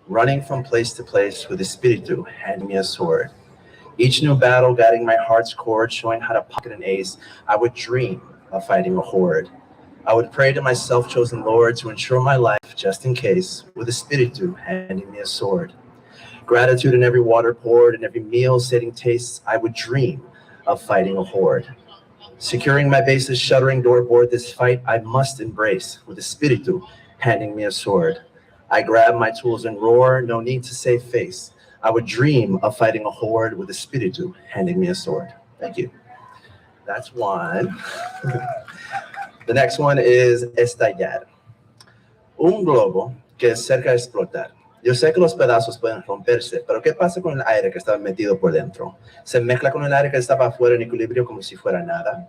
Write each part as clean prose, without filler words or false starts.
running from place to place with Espiritu handing me a sword. Each new battle guiding my heart's chord, showing how to pocket an ace, I would dream of fighting a horde. I would pray to my self-chosen Lord to ensure my life, just in case, with Espiritu handing me a sword. Gratitude in every water poured and every meal sating tastes, I would dream of fighting a horde. Securing my base's shuddering doorboard, this fight I must embrace, with Espiritu handing me a sword. I grab my tools and roar, no need to save face. I would dream of fighting a horde with Espiritu handing me a sword. Thank you. That's one. The next one is estallar. Un globo que es cerca de explotar. Yo sé que los pedazos pueden romperse, pero ¿qué pasa con el aire que estaba metido por dentro? ¿Se mezcla con el aire que estaba afuera en equilibrio como si fuera nada?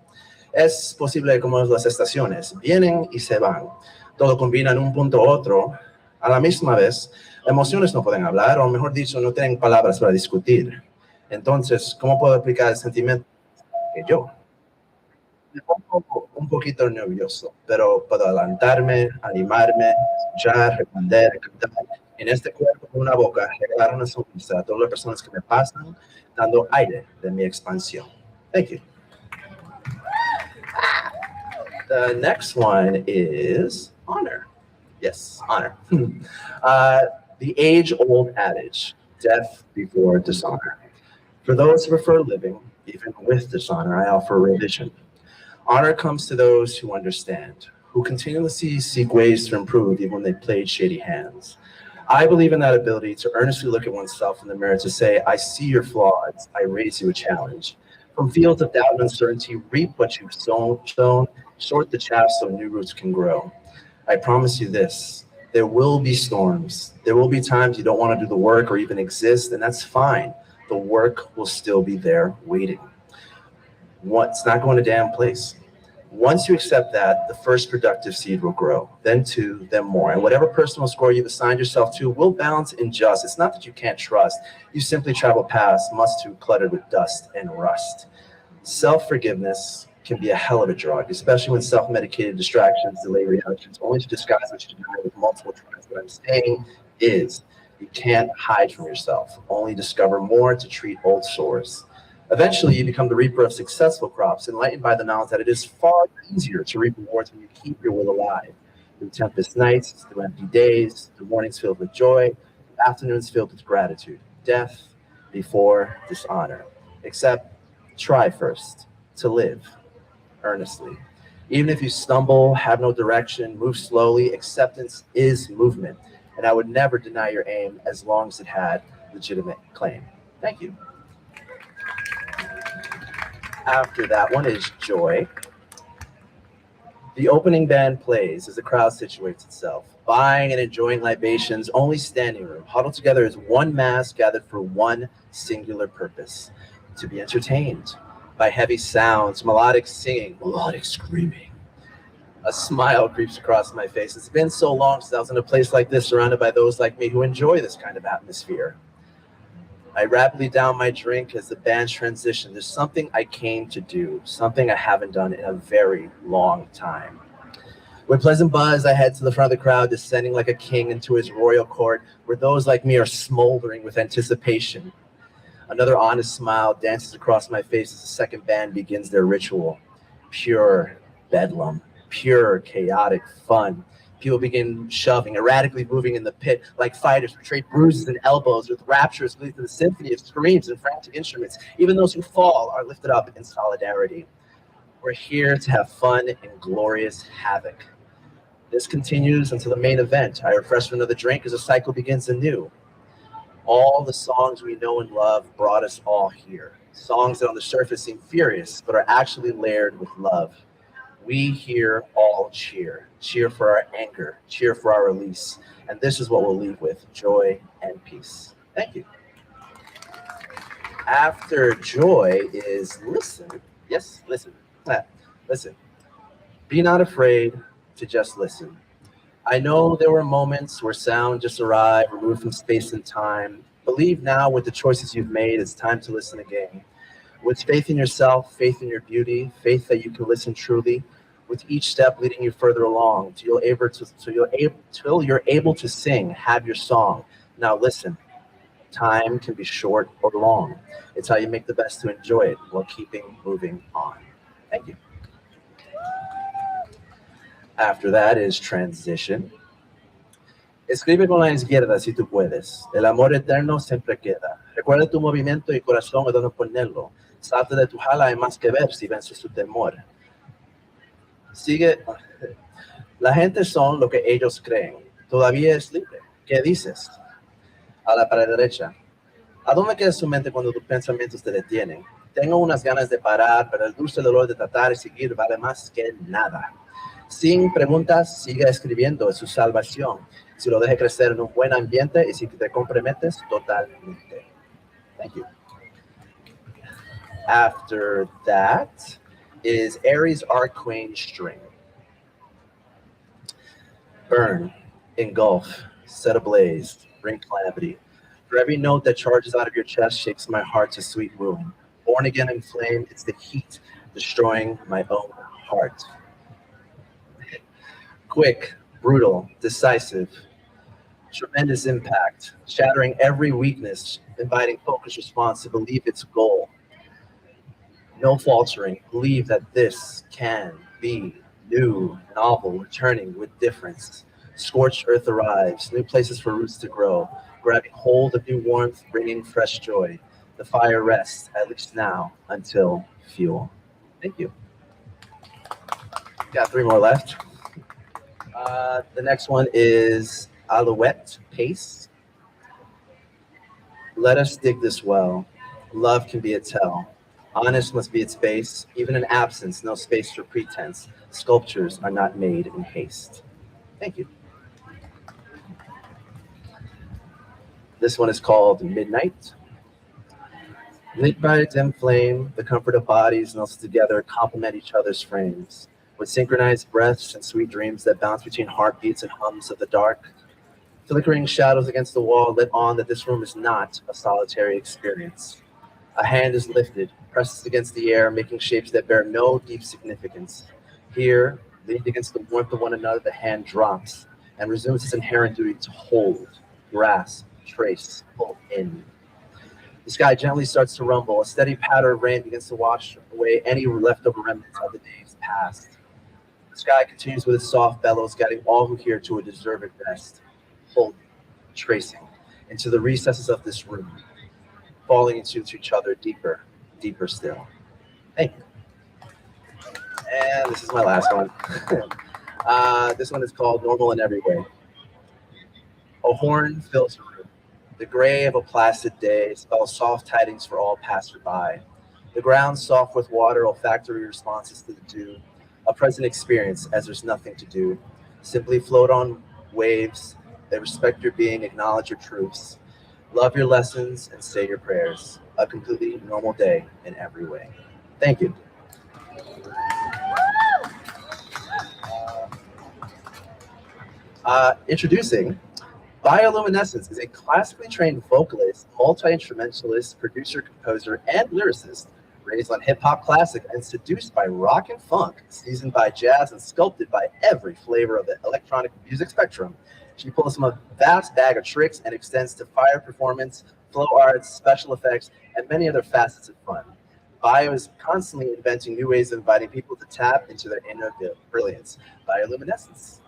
Es posible como las estaciones, vienen y se van. Todo combina en un punto u otro a la misma vez. Emociones no pueden hablar, o mejor dicho, no tienen palabras para discutir. Entonces, ¿cómo puedo explicar el sentimiento que yo? Me pongo un poquito nervioso, pero puedo adelantarme, animarme, escuchar, responder, cantar. En este cuerpo, con una boca, regalar una sonrisa a todas las personas que me pasan, dando aire de mi expansión. Thank you. The next one is honor. Yes, honor. The age-old adage, death before dishonor. For those who prefer living, even with dishonor, I offer a revision. Honor comes to those who understand, who continuously seek ways to improve even when they played shady hands. I believe in that ability to earnestly look at oneself in the mirror to say, I see your flaws, I raise you a challenge. From fields of doubt and uncertainty, reap what you've sown, sort the chaff so new roots can grow. I promise you this, there will be storms. There will be times you don't want to do the work or even exist, and that's fine. The work will still be there waiting. It's not going to damn place. Once you accept that, the first productive seed will grow, then two, then more. And whatever personal score you've assigned yourself to will balance in just. It's not that you can't trust. You simply travel past, must too cluttered with dust and rust. Self-forgiveness can be a hell of a drug, especially when self-medicated distractions delay reactions, only to disguise what you deny with multiple tries. What I'm saying is, you can't hide from yourself, only discover more to treat old sores. Eventually, you become the reaper of successful crops, enlightened by the knowledge that it is far easier to reap rewards when you keep your will alive. Through tempest nights, through empty days, through mornings filled with joy, through afternoons filled with gratitude. Death before dishonor. Except, try first to live earnestly. Even if you stumble, have no direction, move slowly, acceptance is movement. And I would never deny your aim as long as it had legitimate claim. Thank you. After that one is joy. The opening band plays as the crowd situates itself, buying and enjoying libations, only standing room, huddled together as one mass gathered for one singular purpose, to be entertained by heavy sounds, melodic singing, melodic screaming. A smile creeps across my face. It's been so long since I was in a place like this, surrounded by those like me who enjoy this kind of atmosphere. I rapidly down my drink as the band transitioned. There's something I came to do, something I haven't done in a very long time. With pleasant buzz, I head to the front of the crowd, descending like a king into his royal court, where those like me are smoldering with anticipation. Another honest smile dances across my face as the second band begins their ritual. Pure bedlam, pure chaotic fun. People begin shoving, erratically moving in the pit like fighters who trade bruises and elbows with rapturous glee to the symphony of screams and frantic instruments. Even those who fall are lifted up in solidarity. We're here to have fun and glorious havoc. This continues until the main event. I refresh for another drink as the cycle begins anew. All the songs we know and love brought us all here. Songs that on the surface seem furious, but are actually layered with love. We here all cheer. Cheer for our anger, cheer for our release. And this is what we'll leave with, joy and peace. Thank you. After joy is listen. Yes, listen. Listen. Be not afraid to just listen. I know there were moments where sound just arrived, removed from space and time. Believe now with the choices you've made, it's time to listen again. With faith in yourself, faith in your beauty, faith that you can listen truly, with each step leading you further along till you're able to sing, have your song. Now listen, time can be short or long. It's how you make the best to enjoy it while keeping moving on. Thank you. After that is transition. Escribe con la izquierda si tú puedes. El amor eterno siempre queda. Recuerda tu movimiento y corazón a dónde ponerlo. Salte de tu jala, hay más que ver si vences su temor. Sigue. La gente son lo que ellos creen. Todavía es libre. ¿Qué dices? A la pared derecha. ¿A dónde queda su mente cuando tus pensamientos te detienen? Tengo unas ganas de parar, pero el dulce dolor de tratar y seguir vale más que nada. Sin preguntas, siga escribiendo, es su salvación. Si lo deja crecer en un buen ambiente y si te comprometes totalmente. Thank you. After that is Aries Arcane String. Burn, engulf, set ablaze, bring calamity. For every note that charges out of your chest shakes my heart to sweet ruin. Born again in flame, it's the heat destroying my own heart. Quick, brutal, decisive, tremendous impact, shattering every weakness, inviting focused response to believe its goal. No faltering, believe that this can be new, novel, returning with difference. Scorched earth arrives, new places for roots to grow, grabbing hold of new warmth, bringing fresh joy. The fire rests, at least now, until fuel. Thank you. Got 3 more left. The next one is Alouette Pace. Let us dig this well. Love can be a tell. Honest must be its base. Even in absence, no space for pretense. Sculptures are not made in haste. Thank you. This one is called Midnight. Lit by a dim flame, the comfort of bodies nestled together complement each other's frames. With synchronized breaths and sweet dreams that bounce between heartbeats and hums of the dark. Flickering shadows against the wall lit on that this room is not a solitary experience. A hand is lifted, presses against the air, making shapes that bear no deep significance. Here, leaned against the warmth of one another, the hand drops and resumes its inherent duty to hold, grasp, trace, pull in. The sky gently starts to rumble. A steady patter of rain begins to wash away any leftover remnants of the days past. The sky continues with its soft bellows, guiding all who hear to a deserved rest, holding, tracing into the recesses of this room, falling into each other deeper, deeper still. Thank you. And this is my last one. This one is called Normal in Every Way. A horn fills the room. The gray of a placid day spells soft tidings for all passerby. The ground soft with water, olfactory responses to the dew. A present experience as there's nothing to do. Simply float on waves that respect your being, acknowledge your truths. Love your lessons and say your prayers. A completely normal day in every way. Thank you. Introducing Bioluminescence is a classically trained vocalist, multi-instrumentalist, producer, composer, and lyricist. Raised on hip-hop classic and seduced by rock and funk, seasoned by jazz and sculpted by every flavor of the electronic music spectrum, she pulls from a vast bag of tricks and extends to fire performance, flow arts, special effects, and many other facets of fun. Bio is constantly inventing new ways of inviting people to tap into their inner brilliance. Bioluminescence.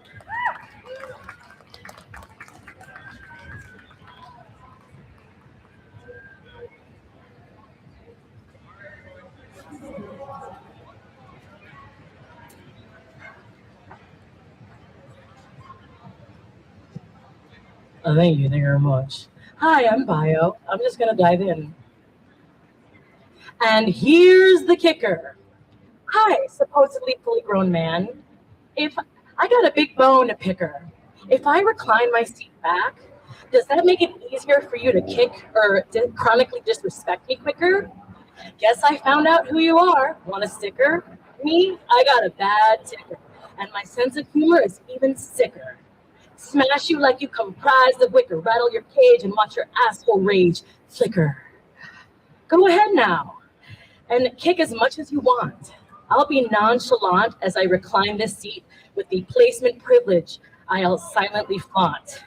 Thank you very much. Hi, I'm Bio. I'm just gonna dive in. And here's the kicker. Hi, supposedly fully grown man. If I got a big bone to picker, if I recline my seat back, does that make it easier for you to kick or chronically disrespect me quicker? Guess I found out who you are. Want a sticker? Me, I got a bad ticker, and my sense of humor is even sicker. Smash you like you comprise the wicker, rattle your cage and watch your asshole rage flicker. Go ahead now and kick as much as you want. I'll be nonchalant as I recline this seat with the placement privilege I'll silently flaunt.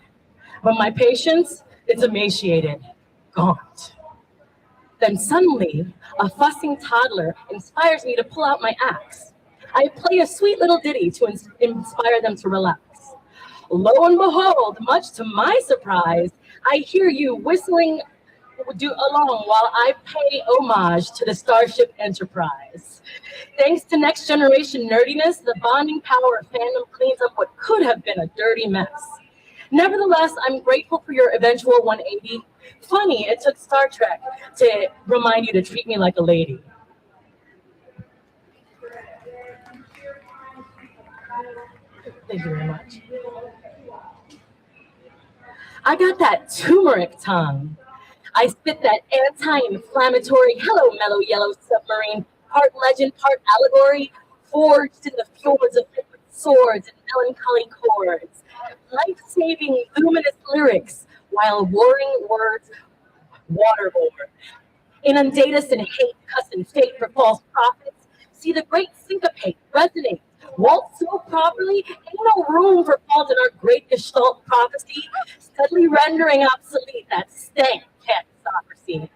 But my patience is emaciated, gaunt. Then suddenly, a fussing toddler inspires me to pull out my axe. I play a sweet little ditty to inspire them to relax. Lo and behold, much to my surprise, I hear you whistling along while I pay homage to the Starship Enterprise. Thanks to next generation nerdiness, the bonding power of fandom cleans up what could have been a dirty mess. Nevertheless, I'm grateful for your eventual 180. Funny, it took Star Trek to remind you to treat me like a lady. Thank you very much. I got that turmeric tongue. I spit that anti-inflammatory, hello mellow yellow submarine, part legend, part allegory, forged in the fjords of liquid swords and melancholy chords. Life-saving, luminous lyrics, while warring words waterboard. Inundate us in hate, cuss, and fate for false prophets. See the great syncopate, resonate, waltz so properly, ain't no room for fault in our great gestalt prophecy, steadily rendering obsolete that stank catocracy.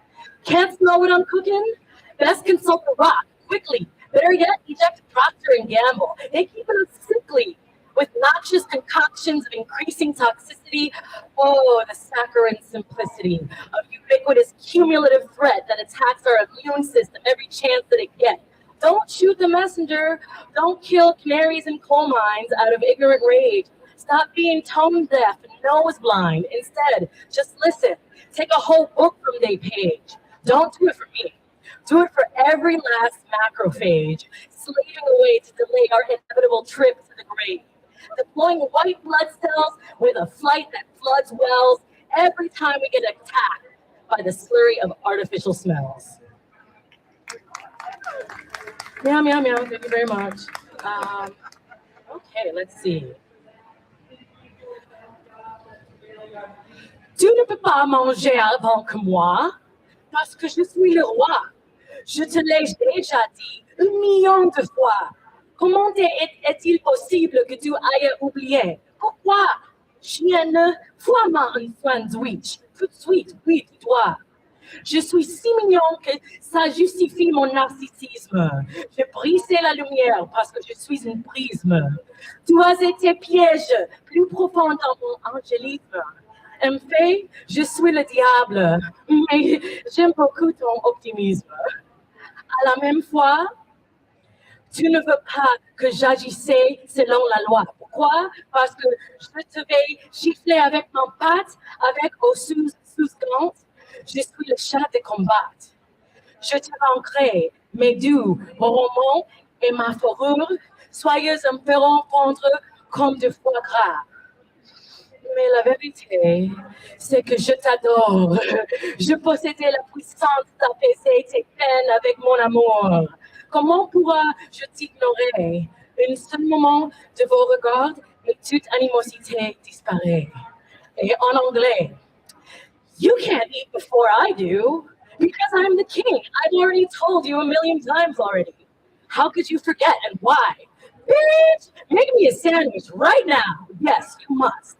Can't smell what I'm cooking? Best consult the rock, quickly. Better yet, eject Procter and Gamble. They keep us sickly with noxious concoctions of increasing toxicity. Oh, the saccharine simplicity of ubiquitous cumulative threat that attacks our immune system every chance that it gets. Don't shoot the messenger. Don't kill canaries in coal mines out of ignorant rage. Stop being tone deaf and nose blind. Instead, just listen. Take a whole book from their page. Don't do it for me. Do it for every last macrophage, slaving away to delay our inevitable trip to the grave. Deploying white blood cells with a flight that floods wells every time we get attacked by the slurry of artificial smells. Meow, meow, meow. Thank you very much. Okay, let's see. Tu ne peux pas manger avant que moi, parce que je suis le roi. Je te l'ai déjà dit 1 million de fois. Comment est-il possible que tu ailles oublié? Pourquoi? Chienne, fais-moi un sandwich. Tout de suite, oui, tu dois. Je suis si mignon que ça justifie mon narcissisme. Je brisais la lumière parce que je suis un prisme. Tu as été piège plus profond dans mon angélisme. En fait, je suis le diable, mais j'aime beaucoup ton optimisme. À la même fois, tu ne veux pas que j'agissais selon la loi. Pourquoi? Parce que je te vais gifler avec mon patte, avec au sous-gant. Je suis le chat de combat. Je te vaincrai, mes doux romans et ma fourrure, soyeuse me feront fondre comme de foie gras. Mais la vérité, c'est que je t'adore. Je possédais la puissance d'apaiser tes peines avec mon amour. Comment pourrais-je t'ignorer? Un seul moment de vos regards et toute animosité disparaît. Et en anglais, you can't eat before I do because I'm the king. I've already told you 1 million times already. How could you forget and why? Bitch, make me a sandwich right now. Yes, you must.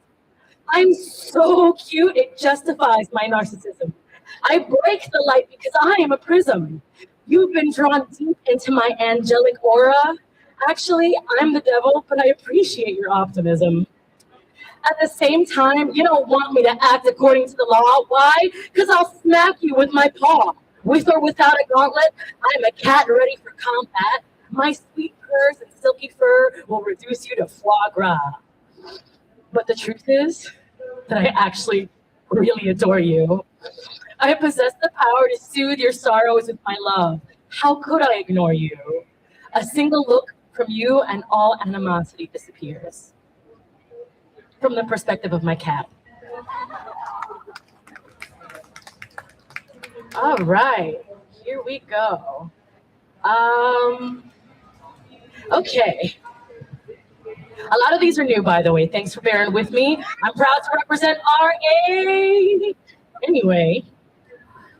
I'm so cute, it justifies my narcissism. I break the light because I am a prism. You've been drawn deep into my angelic aura. Actually, I'm the devil, but I appreciate your optimism. At the same time, you don't want me to act according to the law. Why? Because I'll smack you with my paw. With or without a gauntlet, I'm a cat ready for combat. My sweet purrs and silky fur will reduce you to foie gras. But the truth is that I actually really adore you. I possess the power to soothe your sorrows with my love. How could I ignore you? A single look from you and all animosity disappears. From the perspective of my cat. All right, here we go. Okay. A lot of these are new, by the way. Thanks for bearing with me. I'm proud to represent RA. Anyway,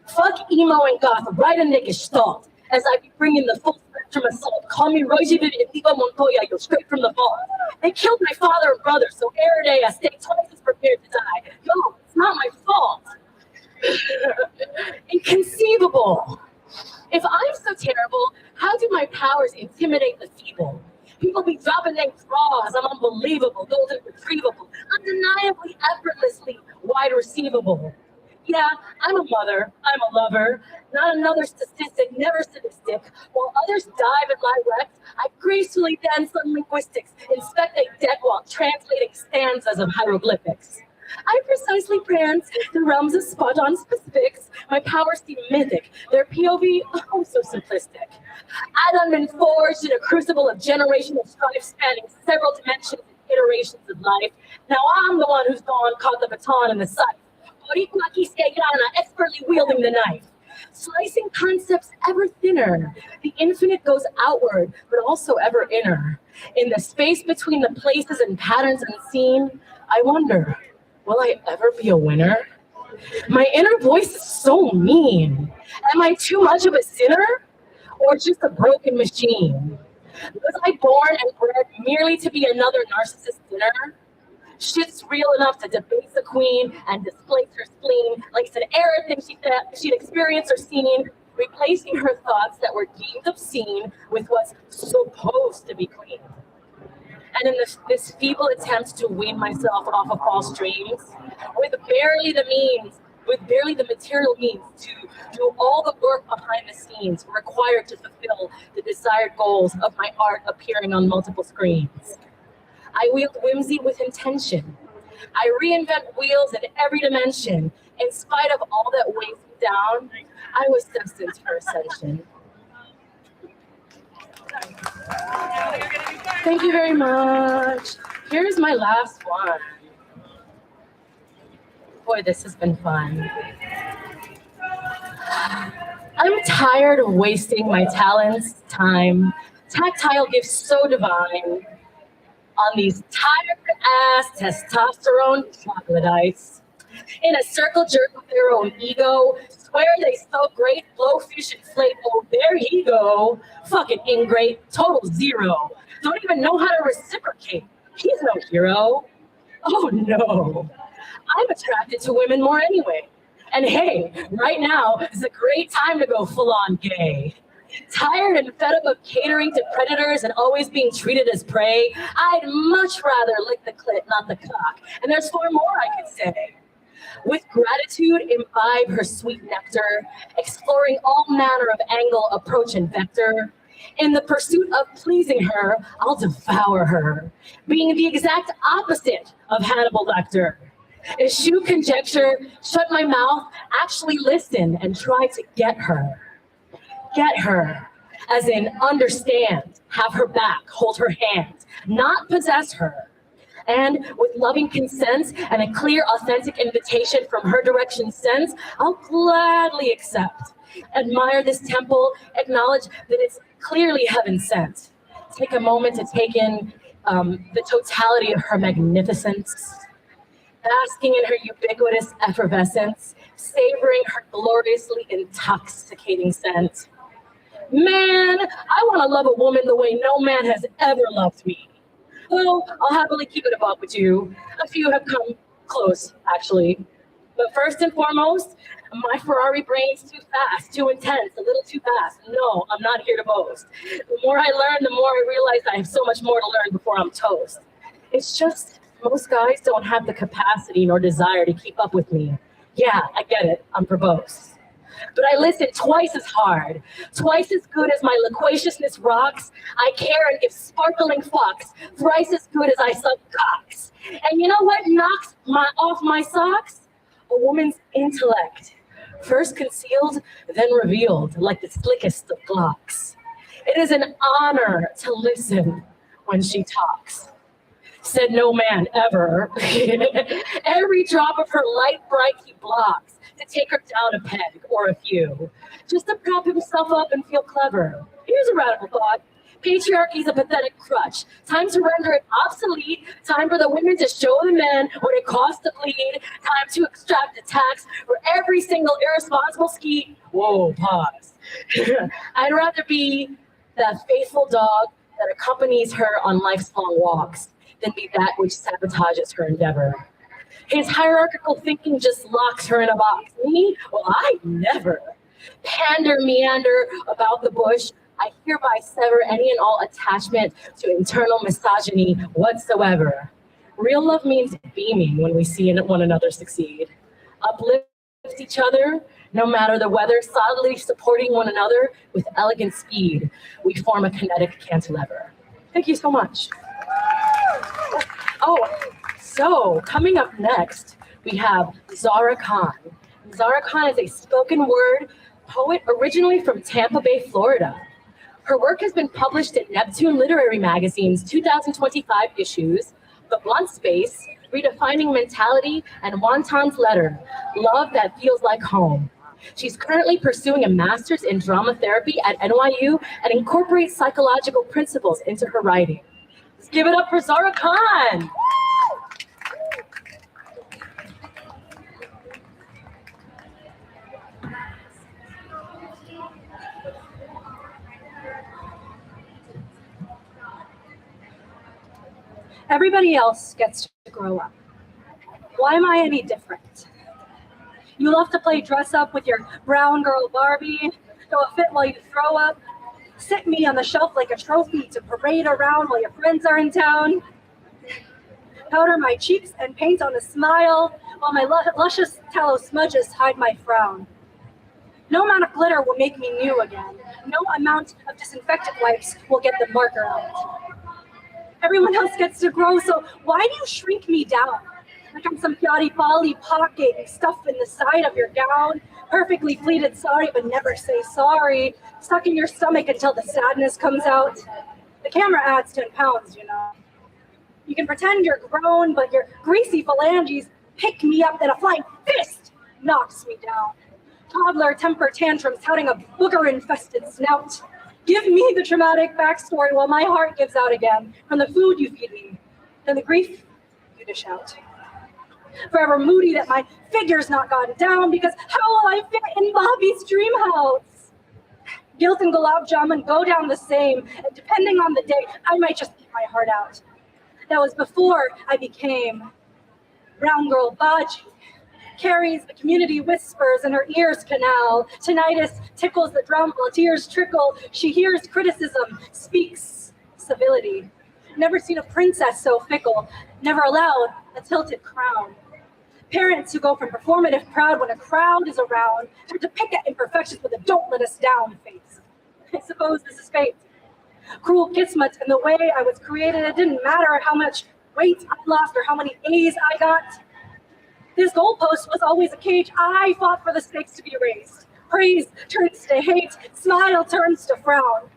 fuck emo and goth, right a Nick Gestalt, as I be bringing the full spectrum assault. Call me Roji Vivian Montoya, yo, straight from the vault. They killed my father and brother, so every day I stay twice as prepared to die. Yo, it's not my fault. Inconceivable. If I'm so terrible, how do my powers intimidate the feeble? People be dropping their draws. I'm unbelievable, golden retrievable, undeniably, effortlessly wide receivable. Yeah, I'm a mother, I'm a lover, not another statistic, never sadistic. While others dive and lie wrecked, I gracefully dance on linguistics, inspect a deck while translating stanzas of hieroglyphics. I precisely prance the realms of spot-on specifics. My powers seem mythic, their POV, oh so simplistic. I done been forged in a crucible of generational strife spanning several dimensions and iterations of life. Now I'm the one who's gone, caught the baton in the scythe. Boricua Quisqueyana, expertly wielding the knife. Slicing concepts ever thinner. The infinite goes outward, but also ever inner. In the space between the places and patterns unseen, I wonder, will I ever be a winner? My inner voice is so mean. Am I too much of a sinner? Or just a broken machine? Was I born and bred merely to be another narcissist dinner? Shit's real enough to debase a queen and displace her spleen like an error thing she'd experienced or seen, replacing her thoughts that were deemed obscene with what's supposed to be clean. And in this feeble attempt to wean myself off of false dreams, with barely the means, with barely the material means to do all the work behind the scenes required to fulfill the desired goals of my art appearing on multiple screens. I wield whimsy with intention. I reinvent wheels in every dimension. In spite of all that weighs me down, I was destined for ascension. Thank you very much. Here's my last one. Boy, this has been fun. I'm tired of wasting my talents, time, tactile gifts so divine on these tired-ass testosterone troglodytes. In a circle jerk with their own ego, swear they so great, blowfish inflate, oh, there he go. Fucking ingrate, total zero. Don't even know how to reciprocate. He's no hero. Oh no. I'm attracted to women more anyway. And hey, right now is a great time to go full-on gay. Tired and fed up of catering to predators and always being treated as prey, I'd much rather lick the clit, not the cock. And there's far more I could say. With gratitude, imbibe her sweet nectar, exploring all manner of angle, approach, and vector. In the pursuit of pleasing her, I'll devour her, being the exact opposite of Hannibal Lecter. Eschew conjecture, shut my mouth, actually listen and try to get her. Get her, as in understand, have her back, hold her hand, not possess her. And with loving consent and a clear, authentic invitation from her direction sense, I'll gladly accept. Admire this temple, acknowledge that it's clearly heaven sent. Take a moment to take in the totality of her magnificence, basking in her ubiquitous effervescence, savoring her gloriously intoxicating scent. Man, I want to love a woman the way no man has ever loved me. Well, I'll happily keep it above with you. A few have come close, actually. But first and foremost, my Ferrari brain's too fast, too intense, a little too fast. No, I'm not here to boast. The more I learn, the more I realize I have so much more to learn before I'm toast. It's just most guys don't have the capacity nor desire to keep up with me. Yeah, I get it. I'm verbose. But I listen twice as hard, twice as good as my loquaciousness rocks. I care and give sparkling fucks, thrice as good as I suck cocks. And you know what knocks off my socks? A woman's intellect, first concealed, then revealed, like the slickest of Glocks. It is an honor to listen when she talks. Said no man ever. Every drop of her light bright he blocks to take her down a peg or a few, just to prop himself up and feel clever. Here's a radical thought. Patriarchy's a pathetic crutch. Time to render it obsolete. Time for the women to show the men what it costs to bleed. Time to extract a tax for every single irresponsible skeet. Whoa, pause. I'd rather be that faithful dog that accompanies her on life's long walks, than be that which sabotages her endeavor. His hierarchical thinking just locks her in a box. Me? Well, I never. Pander, meander about the bush. I hereby sever any and all attachment to internal misogyny whatsoever. Real love means beaming when we see one another succeed. Uplift each other, no matter the weather, solidly supporting one another with elegant speed. We form a kinetic cantilever. Thank you so much. Oh, so coming up next, we have Zara Khan. Zara Khan is a spoken word poet originally from Tampa Bay, Florida. Her work has been published in Neptune Literary Magazine's 2025 issues, The Blunt Space, Redefining Mentality, and Wonton's Letter, Love That Feels Like Home. She's currently pursuing a master's in drama therapy at NYU and incorporates psychological principles into her writing. Let's give it up for Zara Khan. Everybody else gets to grow up. Why am I any different? You love to play dress up with your brown girl Barbie, throw a fit while you throw up, sit me on the shelf like a trophy to parade around while your friends are in town, powder my cheeks and paint on a smile while my luscious tallow smudges hide my frown. No amount of glitter will make me new again. No amount of disinfectant wipes will get the marker out. Everyone else gets to grow, so why do you shrink me down? Like I'm some yaddy-bally pocket stuff in the side of your gown, perfectly pleated sorry, but never say sorry, stuck in your stomach until the sadness comes out. The camera adds 10 pounds, you know. You can pretend you're grown, but your greasy phalanges pick me up and a flying fist knocks me down. Toddler temper tantrums touting a booger-infested snout. Give me the traumatic backstory while my heart gives out again from the food you feed me, then the grief you dish out. Forever moody that my figure's not gotten down because how will I fit in Bobby's dream house? Guilt and gulab jamun go down the same, and depending on the day, I might just eat my heart out. That was before I became brown girl Baji. Carries the community whispers in her ears canal. Tinnitus tickles the drum while tears trickle. She hears criticism, speaks civility. Never seen a princess so fickle. Never allowed a tilted crown. Parents who go from performative proud when a crowd is around to pick at imperfections with a don't let us down face. I suppose this is fate. Cruel kismet in the way I was created. It didn't matter how much weight I lost or how many A's I got. This goalpost was always a cage. I fought for the stakes to be raised. Praise turns to hate. Smile turns to frown.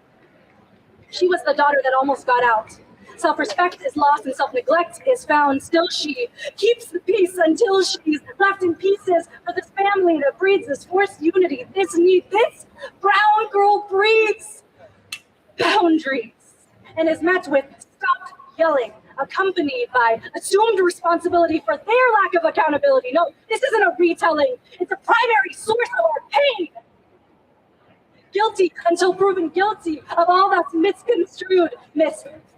She was the daughter that almost got out. Self-respect is lost and self-neglect is found. Still she keeps the peace until she's left in pieces for this family that breeds this forced unity. This brown girl breeds boundaries and is met with stop yelling, accompanied by assumed responsibility for their lack of accountability. No, this isn't a retelling. It's a primary source of our pain. Guilty until proven guilty of all that's misconstrued.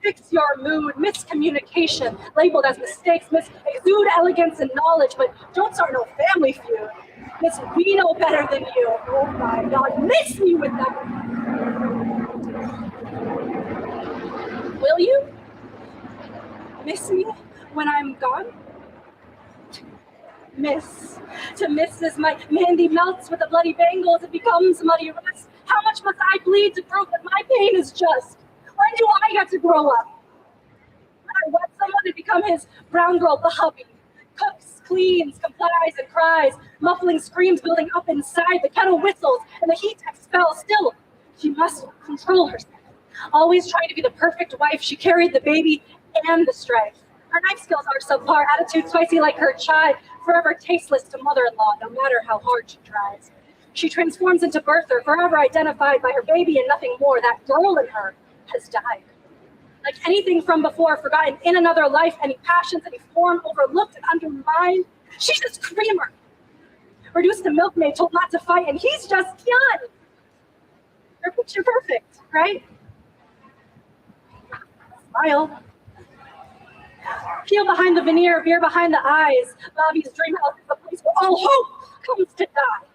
Fix your mood, miscommunication, labeled as mistakes, exude elegance and knowledge, but don't start no family feud. We know better than you. Oh my God, miss me with that. Will you? Miss me when I'm gone? To miss as my Mandy melts with the bloody bangles, it becomes muddy rust. How much must I bleed to prove that my pain is just? When do I get to grow up? When I want someone to become his brown girl Bobby. Cooks, cleans, complies, and cries, muffling screams building up inside, the kettle whistles, and the heat expels. Still, she must control herself. Always trying to be the perfect wife, she carried the baby and the strife. Her knife skills are subpar, attitude spicy like her chai, forever tasteless to mother-in-law, no matter how hard she tries. She transforms into birther, forever identified by her baby and nothing more. That girl in her has died. Like anything from before, forgotten in another life, any passions, any form, overlooked and undermined. She's a screamer. Reduced to milkmaid, told not to fight, and he's just young. Her picture perfect, right? Smile. Peel behind the veneer, veer behind the eyes. Bobby's dream house is the place where all hope comes to die.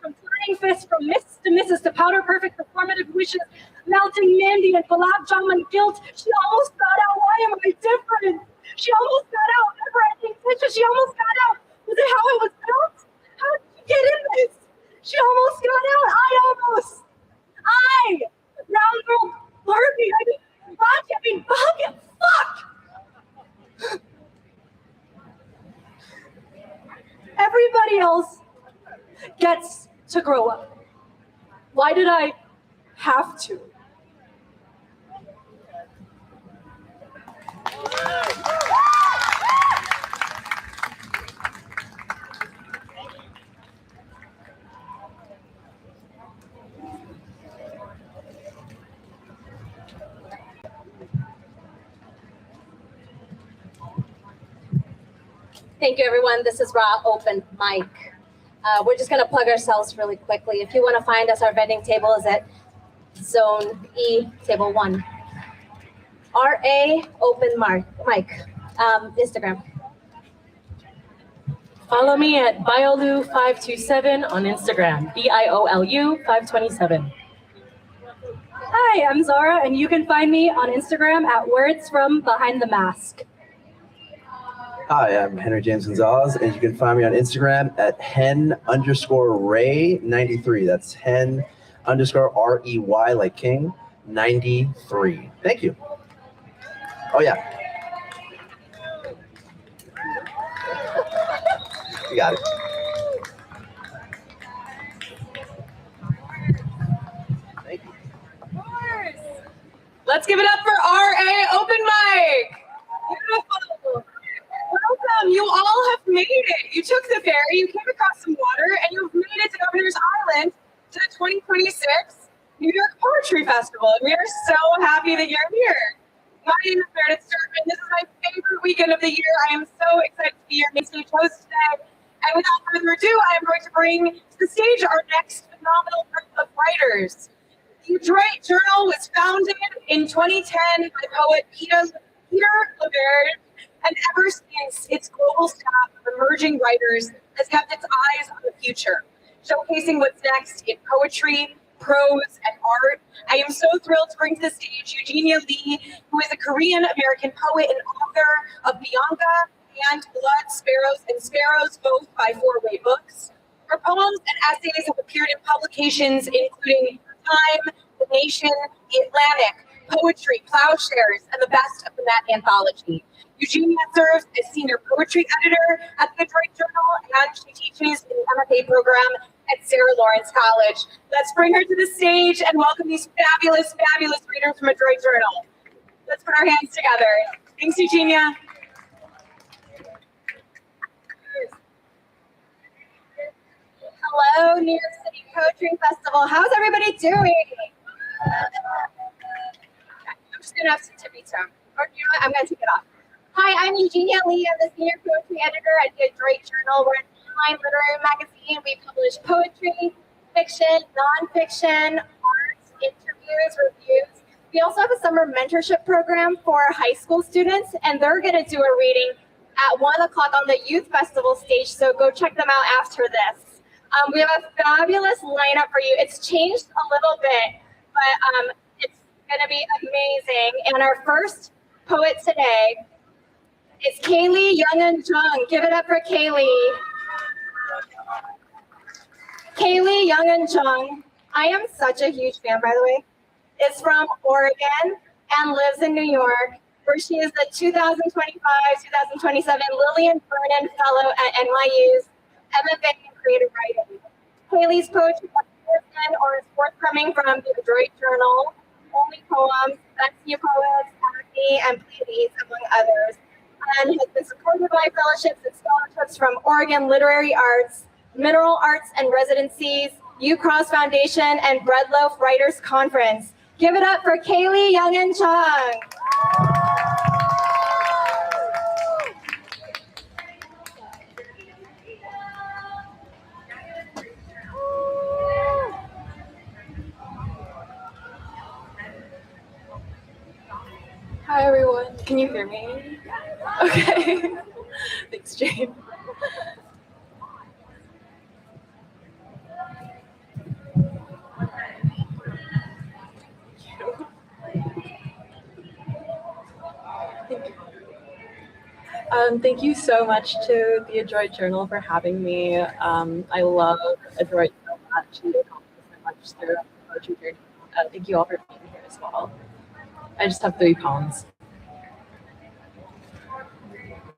From flying fists, from miss to misses to powder perfect performative wishes, melting Mandy and gulab jamun guilt. She almost got out. Why am I different? She almost got out. Never ending picture. She almost got out. Was it how I was built? How did she get in this? She almost got out. Round girl Barbie. Bobby. Fuck. Everybody else gets to grow up. Why did I have to? Thank you, everyone. This is Raw Open Mic. We're just going to plug ourselves really quickly. If you want to find us, our vending table is at Zone E, Table 1. RA Open Mic, Instagram. Follow me at Biolu527 on Instagram, BIOLU 527. Hi, I'm Zara, and you can find me on Instagram at Words from Behind the Mask. Hi, I'm Henry James Gonzalez, and you can find me on Instagram at hen_Ray93. That's hen_REY like King 93. Thank you. Oh yeah. You got it. Thank you. Let's give it up for RA Open Mic. Beautiful. Welcome. You all have made it. You took the ferry, you came across some water, and you've made it to Governor's Island to the 2026 New York Poetry Festival. And we are so happy that you're here. My name is Meredith Sturman. This is my favorite weekend of the year. I am so excited to be your main stage host today. And without further ado, I am going to bring to the stage our next phenomenal group of writers. The Detroit Journal was founded in 2010 by poet Peter LaBerge, and ever since, its global staff of emerging writers has kept its eyes on the future, showcasing what's next in poetry, prose, and art. I am so thrilled to bring to the stage Eugenia Lee, who is a Korean-American poet and author of Bianca and Blood, Sparrows, and Sparrows, both by Four-Way Books. Her poems and essays have appeared in publications including Time, The Nation, The Atlantic, Poetry, Plowshares, and the Best of the Net anthology. Eugenia serves as senior poetry editor at the Detroit Journal, and she teaches in the MFA program at Sarah Lawrence College. Let's bring her to the stage and welcome these fabulous, fabulous readers from Detroit Journal. Let's put our hands together. Thanks, Eugenia. Hello, New York City Poetry Festival. How's everybody doing? I'm just going to have to tippy-toe. Or you know what? I'm going to take it off. Hi, I'm Eugenia Lee. I'm the senior poetry editor at the Detroit Journal. We're an online literary magazine. We publish poetry, fiction, nonfiction, art, interviews, reviews. We also have a summer mentorship program for high school students, and they're going to do a reading at 1 o'clock on the Youth Festival stage, so go check them out after this. We have a fabulous lineup for you. It's changed a little bit, but it's going to be amazing. And our first poet today is Kaylee Young-Un Jung. Give it up for Kaylee. Kaylee Young-Un Jung, I am such a huge fan, by the way, is from Oregon and lives in New York, where she is the 2025-2027 Lillian Vernon Fellow at NYU's MFA in Creative Writing. Kaylee's poetry has been or is forthcoming from the Detroit Journal, Only Poems, Best New Poets, Acne, and Pleiades, among others, and has been supported by fellowships and scholarships from Oregon Literary Arts, Mineral Arts and Residencies, UCross Foundation, and Breadloaf Writers Conference. Give it up for Kaylee Young-Un Jung. Hi everyone, can you hear me? Okay, thanks Jane. Thank you so much to the Adroit Journal for having me. I love Adroit so much and it helped me so much through the poetry journey. Thank you all for being here as well. I just have 3 poems.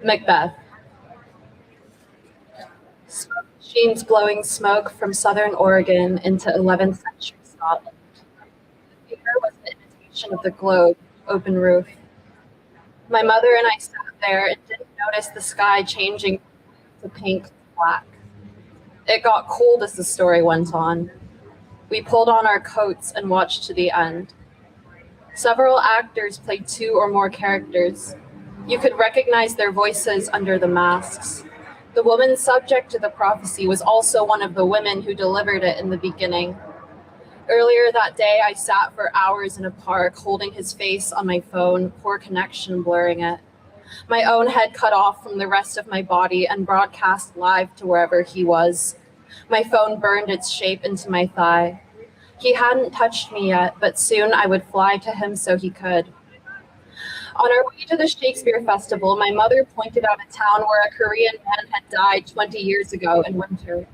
Macbeth. Smoke machines blowing smoke from southern Oregon into 11th century Scotland. The figure was an imitation of the globe, open roof. My mother and I sat there and didn't notice the sky changing from pink to black. It got cold as the story went on. We pulled on our coats and watched to the end. Several actors played 2 or more characters. You could recognize their voices under the masks. The woman subject to the prophecy was also one of the women who delivered it in the beginning. Earlier that day, I sat for hours in a park holding his face on my phone, poor connection blurring it. My own head cut off from the rest of my body and broadcast live to wherever he was. My phone burned its shape into my thigh. He hadn't touched me yet, but soon I would fly to him so he could. On our way to the Shakespeare Festival, my mother pointed out a town where a Korean man had died 20 years ago in winter.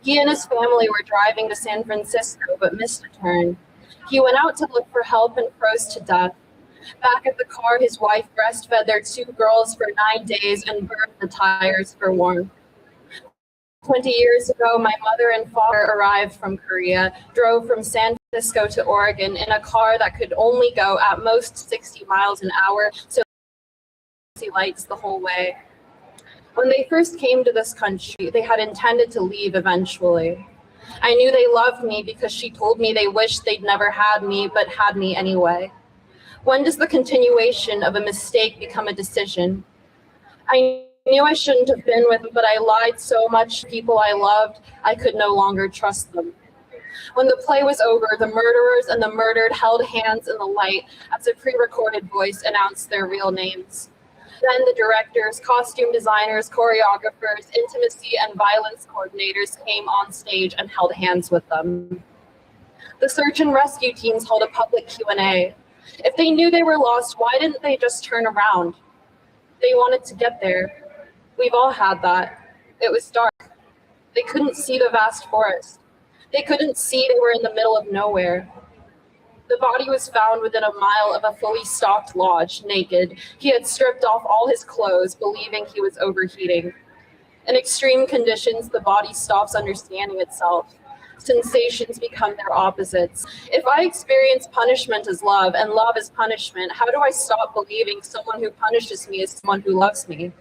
He and his family were driving to San Francisco, but missed a turn. He went out to look for help and froze to death. Back at the car, his wife breastfed their 2 girls for 9 days and burned the tires for warmth. 20 years ago, my mother and father arrived from Korea, drove from San Francisco to Oregon in a car that could only go at most 60 miles an hour, so lights the whole way. When they first came to this country, they had intended to leave eventually. I knew they loved me because she told me they wished they'd never had me, but had me anyway. When does the continuation of a mistake become a decision? I knew I shouldn't have been with them, but I lied so much to people I loved, I could no longer trust them. When the play was over, the murderers and the murdered held hands in the light as a pre-recorded voice announced their real names. Then the directors, costume designers, choreographers, intimacy and violence coordinators came on stage and held hands with them. The search and rescue teams held a public Q&A. If they knew they were lost, why didn't they just turn around? They wanted to get there. We've all had that. It was dark. They couldn't see the vast forest. They couldn't see they were in the middle of nowhere. The body was found within a mile of a fully stocked lodge, naked. He had stripped off all his clothes, believing he was overheating. In extreme conditions, the body stops understanding itself. Sensations become their opposites. If I experience punishment as love and love as punishment, how do I stop believing someone who punishes me is someone who loves me?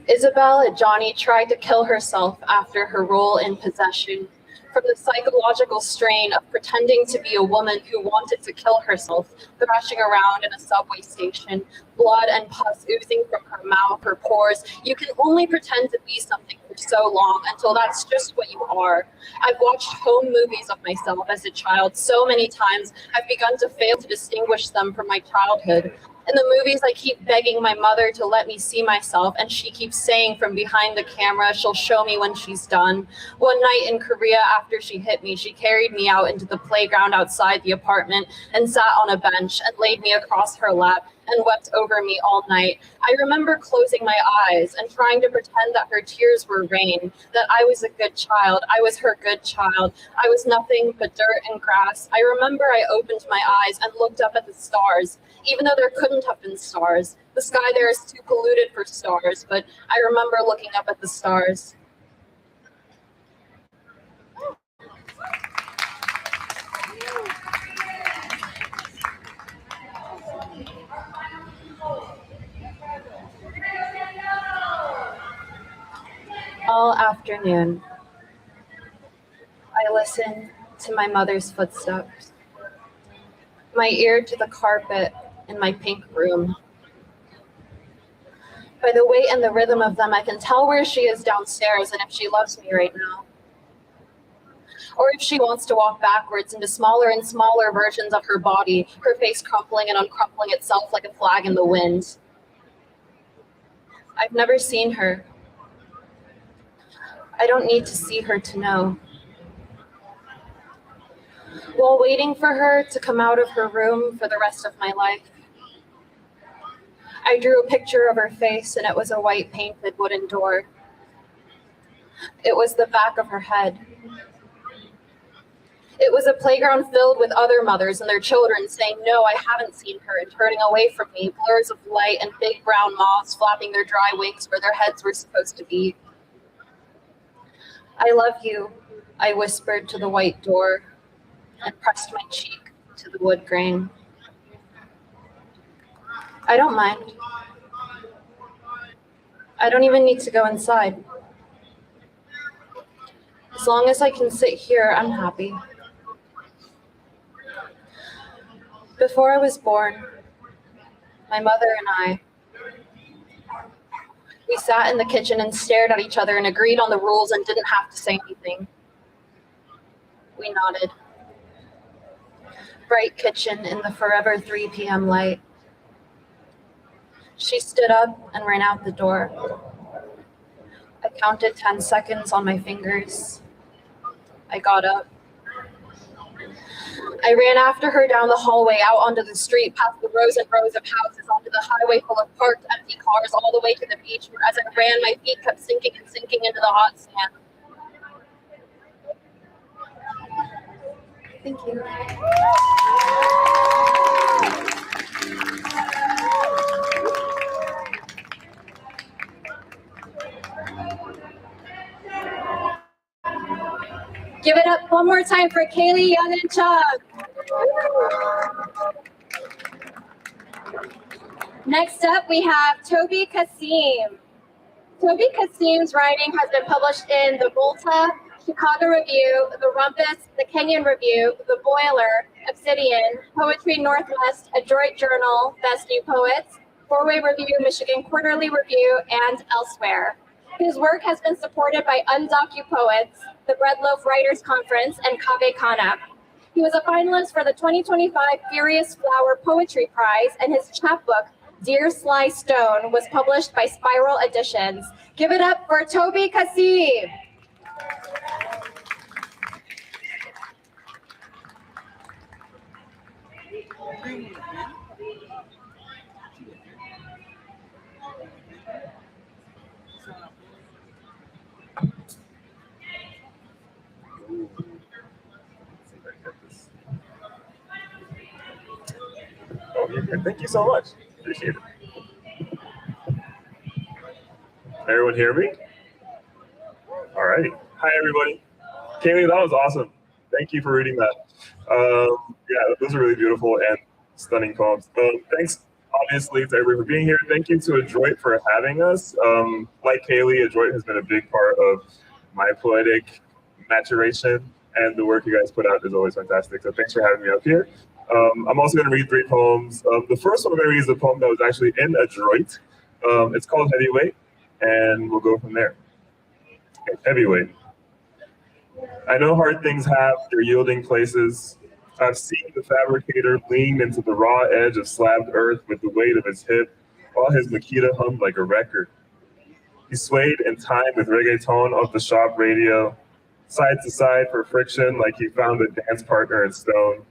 Isabel Adjani tried to kill herself after her role in Possession, from the psychological strain of pretending to be a woman who wanted to kill herself, thrashing around in a subway station, blood and pus oozing from her mouth, her pores. You can only pretend to be something for so long until that's just what you are. I've watched home movies of myself as a child so many times, I've begun to fail to distinguish them from my childhood. In the movies, I keep begging my mother to let me see myself, and she keeps saying from behind the camera she'll show me when she's done. One night in Korea, after she hit me, she carried me out into the playground outside the apartment and sat on a bench and laid me across her lap and wept over me all night. I remember closing my eyes and trying to pretend that her tears were rain, that I was a good child. I was her good child. I was nothing but dirt and grass. I remember I opened my eyes and looked up at the stars, even though there couldn't have been stars. The sky there is too polluted for stars, but I remember looking up at the stars. All afternoon, I listened to my mother's footsteps, my ear to the carpet in my pink room. By the weight and the rhythm of them, I can tell where she is downstairs and if she loves me right now. Or if she wants to walk backwards into smaller and smaller versions of her body, her face crumpling and uncrumpling itself like a flag in the wind. I've never seen her. I don't need to see her to know. While waiting for her to come out of her room for the rest of my life, I drew a picture of her face, and it was a white painted wooden door. It was the back of her head. It was a playground filled with other mothers and their children saying, "No, I haven't seen her," and turning away from me, blurs of light and big brown moths flapping their dry wings where their heads were supposed to be. "I love you," I whispered to the white door and pressed my cheek to the wood grain. I don't mind. I don't even need to go inside. As long as I can sit here, I'm happy. Before I was born, my mother and we sat in the kitchen and stared at each other and agreed on the rules and didn't have to say anything. We nodded. Bright kitchen in the forever 3 p.m. light. She stood up and ran out the door. I counted 10 seconds on my fingers. I got up. I ran after her down the hallway, out onto the street, past the rows and rows of houses, onto the highway full of parked empty cars, all the way to the beach, where as I ran, my feet kept sinking and sinking into the hot sand. Thank you. Give it up one more time for Kaylee, Young, and Chuck. Next up, we have Toby Kasim. Toby Kasim's writing has been published in the Volta, Chicago Review, the Rumpus, the Kenyon Review, the Boiler, Obsidian, Poetry Northwest, Adroit Journal, Best New Poets, Four-Way Review, Michigan Quarterly Review, and elsewhere. His work has been supported by Undocu Poets, the Bread Loaf Writers Conference, and Kaveh Kana. He was a finalist for the 2025 Furious Flower Poetry Prize, and his chapbook, Dear Sly Stone, was published by Spiral Editions. Give it up for Toby Kasim. Oh, yeah, thank you so much. Appreciate it. Everyone hear me? All right. Hi, everybody. Kaylee, that was awesome. Thank you for reading that. Yeah, those are really beautiful and stunning poems. Thanks, obviously, to everybody for being here. Thank you to Adroit for having us. Like Kaylee, Adroit has been a big part of my poetic maturation, and the work you guys put out is always fantastic. So thanks for having me up here. I'm also going to read 3 poems. The first one I'm going to read is a poem that was actually in Adroit. It's called Heavyweight, and we'll go from there. Heavyweight. I know hard things have their yielding places. I've seen the fabricator lean into the raw edge of slabbed earth with the weight of his hip, while his Makita hummed like a record. He swayed in time with reggaeton off the shop radio, side to side for friction like he found a dance partner in stone.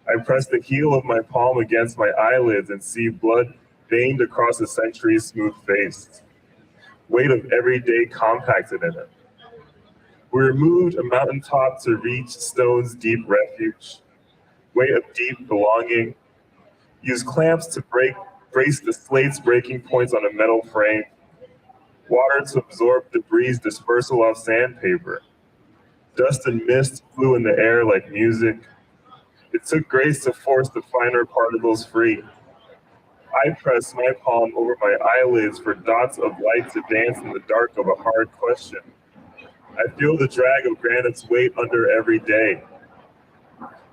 I pressed the heel of my palm against my eyelids and see blood veined across the century's smooth face. Weight of every day compacted in it. We removed a mountaintop to reach stone's deep refuge. Weight of deep belonging. Used clamps to brace the slate's breaking points on a metal frame. Water to absorb debris dispersal off sandpaper. Dust and mist flew in the air like music. It took grace to force the finer particles free. I pressed my palm over my eyelids for dots of light to dance in the dark of a hard question. I feel the drag of granite's weight under every day.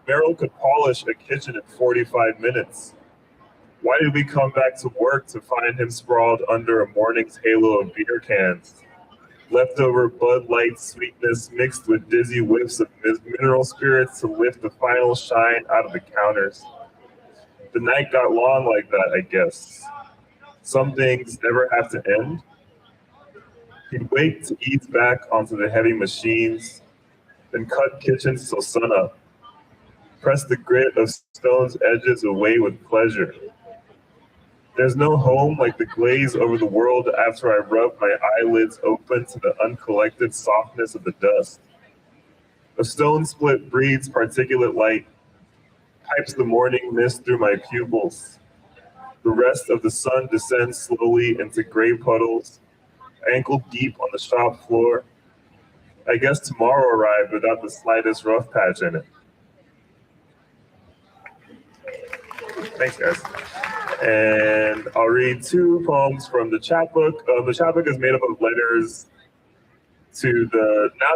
Meryl could polish a kitchen in 45 minutes. Why did we come back to work to find him sprawled under a morning's halo of beer cans? Leftover Bud Light sweetness mixed with dizzy whiffs of mineral spirits to lift the final shine out of the counters. The night got long like that, I guess. Some things never have to end. He'd wait to ease back onto the heavy machines, then cut kitchens till sunup. Press the grit of stone's edges away with pleasure. There's no home like the glaze over the world after I rub my eyelids open to the uncollected softness of the dust. A stone split breathes particulate light, pipes the morning mist through my pupils. The rest of the sun descends slowly into gray puddles, ankle deep on the shop floor. I guess tomorrow arrived without the slightest rough patch in it. Thanks, guys. And I'll read 2 poems from the chapbook. The chapbook is made up of letters to the now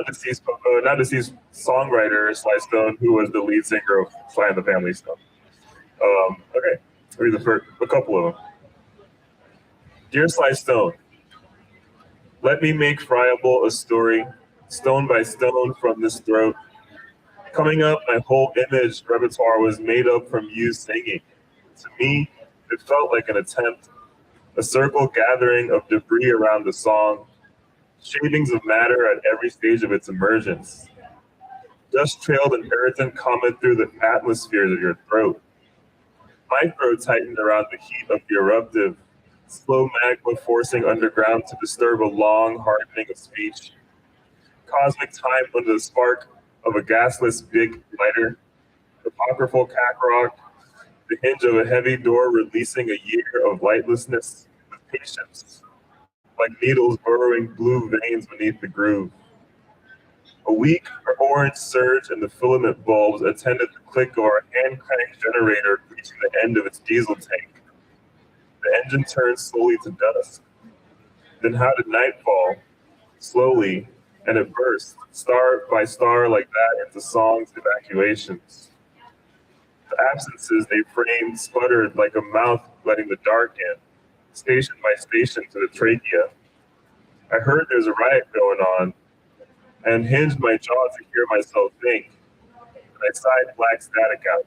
deceased songwriter Sly Stone, who was the lead singer of Sly and the Family Stone. Okay, I'll read a couple of them. Dear Sly Stone, let me make friable a story, stone by stone from this throat. Coming up, my whole image repertoire was made up from you singing. To me, it felt like an attempt, a circle gathering of debris around the song, shavings of matter at every stage of its emergence. Dust trailed an irritant comet through the atmospheres of your throat. My throat tightened around the heat of the eruptive, slow magma forcing underground to disturb a long hardening of speech. Cosmic time under the spark of a gasless big lighter, apocryphal Kakarot, the hinge of a heavy door releasing a year of lightlessness with patience, like needles burrowing blue veins beneath the groove. A weak orange surge in the filament bulbs attended the click of our hand-cranked generator reaching the end of its diesel tank. The engine turned slowly to dust. Then how did night fall? Slowly, and it burst, star by star like that, into song's evacuations. The absences they framed sputtered like a mouth letting the dark in, station by station to the trachea. I heard there's a riot going on, and hinged my jaw to hear myself think, and I sighed black static out.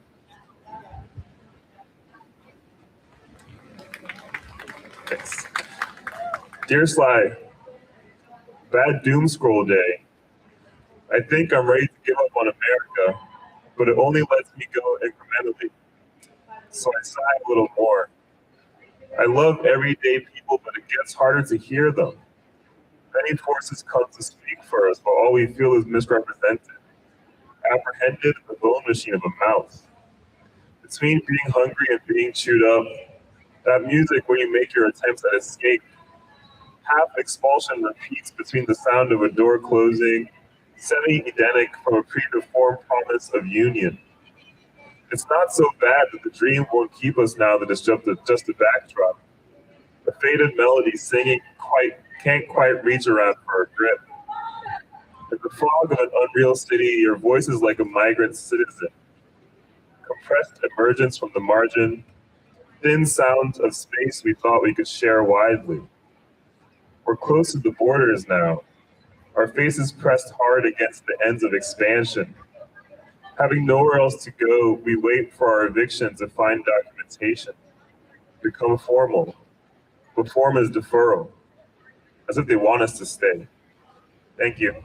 Thanks. Dear Sly, bad doom scroll day. I think I'm ready to give up on America, but it only lets me go incrementally. So I sigh a little more. I love everyday people, but it gets harder to hear them. Many forces come to speak for us, but all we feel is misrepresented, apprehended the bone machine of a mouth. Between being hungry and being chewed up, that music where you make your attempts at escape, half expulsion repeats between the sound of a door closing, semi-Edenic from a predeformed promise of union. It's not so bad that the dream won't keep us now that it's just a backdrop. A faded melody singing can't quite reach around for a grip. In the fog of an unreal city, your voice is like a migrant citizen. Compressed emergence from the margin, thin sounds of space we thought we could share widely. We're close to the borders now, our faces pressed hard against the ends of expansion. Having nowhere else to go, we wait for our eviction to find documentation, become formal, but form as deferral, as if they want us to stay. Thank you.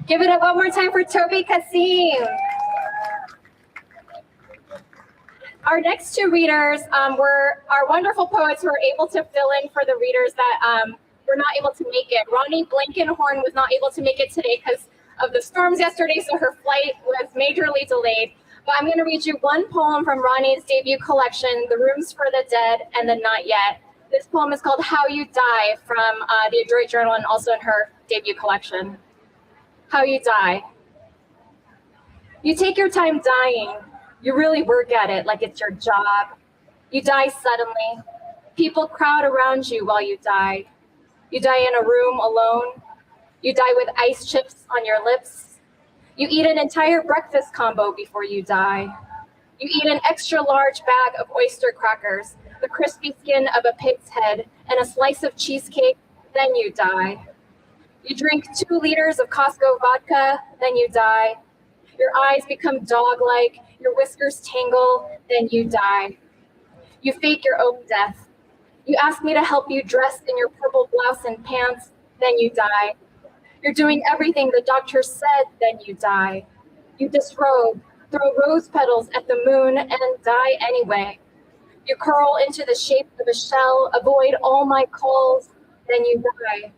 Give it up one more time for Toby Kasim. Our next two readers were our wonderful poets who were able to fill in for the readers that were not able to make it. Ronnie Blankenhorn was not able to make it today because of the storms yesterday, so her flight was majorly delayed. But I'm going to read you one poem from Ronnie's debut collection, The Rooms for the Dead and the Not Yet. This poem is called How You Die from the Adroit Journal and also in her debut collection. How you die. You take your time dying. You really work at it like it's your job. You die suddenly. People crowd around you while you die. You die in a room alone. You die with ice chips on your lips. You eat an entire breakfast combo before you die. You eat an extra large bag of oyster crackers, the crispy skin of a pig's head, and a slice of cheesecake, then you die. You drink 2 liters of Costco vodka, then you die. Your eyes become dog-like, your whiskers tangle, then you die. You fake your own death. You ask me to help you dress in your purple blouse and pants, then you die. You're doing everything the doctor said, then you die. You disrobe, throw rose petals at the moon, and die anyway. You curl into the shape of a shell, avoid all my calls, then you die.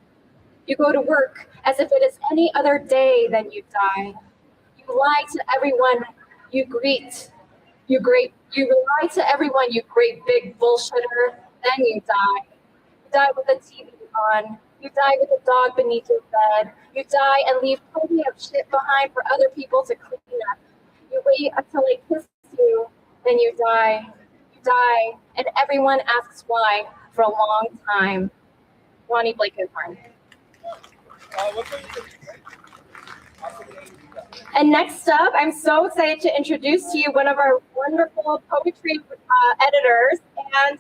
You go to work as if it is any other day, then you die. You lie to everyone you greet. You lie to everyone, you great big bullshitter, then you die. You die with the TV on. You die with a dog beneath your bed. You die and leave plenty of shit behind for other people to clean up. You wait until I kiss you, then you die. You die, and everyone asks why for a long time. Ronnie Blake Isborn. And next up, I'm so excited to introduce to you one of our wonderful poetry editors and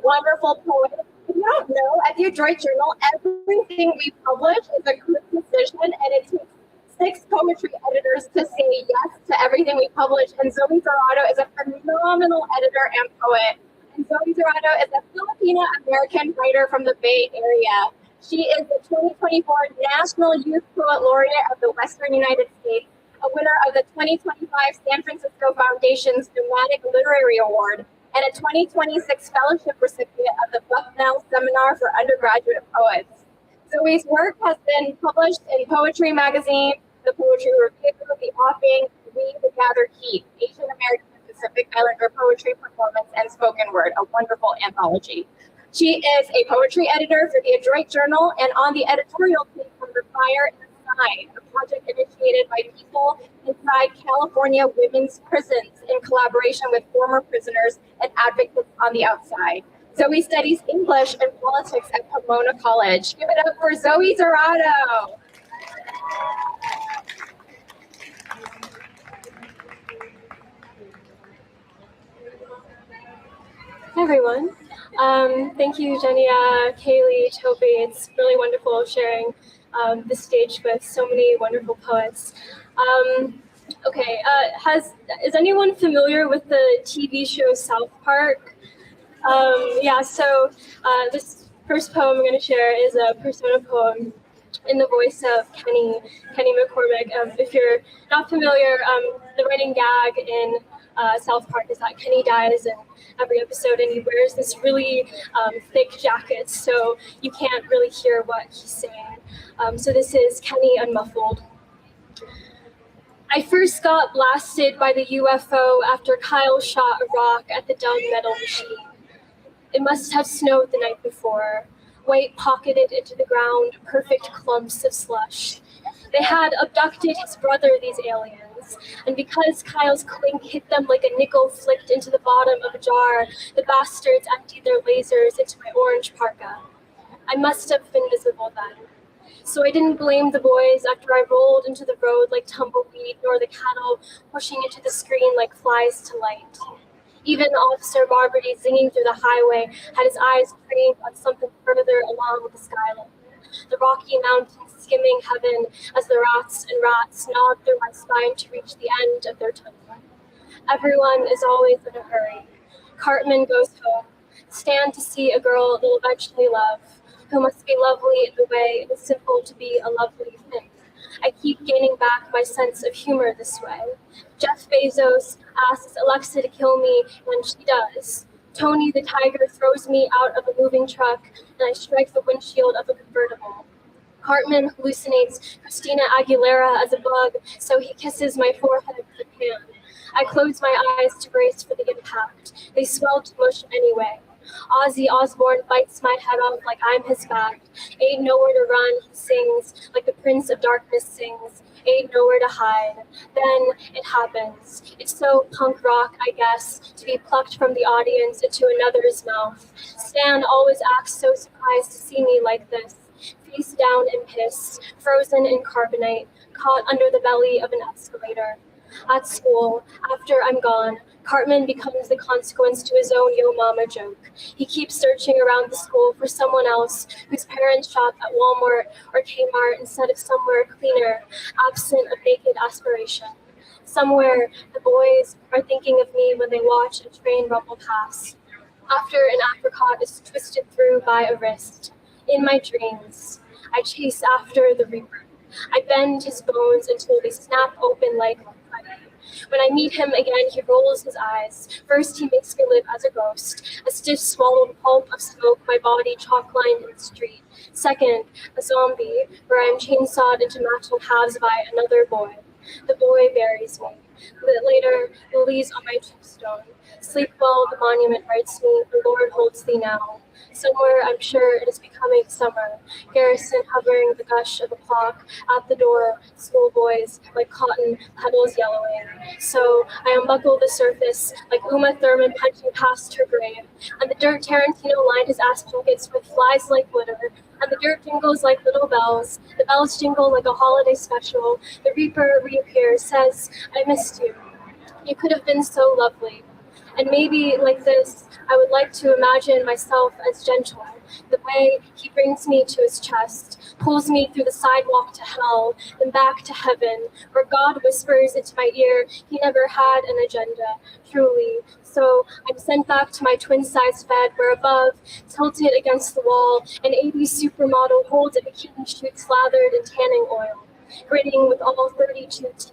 wonderful poet. If you don't know, at the Adroit Journal, everything we publish is a group decision, and it takes 6 poetry editors to say yes to everything we publish. And Zoe Dorado is a phenomenal editor and poet. And Zoe Dorado is a Filipino-American writer from the Bay Area. She is the 2024 National Youth Poet Laureate of the Western United States, a winner of the 2025 San Francisco Foundation's Dramatic Literary Award, and a 2026 fellowship recipient of the Bucknell Seminar for Undergraduate Poets. Zoe's work has been published in Poetry Magazine, The Poetry Review, The Offing, We the Gather Heat, Asian American and Pacific Islander Poetry Performance, and Spoken Word, a wonderful anthology. She is a poetry editor for the Adroit Journal and on the editorial team from The Fire Inside, a project initiated by people inside California women's prisons in collaboration with former prisoners and advocates on the outside. Zoe studies English and politics at Pomona College. Give it up for Zoe Dorado. Hi, everyone. Thank you, Jenia, Kaylee, Toby. It's really wonderful sharing the stage with so many wonderful poets. Is anyone familiar with the TV show South Park? This first poem I'm going to share is a persona poem in the voice of Kenny McCormick. If you're not familiar, the running gag in South Park is that Kenny dies in every episode, and he wears this really thick jacket, so you can't really hear what he's saying. So this is Kenny Unmuffled. I first got blasted by the UFO after Kyle shot a rock at the dumb metal machine. It must have snowed the night before, white pocketed into the ground, perfect clumps of slush. They had abducted his brother, these aliens, and because Kyle's clink hit them like a nickel flicked into the bottom of a jar, the bastards emptied their lasers into my orange parka. I must have been visible then. So I didn't blame the boys after I rolled into the road like tumbleweed, nor the cattle pushing into the screen like flies to light. Even Officer Barberty zinging through the highway had his eyes trained on something further along the skyline. The Rocky Mountains skimming heaven as the rats and rats gnawed through my spine to reach the end of their tunnel. Everyone is always in a hurry. Cartman goes home, stand to see a girl they'll eventually love, who must be lovely in the way it is simple to be a lovely thing. I keep gaining back my sense of humor this way. Jeff Bezos asks Alexa to kill me when she does. Tony the tiger throws me out of a moving truck and I strike the windshield of a convertible. Cartman hallucinates Christina Aguilera as a bug, so he kisses my forehead with a pan. I close my eyes to brace for the impact. They swell to mush anyway. Ozzy Osbourne bites my head off like I'm his back. Ain't nowhere to run, he sings, like the Prince of Darkness sings. ain't nowhere to hide. Then it happens. It's so punk rock, I guess, to be plucked from the audience into another's mouth. Stan always acts so surprised to see me like this, face down in piss, frozen in carbonite, caught under the belly of an escalator. At school, after I'm gone, Cartman becomes the consequence to his own yo mama joke. He keeps searching around the school for someone else whose parents shop at Walmart or Kmart instead of somewhere cleaner, absent of naked aspiration. Somewhere the boys are thinking of me when they watch a train rumble past. After an apricot is twisted through by a wrist. In my dreams, I chase after the reaper. I bend his bones until they snap open like confetti. When I meet him again, he rolls his eyes. First, he makes me live as a ghost, a stiff swallowed pulp of smoke, my body chalk-lined in the street. Second, a zombie, where I am chainsawed into matching halves by another boy. The boy buries me. Later, lilies on my tombstone. Sleep well, the monument writes me, the Lord holds thee now. Somewhere, I'm sure it is becoming summer. Garrison hovering the gush of a clock. At the door, schoolboys, like cotton petals yellowing. So I unbuckle the surface, like Uma Thurman punching past her grave. And the dirt Tarantino lined his ass pockets with flies like glitter. And the dirt jingles like little bells. The bells jingle like a holiday special. The reaper reappears, says, I missed you. You could have been so lovely. And maybe, like this, I would like to imagine myself as gentle, the way he brings me to his chest, pulls me through the sidewalk to hell, then back to heaven, where God whispers into my ear he never had an agenda, truly. So I'm sent back to my twin-sized bed, where above, tilted against the wall, an 80s supermodel holds a bikini shoot slathered in tanning oil, grinning with all 32 teeth.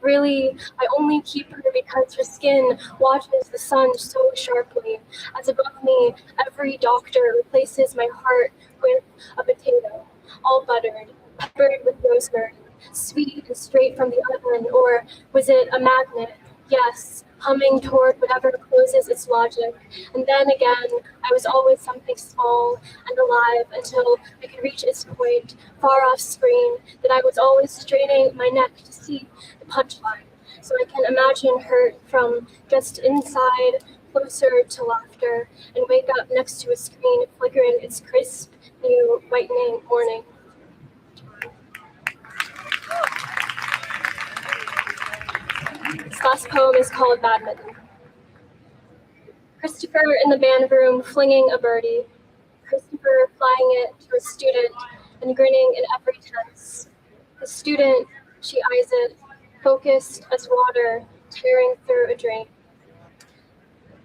Really, I only keep her because her skin watches the sun so sharply. As above me, every doctor replaces my heart with a potato, all buttered, peppered with rosemary, sweet and straight from the oven, or was it a magnet? Yes, humming toward whatever closes its logic. And then again, I was always something small and alive until I could reach its point, far off screen, that I was always straining my neck to see the punchline. So I can imagine hurt from just inside, closer to laughter, and wake up next to a screen flickering its crisp, new, whitening morning. This last poem is called Badminton. Christopher in the band room flinging a birdie. Christopher flying it to a student and grinning in every tense. The student, she eyes it, focused as water tearing through a drain.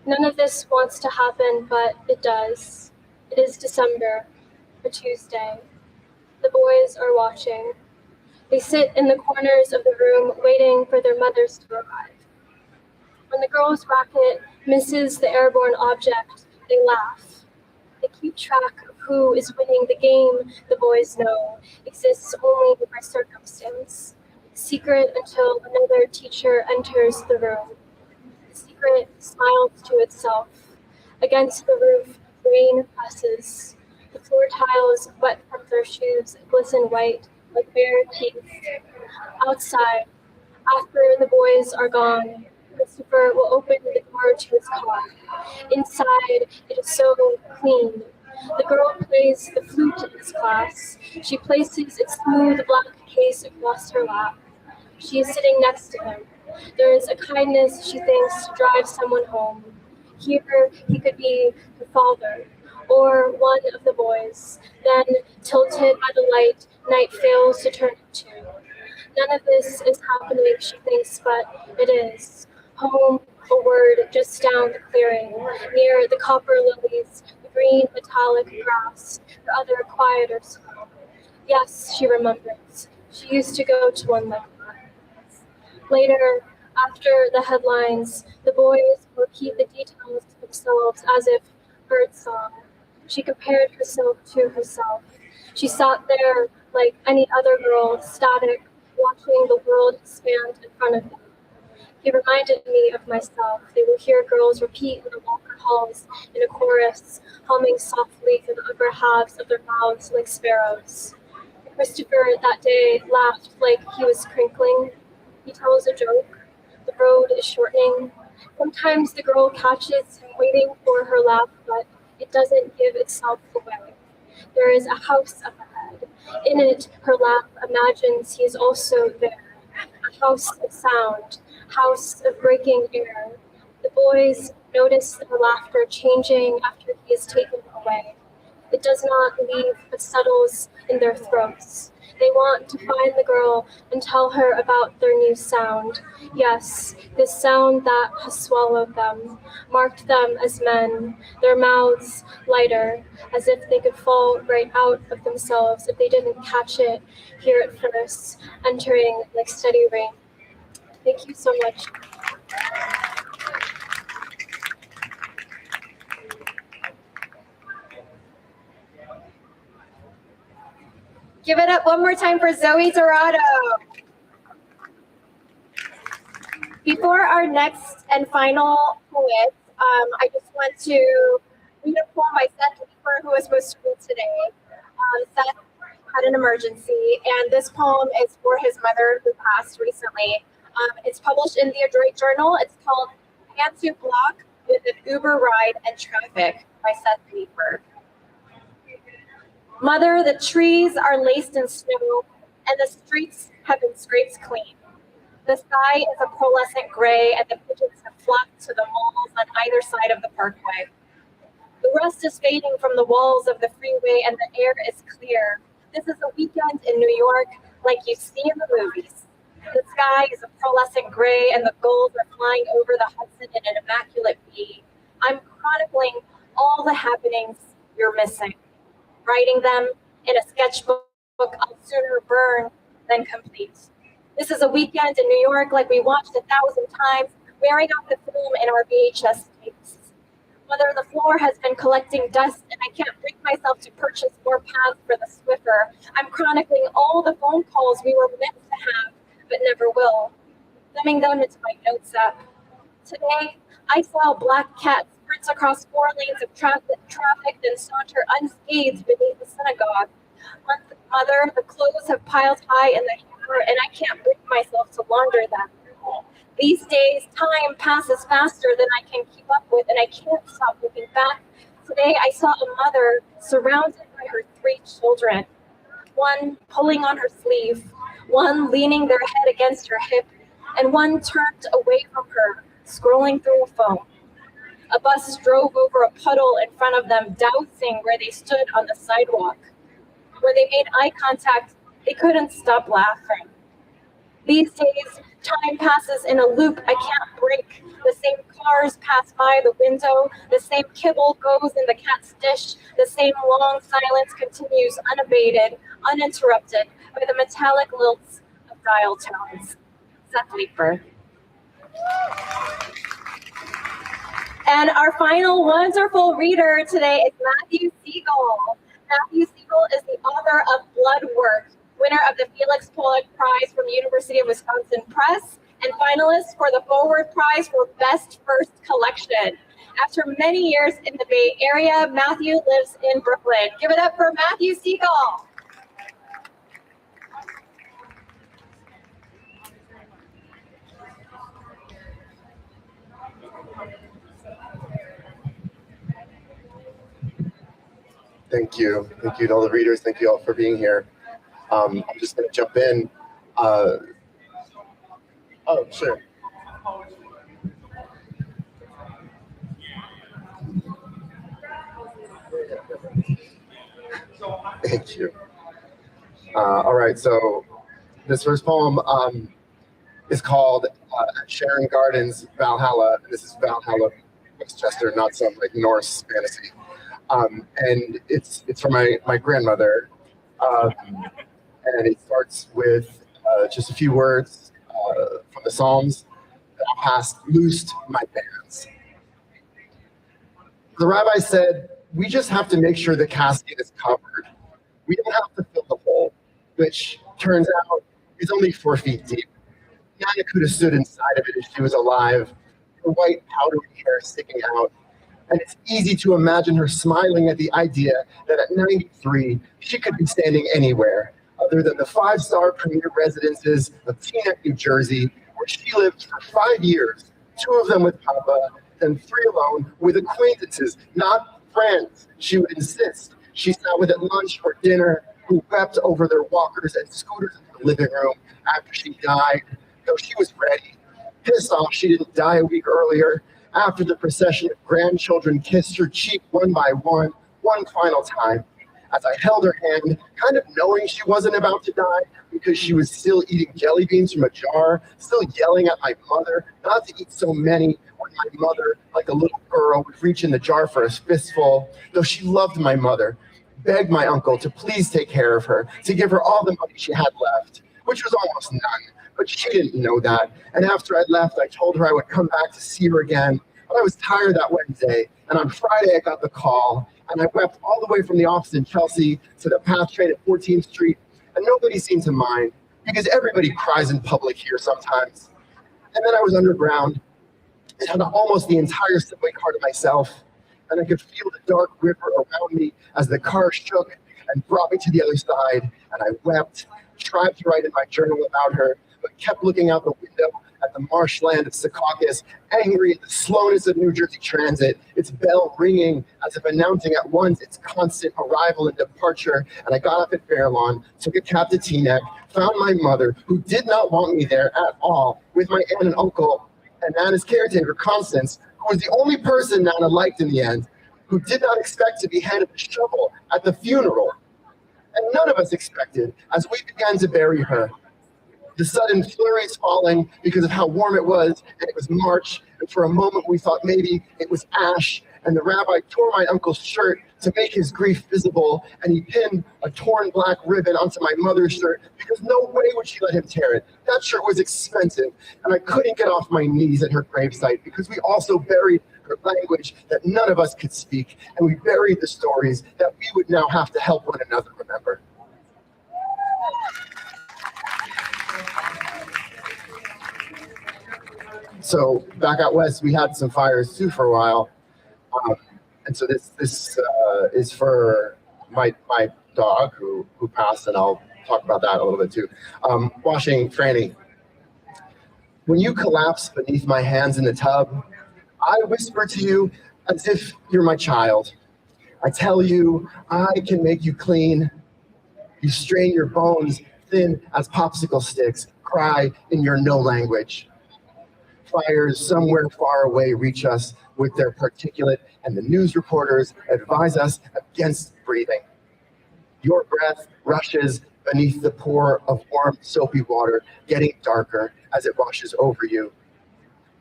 None of this wants to happen, but it does. It is December, a Tuesday. The boys are watching. They sit in the corners of the room waiting for their mothers to arrive. When the girls' racket misses the airborne object, they laugh. They keep track of who is winning the game the boys know exists only by circumstance. Secret until another teacher enters the room. The secret smiles to itself. Against the roof, rain presses. The floor tiles, wet from their shoes, glisten white like bare teeth. Outside, after the boys are gone, Christopher will open the door to his car. Inside, it is so clean. The girl plays the flute in his class. She places its smooth black case across her lap. She is sitting next to him. There is a kindness she thinks to drive someone home. Here, he could be her father, or one of the boys. Then, tilted by the light, night fails to turn into. None of this is happening, she thinks, but it is. Home, a word just down the clearing, near the copper lilies, the green metallic grass, the other quieter school. Yes, she remembers. She used to go to one like that. Later, after the headlines, the boys will keep the details to themselves as if birdsong. She compared herself to herself. She sat there like any other girl, static, watching the world expand in front of them. He reminded me of myself. They will hear girls repeat in the locker halls in a chorus, humming softly through the upper halves of their mouths like sparrows. Christopher that day laughed like he was crinkling. He tells a joke. The road is shortening. Sometimes the girl catches him waiting for her laugh, but it doesn't give itself away. There is a house up ahead. In it, her laugh imagines he is also there. A house of sound, house of breaking air. The boys notice her laughter changing after he is taken away. It does not leave, but settles in their throats. They want to find the girl and tell her about their new sound. Yes, this sound that has swallowed them, marked them as men, their mouths lighter, as if they could fall right out of themselves if they didn't catch it here at first, entering like steady rain. Thank you so much. Give it up one more time for Zoe Dorado. Before our next and final poet, I just want to read a poem by Seth Leeper, who was supposed to read today. Seth had an emergency, and this poem is for his mother who passed recently. It's published in the Adroit Journal. It's called Pantsuit Block with an Uber Ride and Traffic by Seth Leeper. Mother, the trees are laced in snow, and the streets have been scraped clean. The sky is a pearlescent gray, and the pigeons have flocked to the malls on either side of the parkway. The rust is fading from the walls of the freeway, and the air is clear. This is a weekend in New York like you see in the movies. The sky is a pearlescent gray, and the gulls are flying over the Hudson in an immaculate V. I'm chronicling all the happenings you're missing. Writing them in a sketchbook I'll sooner burn than complete. This is a weekend in New York like we watched 1,000 times, wearing out the film in our VHS tapes. Mother, the floor has been collecting dust, and I can't bring myself to purchase more pads for the Swiffer. I'm chronicling all the phone calls we were meant to have, but never will, thumbing them into my notes app. Today, I saw a black cat sprint across 4 lanes of traffic, then saunter unscathed beneath the synagogue. Mother, the clothes have piled high in the hamper, and I can't bring myself to launder them. These days, time passes faster than I can keep up with, and I can't stop looking back. Today, I saw a mother surrounded by her 3 children, one pulling on her sleeve, one leaning their head against her hip, and one turned away from her, scrolling through a phone. A bus drove over a puddle in front of them, dousing where they stood on the sidewalk. Where they made eye contact, they couldn't stop laughing. These days, time passes in a loop I can't break. The same cars pass by the window, the same kibble goes in the cat's dish, the same long silence continues unabated, uninterrupted by the metallic lilts of dial tones. Seth Leeper. And our final wonderful reader today is Matthew Siegel. Matthew Siegel is the author of Blood Work, winner of the Felix Pollock Prize from University of Wisconsin Press, and finalist for the Forward Prize for Best First Collection. After many years in the Bay Area, Matthew lives in Brooklyn. Give it up for Matthew Siegel. Thank you. Thank you to all the readers. Thank you all for being here. I'm just going to jump in. Oh, sure. Thank you. All right, so this first poem is called Sharon Gardens Valhalla. This is Valhalla, Westchester, not some like Norse fantasy. And it's from my grandmother, and it starts with just a few words from the Psalms. Thou hast loosed my bands. The rabbi said, we just have to make sure the casket is covered. We don't have to fill the hole, which turns out is only 4 feet deep. Nana could have stood inside of it if she was alive, her white powdery hair sticking out. And it's easy to imagine her smiling at the idea that at 93, she could be standing anywhere, other than the 5-star premier residences of Teaneck, New Jersey, where she lived for 5 years, 2 of them with Papa, then 3 alone with acquaintances, not friends, she would insist. She sat with at lunch or dinner, who wept over their walkers and scooters in the living room after she died, though she was ready, pissed off she didn't die a week earlier, after the procession of grandchildren kissed her cheek one by one final time. As I held her hand, kind of knowing she wasn't about to die because she was still eating jelly beans from a jar, still yelling at my mother not to eat so many, when my mother, like a little girl, would reach in the jar for a fistful, though she loved my mother, begged my uncle to please take care of her, to give her all the money she had left, which was almost none, but she didn't know that. And after I left, I told her I would come back to see her again, but I was tired that Wednesday, and on Friday I got the call, and I wept all the way from the office in Chelsea to the PATH train at 14th Street, and nobody seemed to mind, because everybody cries in public here sometimes. And then I was underground, and had almost the entire subway car to myself, and I could feel the dark river around me as the car shook and brought me to the other side, and I wept, tried to write in my journal about her, but kept looking out the window at the marshland of Secaucus, angry at the slowness of New Jersey Transit, its bell ringing as if announcing at once its constant arrival and departure. And I got up at Fairlawn, took a cab to Teaneck, found my mother, who did not want me there at all, with my aunt and uncle, and Nana's caretaker, Constance, who was the only person Nana liked in the end, who did not expect to be handed a shovel at the funeral. And none of us expected, as we began to bury her, the sudden flurries falling because of how warm it was, and it was March, and for a moment we thought maybe it was ash, and the rabbi tore my uncle's shirt to make his grief visible, and he pinned a torn black ribbon onto my mother's shirt because no way would she let him tear it. That shirt was expensive, and I couldn't get off my knees at her gravesite because we also buried her language that none of us could speak, and we buried the stories that we would now have to help one another remember. So back out west, we had some fires too for a while, and so this is for my dog who passed, and I'll talk about that a little bit too. Washing Franny. When you collapse beneath my hands in the tub, I whisper to you as if you're my child. I tell you I can make you clean. You strain your bones thin as popsicle sticks, cry in your no language. Fires somewhere far away reach us with their particulate, and the news reporters advise us against breathing. Your breath rushes beneath the pour of warm, soapy water, getting darker as it washes over you.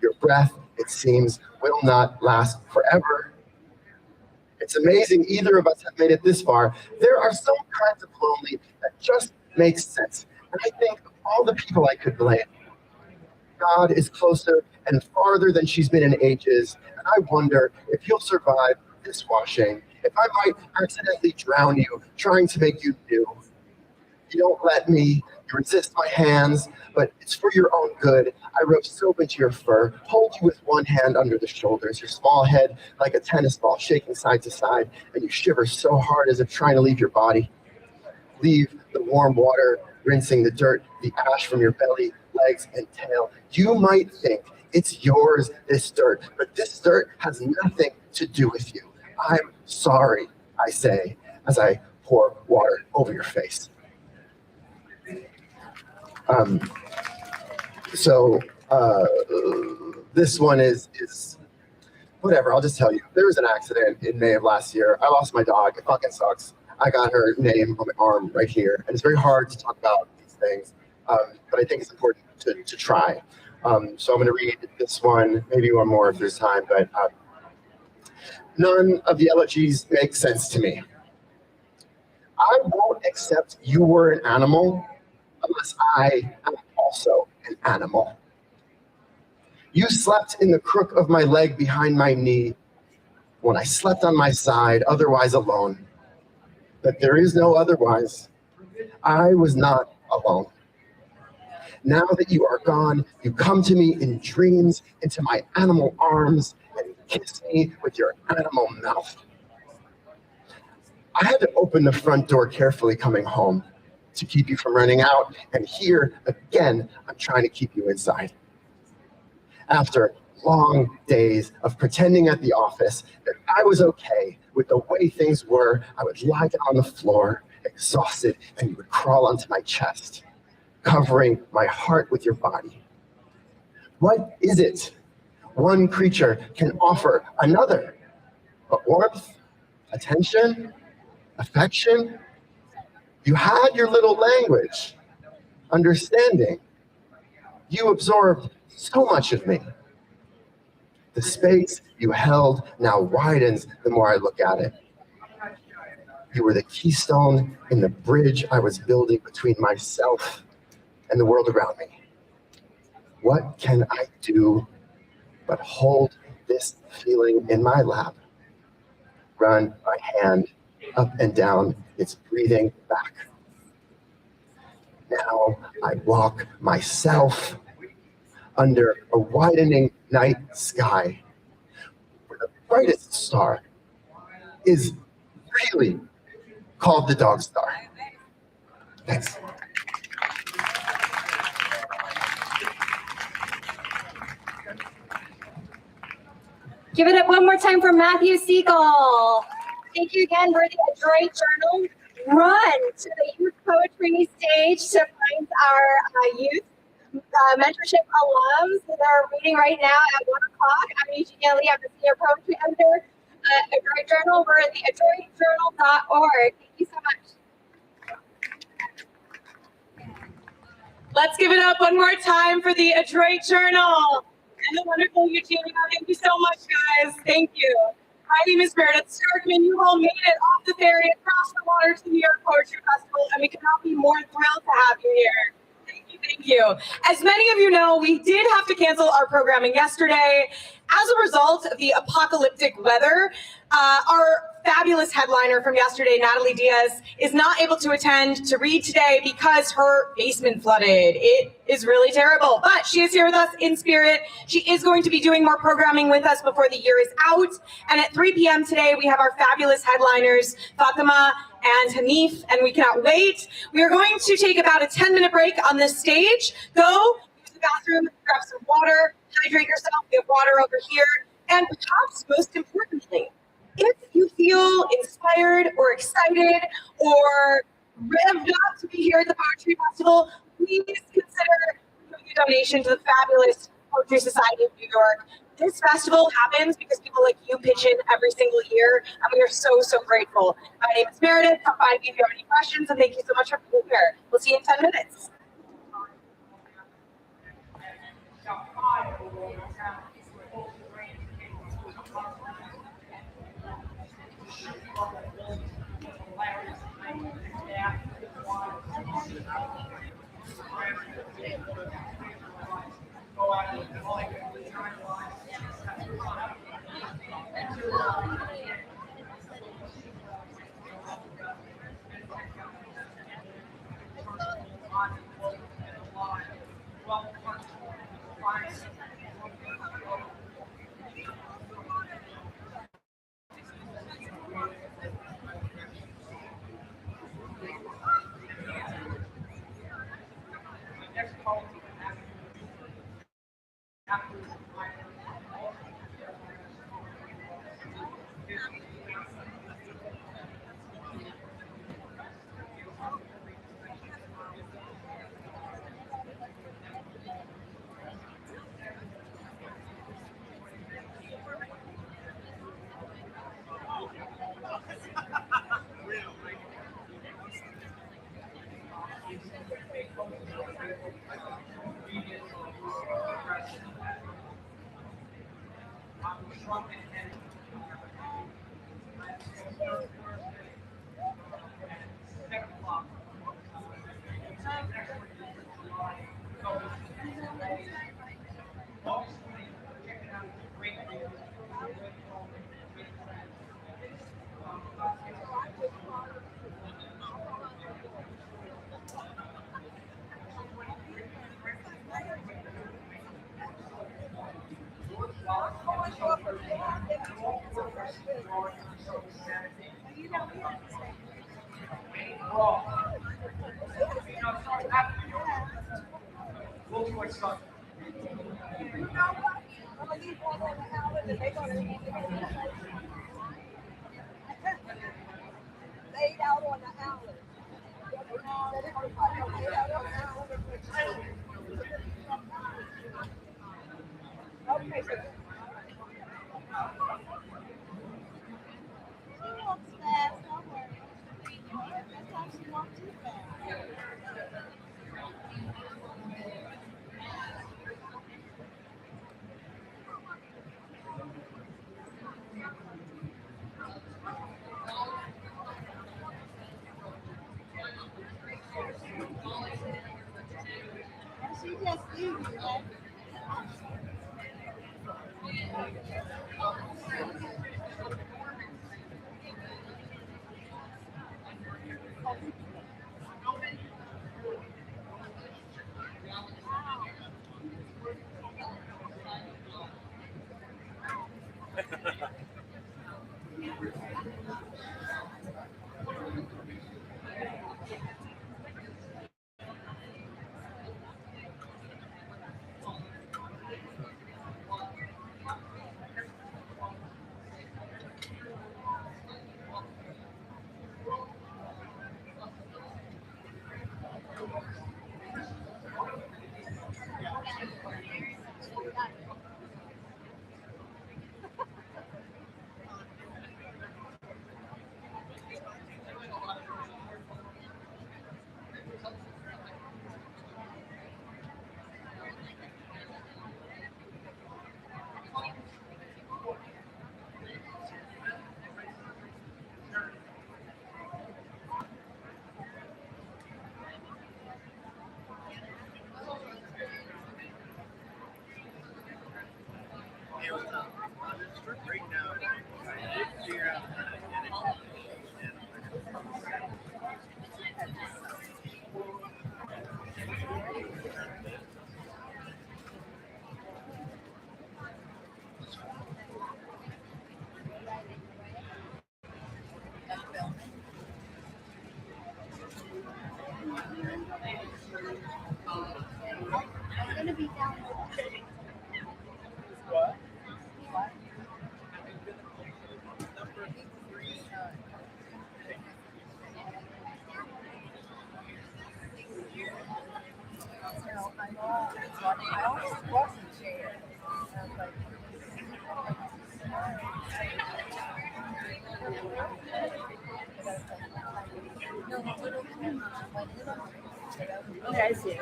Your breath, it seems, will not last forever. It's amazing either of us have made it this far. There are some kinds of lonely that just make sense, and I think of all the people I could blame. God is closer and farther than she's been in ages, and I wonder if you'll survive this washing, if I might accidentally drown you, trying to make you new. You don't let me, you resist my hands, but it's for your own good. I rub soap into your fur, hold you with one hand under the shoulders, your small head like a tennis ball shaking side to side, and you shiver so hard as if trying to leave your body. Leave the warm water rinsing the dirt, the ash from your belly, legs, and tail. You might think it's yours, this dirt, but this dirt has nothing to do with you. I'm sorry, I say, as I pour water over your face. This one is whatever, I'll just tell you. There was an accident in May of last year. I lost my dog. It fucking sucks. I got her name on my arm right here, and it's very hard to talk about these things, but I think it's important to try. So I'm going to read this one, maybe one more if there's time, but none of the elegies make sense to me. I won't accept you were an animal unless I am also an animal. You slept in the crook of my leg behind my knee when I slept on my side, otherwise alone. But there is no otherwise. I was not alone. Now that you are gone, you come to me in dreams, into my animal arms, and kiss me with your animal mouth. I had to open the front door carefully coming home. to keep you from running out. And here, again, I'm trying to keep you inside. After long days of pretending at the office that I was okay with the way things were, I would lie down on the floor, exhausted, and you would crawl onto my chest, covering my heart with your body. What is it one creature can offer another but warmth, attention, affection? You had your little language, understanding. You absorbed so much of me. The space you held now widens the more I look at it. You were the keystone in the bridge I was building between myself and the world around me. What can I do but hold this feeling in my lap, run my hand up and down its breathing back? Now I walk myself under a widening night sky where the brightest star is really called the dog star. Thanks. Give it up one more time for Matthew Siegel. Thank you again. We're the Adroit Journal. Run to the youth poetry stage to find our youth mentorship alums that are reading right now at 1 o'clock. I'm Eugenia Lee. I'm the senior poetry editor at Adroit Journal. We're at the adroitjournal.org. Thank you so much. Let's give it up one more time for the Adroit Journal and the wonderful Eugenia. Thank you so much, guys. Thank you. My name is Meredith Starkman. You all made it off the ferry across the water to the New York Poetry Festival, and we could not be more thrilled to have you here. Thank you. As many of you know, we did have to cancel our programming yesterday. As a result of the apocalyptic weather, our fabulous headliner from yesterday, Natalie Diaz, is not able to attend to read today because her basement flooded. It is really terrible, but she is here with us in spirit. She is going to be doing more programming with us before the year is out. And at 3 p.m. today, we have our fabulous headliners, Fatima and Hanif, and we cannot wait. We are going to take about a 10-minute break on this stage. Go use the bathroom, grab some water, hydrate yourself. We have water over here. And perhaps most importantly, if you feel inspired or excited or revved up to be here at the Poetry Festival, please consider doing a donation to the fabulous Poetry Society of New York. This festival happens because people like you pitch in every single year, and we are so, so grateful. My name is Meredith. Come by if you have any questions, and thank you so much for being here. We'll see you in 10 minutes. Okay, I see.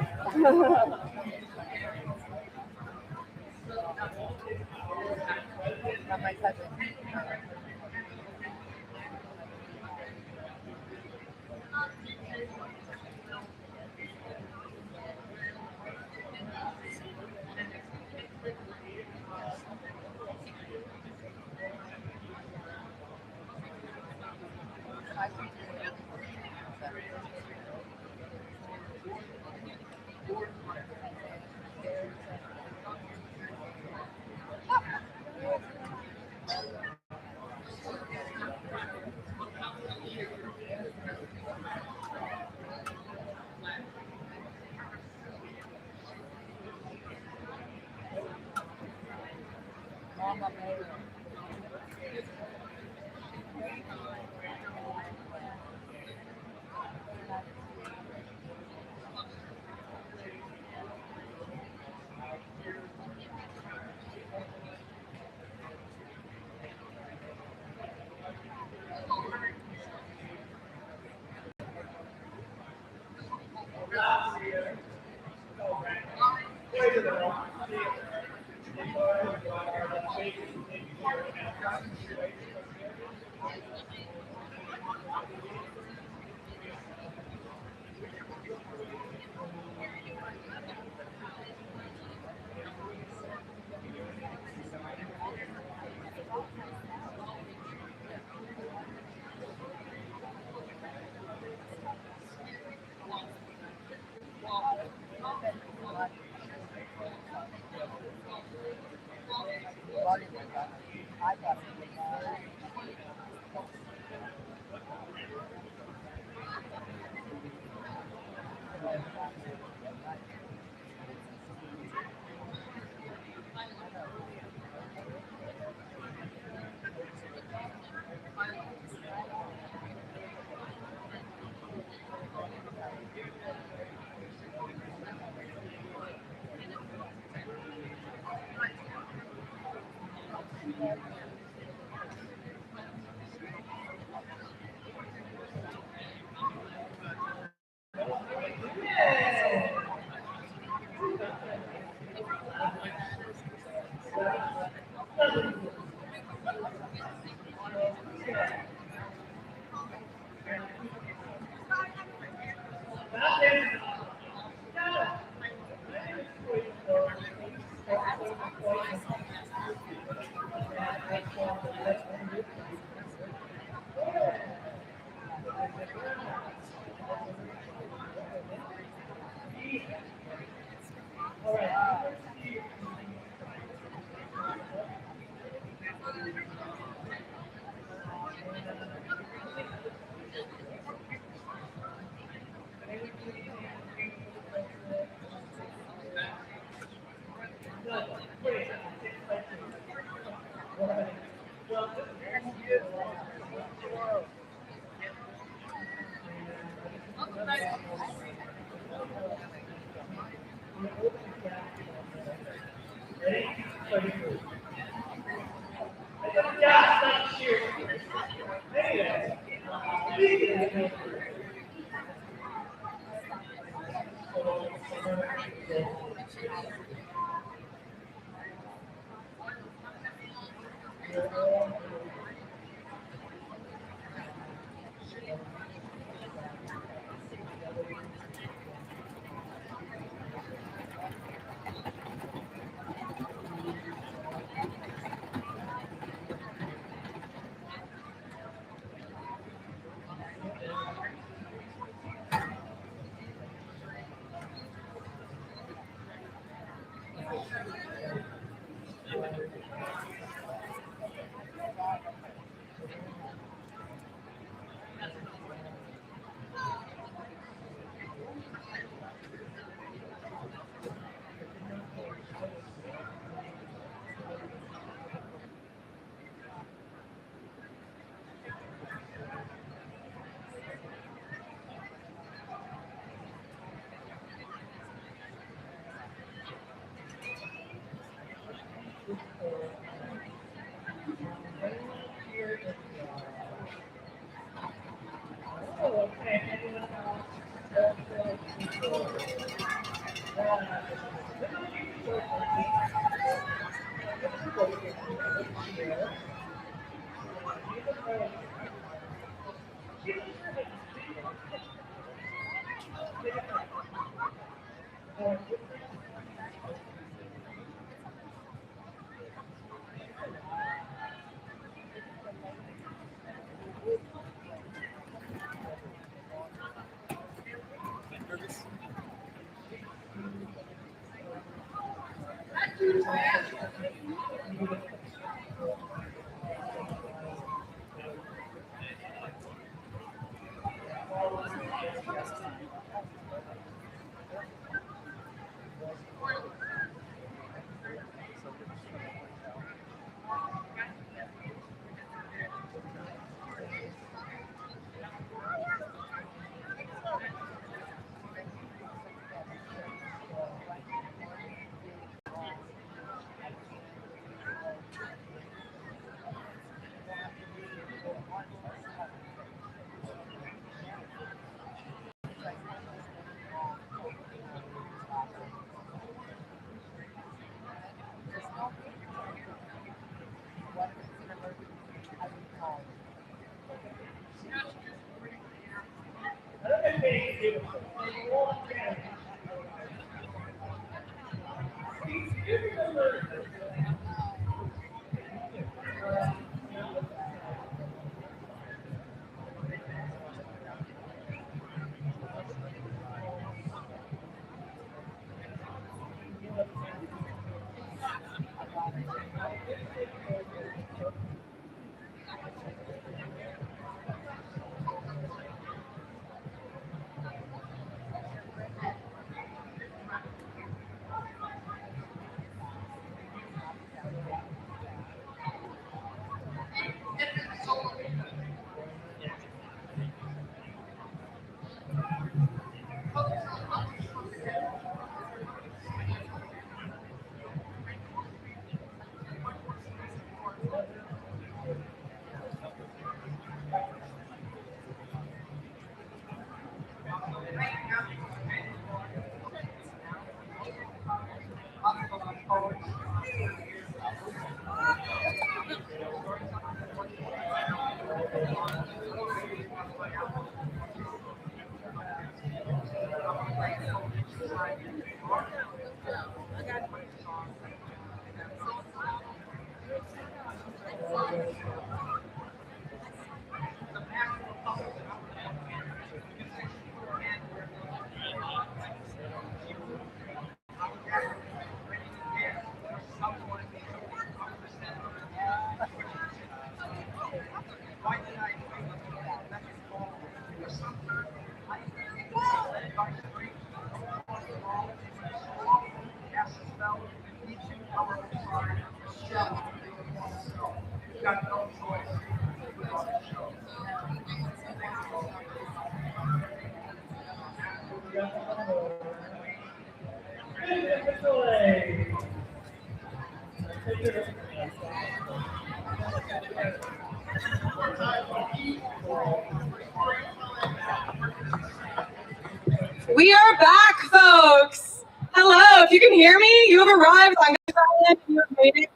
We are back, folks. Hello, if you can hear me, you have arrived on Good Island. You have made it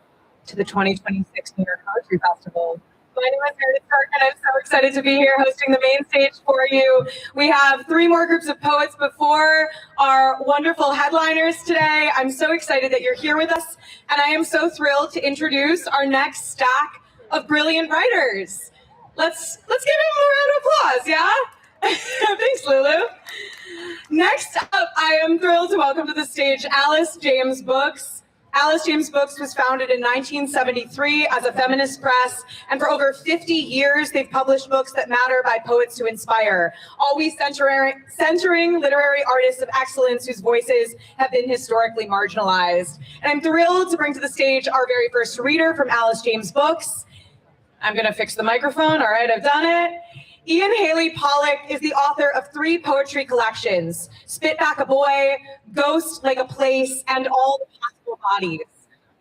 to the 2026 New York Poetry Festival. My name is Meredith Stark, and I'm so excited to be here hosting the main stage for you. We have 3 more groups of poets before our wonderful headliners today. I'm so excited that you're here with us, and I am so thrilled to introduce our next stack of brilliant writers. Let's give him a round of applause, yeah? Thanks, Lulu. Next up, I am thrilled to welcome to the stage Alice James Books. Alice James Books was founded in 1973 as a feminist press, and for over 50 years, they've published books that matter by poets who inspire, always centering literary artists of excellence whose voices have been historically marginalized. And I'm thrilled to bring to the stage our very first reader from Alice James Books. I'm gonna fix the microphone, all right, I've done it. Ian Haley Pollock is the author of 3 poetry collections, Spit Back a Boy, Ghost Like a Place, and All the Possible Bodies.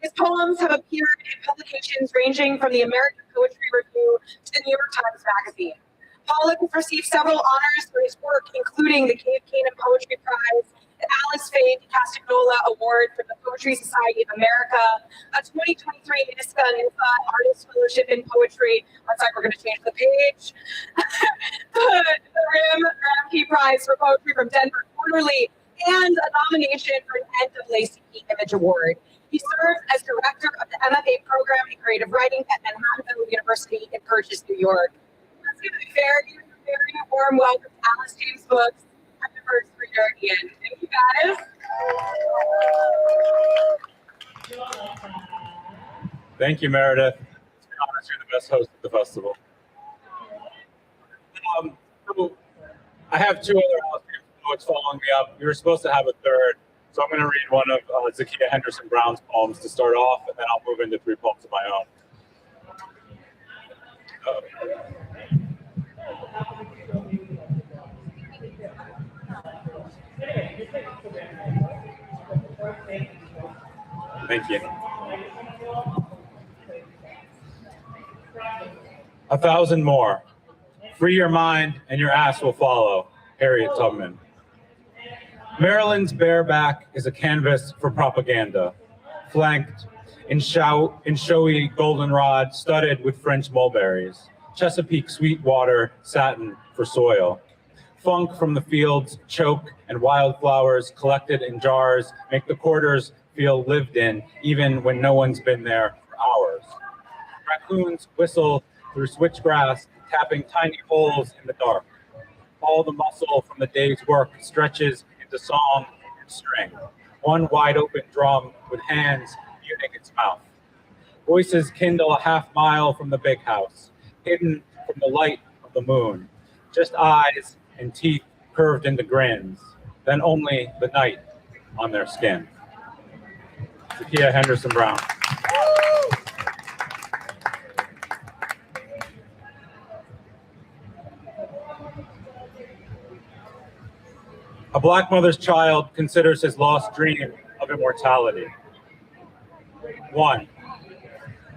His poems have appeared in publications ranging from the American Poetry Review to the New York Times Magazine. Pollock has received several honors for his work, including the Cave Canaan Poetry Prize, the Alice Faye Castagnola Award from the Poetry Society of America, a 2023 ISCA and INFA Artist Fellowship in Poetry. One sec, we're going to change the page. the Rim Ramke Prize for Poetry from Denver Quarterly, and a nomination for an NAACP Image Award. He serves as director of the MFA program in creative writing at Manhattanville University in Purchase, New York. Let's give a very warm welcome to Alice James Books. The first reader, Ian. Thank you, guys. Thank you, Meredith. It's an honor to be the best host of the festival. So I have 2 other Alice James poets following me up. We were supposed to have a third, so I'm going to read one of Zakiya Henderson Brown's poems to start off, and then I'll move into 3 poems of my own. Thank you. 1,000 more. Free your mind and your ass will follow. Harriet Tubman. Maryland's bareback is a canvas for propaganda, flanked in showy goldenrod studded with French mulberries, Chesapeake sweetwater satin for soil. Funk from the fields choke and wildflowers collected in jars make the quarters feel lived in even when no one's been there for hours. Raccoons whistle through switchgrass, tapping tiny holes in the dark. All the muscle from the day's work stretches into song and string. One wide open drum with hands muting its mouth. Voices kindle a half mile from the big house, hidden from the light of the moon. Just eyes and teeth curved into grins, then only the night on their skin. Zakiya Henderson Brown. A Black mother's child considers his lost dream of immortality. 1.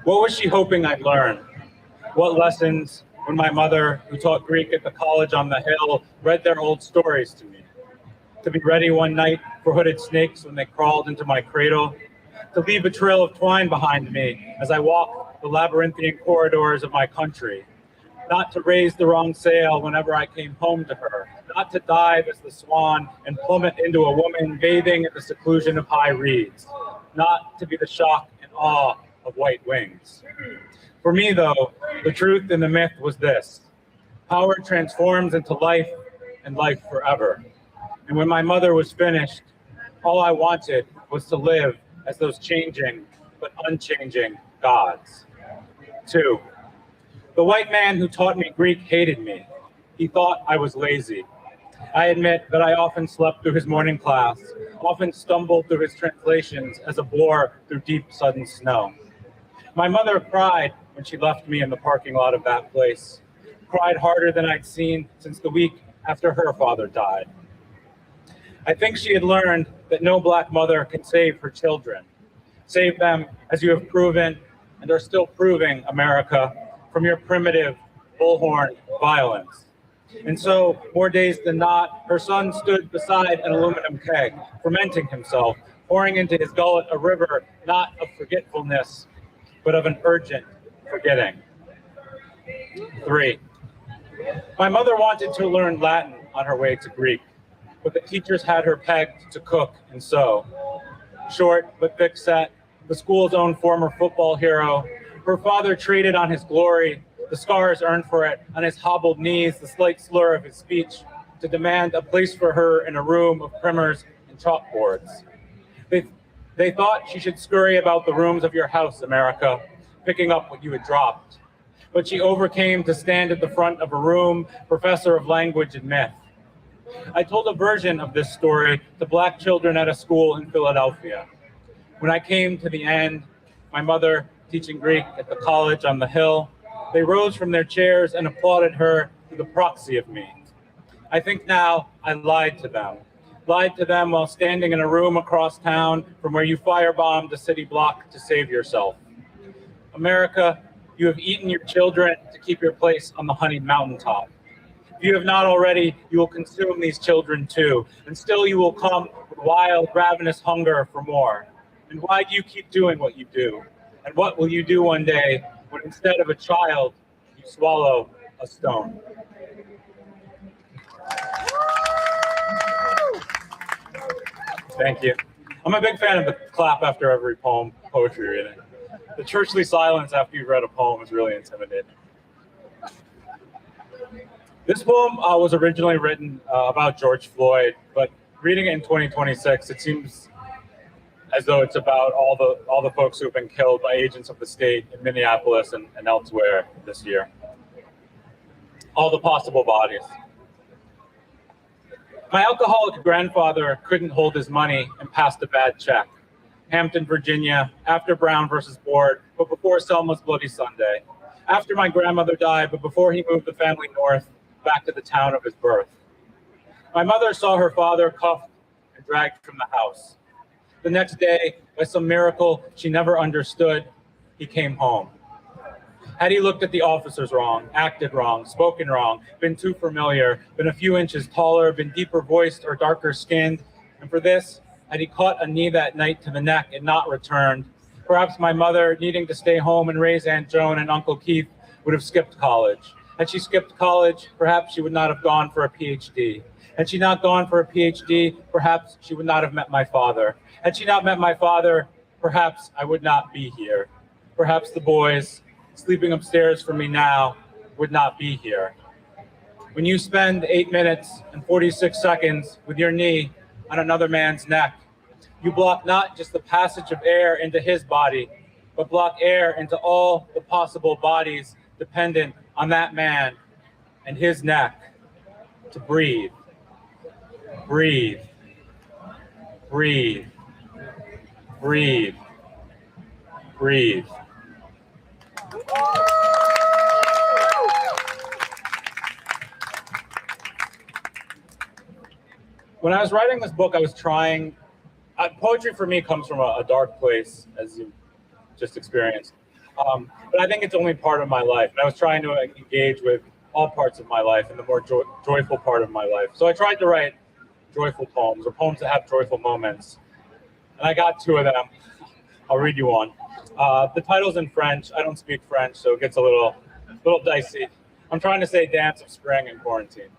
What was she hoping I'd learn? What lessons when my mother, who taught Greek at the college on the hill, read their old stories to me? To be ready one night for hooded snakes when they crawled into my cradle? To leave a trail of twine behind me as I walk the labyrinthian corridors of my country? not to raise the wrong sail whenever I came home to her, not to dive as the swan and plummet into a woman bathing at the seclusion of high reeds, not to be the shock and awe of white wings. For me, though, the truth in the myth was this: power transforms into life and life forever. And when my mother was finished, all I wanted was to live as those changing but unchanging gods. 2. The white man who taught me Greek hated me. He thought I was lazy. I admit that I often slept through his morning class, often stumbled through his translations as a boar through deep sudden snow. My mother cried when she left me in the parking lot of that place, cried harder than I'd seen since the week after her father died. I think she had learned that no Black mother can save her children. Save them, as you have proven and are still proving, America, from your primitive bullhorn violence. And so, more days than not, her son stood beside an aluminum keg, fermenting himself, pouring into his gullet a river not of forgetfulness, but of an urgent forgetting. 3. My mother wanted to learn Latin on her way to Greek, but the teachers had her pegged to cook and sew. Short but thick-set, the school's own former football hero, her father traded on his glory, the scars earned for it, on his hobbled knees, the slight slur of his speech, to demand a place for her in a room of primers and chalkboards. They thought she should scurry about the rooms of your house, America, picking up what you had dropped. But she overcame to stand at the front of a room, professor of language and myth. I told a version of this story to Black children at a school in Philadelphia. When I came to the end, my mother teaching Greek at the college on the hill, they rose from their chairs and applauded her to the proxy of me. I think now I lied to them while standing in a room across town from where you firebombed a city block to save yourself. America, you have eaten your children to keep your place on the honeyed mountaintop. If you have not already, you will consume these children too, and still you will come with wild, ravenous hunger for more. And why do you keep doing what you do? And what will you do one day when instead of a child, you swallow a stone? Thank you. I'm a big fan of the clap after every poetry reading. The churchly silence after you've read a poem is really intimidating. This poem was originally written about George Floyd, but reading it in 2026, it seems as though it's about all the folks who have been killed by agents of the state in Minneapolis and elsewhere this year. All the possible bodies. My alcoholic grandfather couldn't hold his money and passed a bad check. Hampton, Virginia, after Brown versus Board, but before Selma's Bloody Sunday. After my grandmother died, but before he moved the family north, back to the town of his birth. My mother saw her father cuffed and dragged from the house. The next day, by some miracle she never understood, he came home. Had he looked at the officers wrong, acted wrong, spoken wrong, been too familiar, been a few inches taller, been deeper voiced or darker skinned, and for this, had he caught a knee that night to the neck and not returned, perhaps my mother, needing to stay home and raise Aunt Joan and Uncle Keith, would have skipped college. Had she skipped college, perhaps she would not have gone for a PhD. Had she not gone for a PhD, perhaps she would not have met my father. Had she not met my father, perhaps I would not be here. Perhaps the boys, sleeping upstairs from me now, would not be here. When you spend 8 minutes and 46 seconds with your knee on another man's neck, you block not just the passage of air into his body, but block air into all the possible bodies dependent on that man and his neck to breathe. Breathe. Breathe. Breathe. Breathe. When I was writing this book, I was trying, poetry for me comes from a dark place, as you just experienced. But I think it's only part of my life. And I was trying to engage with all parts of my life and the more joyful part of my life. So I tried to write joyful poems or poems that have joyful moments. And I got 2 of them. I'll read you one. The title's in French. I don't speak French, so it gets a little dicey. I'm trying to say dance of spring in quarantine.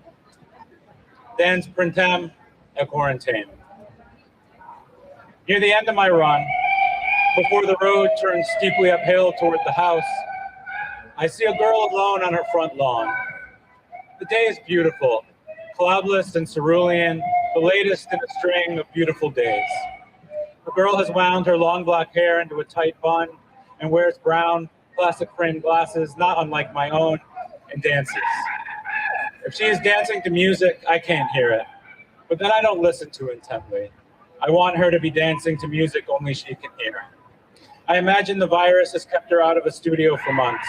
Dance printemps et quarantine. Near the end of my run, before the road turns steeply uphill toward the house, I see a girl alone on her front lawn. The day is beautiful, cloudless and cerulean, the latest in a string of beautiful days. The girl has wound her long black hair into a tight bun and wears brown plastic framed glasses, not unlike my own, and dances. If she is dancing to music, I can't hear it, but then I don't listen too intently. I want her to be dancing to music only she can hear. I imagine the virus has kept her out of a studio for months.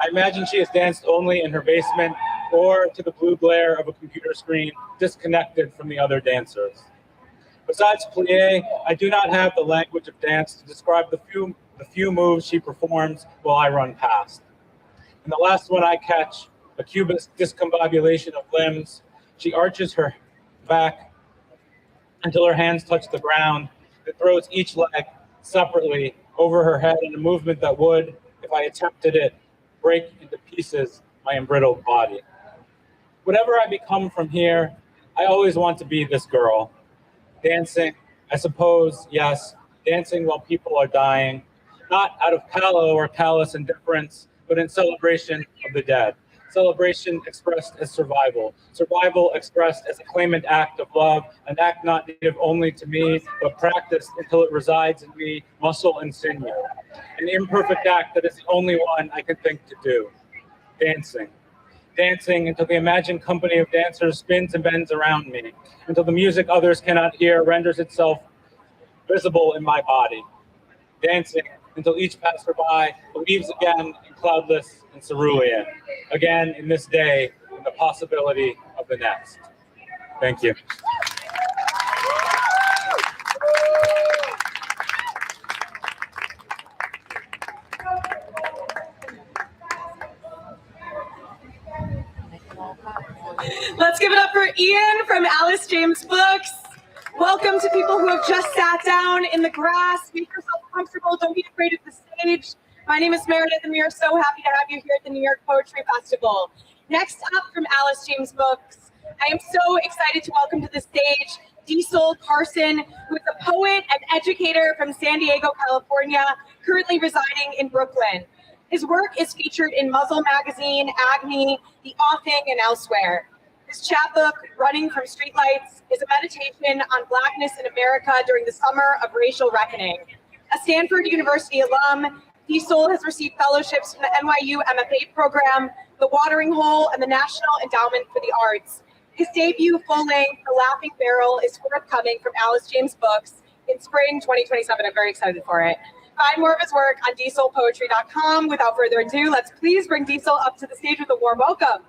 I imagine she has danced only in her basement or to the blue glare of a computer screen, disconnected from the other dancers. Besides plie, I do not have the language of dance to describe the few moves she performs while I run past. In the last one I catch, a cubist discombobulation of limbs, she arches her back until her hands touch the ground and throws each leg separately over her head in a movement that would, if I attempted it, break into pieces my embrittled body. Whatever I become from here, I always want to be this girl. Dancing, I suppose, yes, dancing while people are dying, not out of callow or callous indifference, but in celebration of the dead. Celebration expressed as survival. Survival expressed as a claimant act of love, an act not native only to me, but practiced until it resides in me, muscle and sinew. An imperfect act that is the only one I can think to do. Dancing. Dancing until the imagined company of dancers spins and bends around me, until the music others cannot hear renders itself visible in my body. Dancing until each passerby believes again in cloudless and cerulean, again in this day, in the possibility of the next. Thank you. Let's give it up for Ian from Alice James Books. Welcome to people who have just sat down in the grass. Make yourself comfortable. Don't be afraid of the stage. My name is Meredith, and we are so happy to have you here at the New York Poetry Festival. Next up from Alice James Books, I am so excited to welcome to the stage Diesel Carson, who is a poet and educator from San Diego, California, currently residing in Brooklyn. His work is featured in Muzzle Magazine, Agni, The Offing, and elsewhere. His chapbook, Running from Streetlights, is a meditation on Blackness in America during the summer of racial reckoning. A Stanford University alum, Diesel has received fellowships from the NYU MFA program, the Watering Hole, and the National Endowment for the Arts. His debut full-length, The Laughing Barrel, is forthcoming from Alice James Books in spring 2027. I'm very excited for it. Find more of his work on dieselpoetry.com. Without further ado, let's please bring Diesel up to the stage with a warm welcome.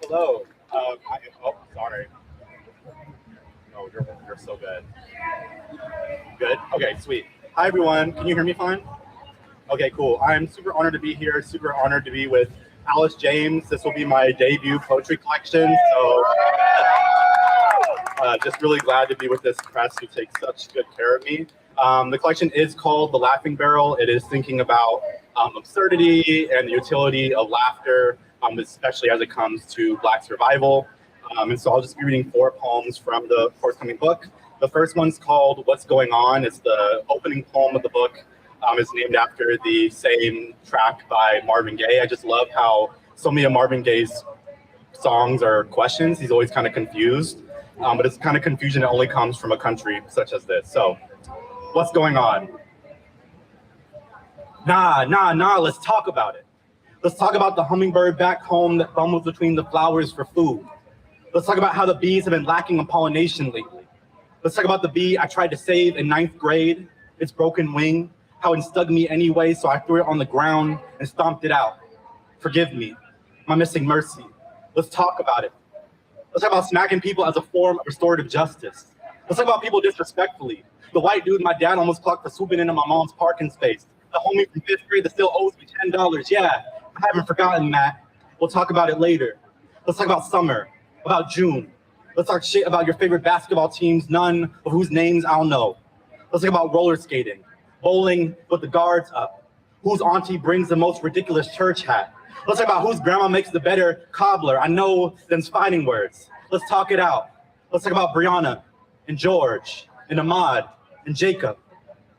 Hello. Sorry. No, you're so good. Good? Okay, sweet. Hi, everyone. Can you hear me fine? Okay, cool. I'm super honored to be here, super honored to be with Alice James. This will be my debut poetry collection, so just really glad to be with this press who takes such good care of me. The collection is called The Laughing Barrel. It is thinking about absurdity and the utility of laughter, especially as it comes to Black survival. And so I'll just be reading 4 poems from the forthcoming book. The first one's called What's Going On. It's the opening poem of the book. It's named after the same track by Marvin Gaye. I just love how so many of Marvin Gaye's songs are questions. He's always kind of confused, but it's kind of confusion that only comes from a country such as this. So, what's going on? Nah, let's talk about it. Let's talk about the hummingbird back home that fumbles between the flowers for food. Let's talk about how the bees have been lacking in pollination lately. Let's talk about the bee I tried to save in 9th grade, its broken wing, how it stung me anyway, so I threw it on the ground and stomped it out. Forgive me, my missing mercy. Let's talk about it. Let's talk about smacking people as a form of restorative justice. Let's talk about people disrespectfully. The white dude my dad almost clocked for swooping into my mom's parking space. The homie from 5th grade that still owes me $10. Yeah, I haven't forgotten that. We'll talk about it later. Let's talk about summer, about June. Let's talk shit about your favorite basketball teams, none of whose names I'll know. Let's talk about roller skating, bowling with the guards up, whose auntie brings the most ridiculous church hat. Let's talk about whose grandma makes the better cobbler. I know them's fighting words. Let's talk it out. Let's talk about Brianna and George and Ahmad and Jacob.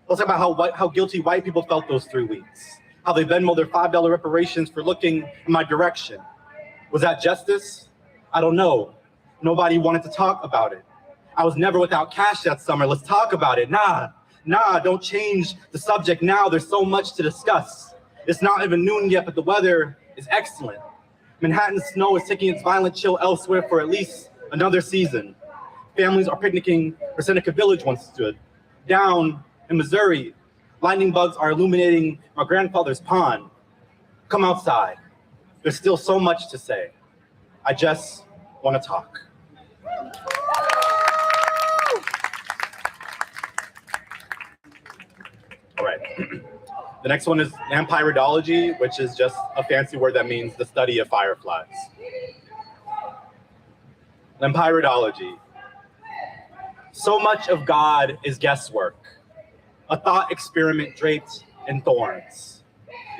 Let's talk about how guilty white people felt those 3 weeks, how they Venmo their $5 reparations for looking in my direction. Was that justice? I don't know. Nobody wanted to talk about it. I was never without cash that summer. Let's talk about it. Nah, don't change the subject now. There's so much to discuss. It's not even noon yet, but the weather is excellent. Manhattan snow is taking its violent chill elsewhere for at least another season. Families are picnicking where Seneca Village once stood. Down in Missouri, lightning bugs are illuminating my grandfather's pond. Come outside. There's still so much to say. I just want to talk. All right. The next one is lampiridology, which is just a fancy word that means the study of fireflies. Lampiridology. So much of God is guesswork, a thought experiment draped in thorns.